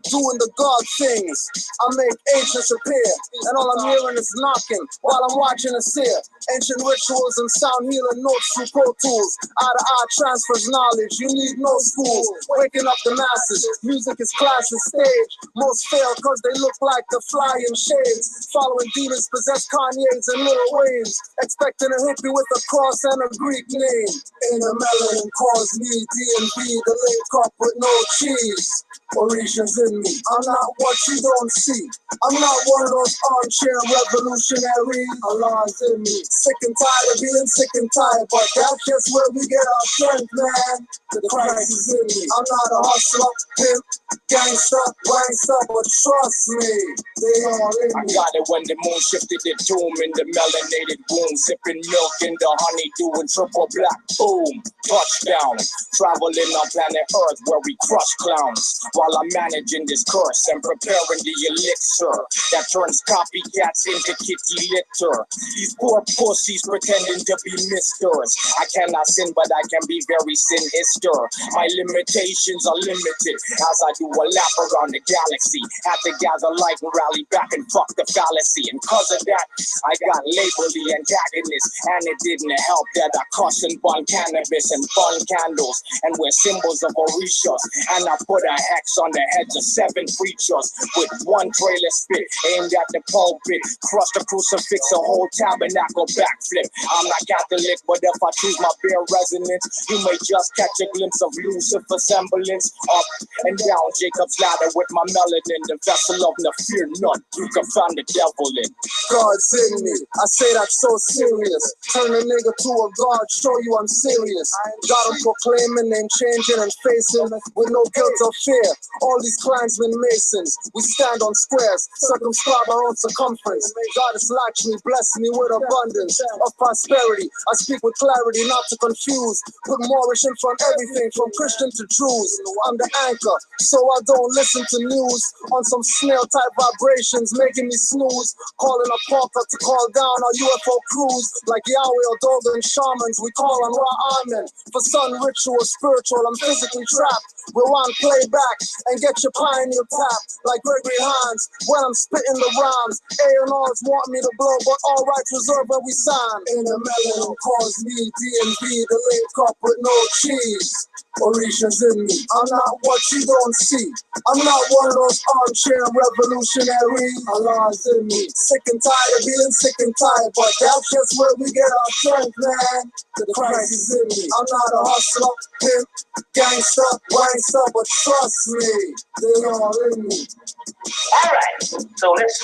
Speaker 2: Doing the God things, I make ancients appear. And all I'm hearing is knocking while I'm watching a seer. Ancient rituals and sound healing notes through Pro Tools. Eye-to-eye transfers knowledge, you need no schools. Waking up the masses, music is class and stage. Most fail cause they look like the flying shades. Following demons possess Kanye's and Lil Wayne's. Expecting a hippie with a cross and a Greek name. In the melanin cause me D&B to link up with no cheese. Orishas in me, I'm not what you don't see. I'm not one of those armchair revolutionaries. Allah's in me. Sick and tired of being sick and tired, but that's just where we get our strength, man. The Christ is in me. I'm not a hustler, pimp, gangster, wankster, but trust me, they all in me.
Speaker 10: I got it when the moon shifted the tomb in the melanated womb. moon, sipping milk in the honey, doing triple black, boom, touchdown. Traveling on planet Earth where we crush clowns, while I'm managing this curse and preparing the elixir that turns copycats into kitty litter. These poor pussies pretending to be misters. I cannot sin, but I can be very sinister. My limitations are limited as I do a lap around the galaxy. Had to gather light and rally back and fuck the fallacy. And cause of that, I got labeled the antagonist. And it didn't help that I cuss and bun cannabis and bun candles and wear symbols of Orishas. And I put a hex on the heads of 7 preachers with one trailer spit aimed at the pulpit. Crush the crucifix, a whole tabernacle backflip. I'm not Catholic, but if I choose my bare resonance, you may just catch a glimpse of Lucifer's semblance. Up and down Jacob's ladder with my melanin, the vessel of no fear none. You can find the devil in.
Speaker 2: God's in me, I say that so serious. Turn a nigga to a god, show you I'm serious. Got him proclaiming, name changing and facing with no guilt or fear. All these clansmen masons, we stand on squares, circumscribe our own circumference. Goddess Lakshmi, bless me with abundance of prosperity. I speak with clarity, not to confuse. Put Moorish in front everything from Christian to Jews. I'm the anchor, so I don't listen to news on some snail type vibrations, making me snooze. Calling a parker to call down our UFO crews. Like Yahweh or Dogan shamans, we call on Ra Amen. For sun ritual, spiritual, I'm physically trapped. Rewind, play back, and get your pioneer tap. Like Gregory Hines, when I'm spitting the rhymes. A&Rs want me to blow, but all rights reserved when we sign. In the melon calls me DNB, the link up with no cheese. Orisha's in me, I'm not what you don't see. I'm not one of those armchair revolutionaries. Allah's in me, sick and tired of being sick and tired, but that's just where we get our strength, man. The Christ is in me. I'm not a hustler, pimp, gangster, wankster, but trust me, they all in me.
Speaker 11: All right, so let's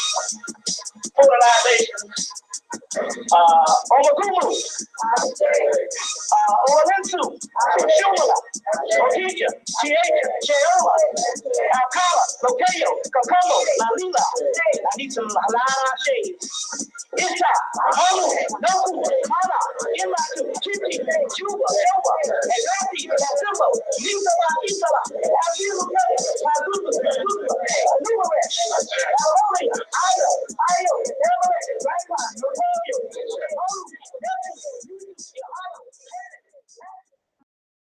Speaker 11: polarization. On the Guru, on into Shumala, Okija, Chiaja, Cheola, Alcala, Locayo, Kakomo, Lalila. I need some halala shades. Ita, Hamu, Noku, Hana, Imatu, Chichi, Chuba, Shoba, and Rafi, Simbo, Nisala, Isala, Abiru,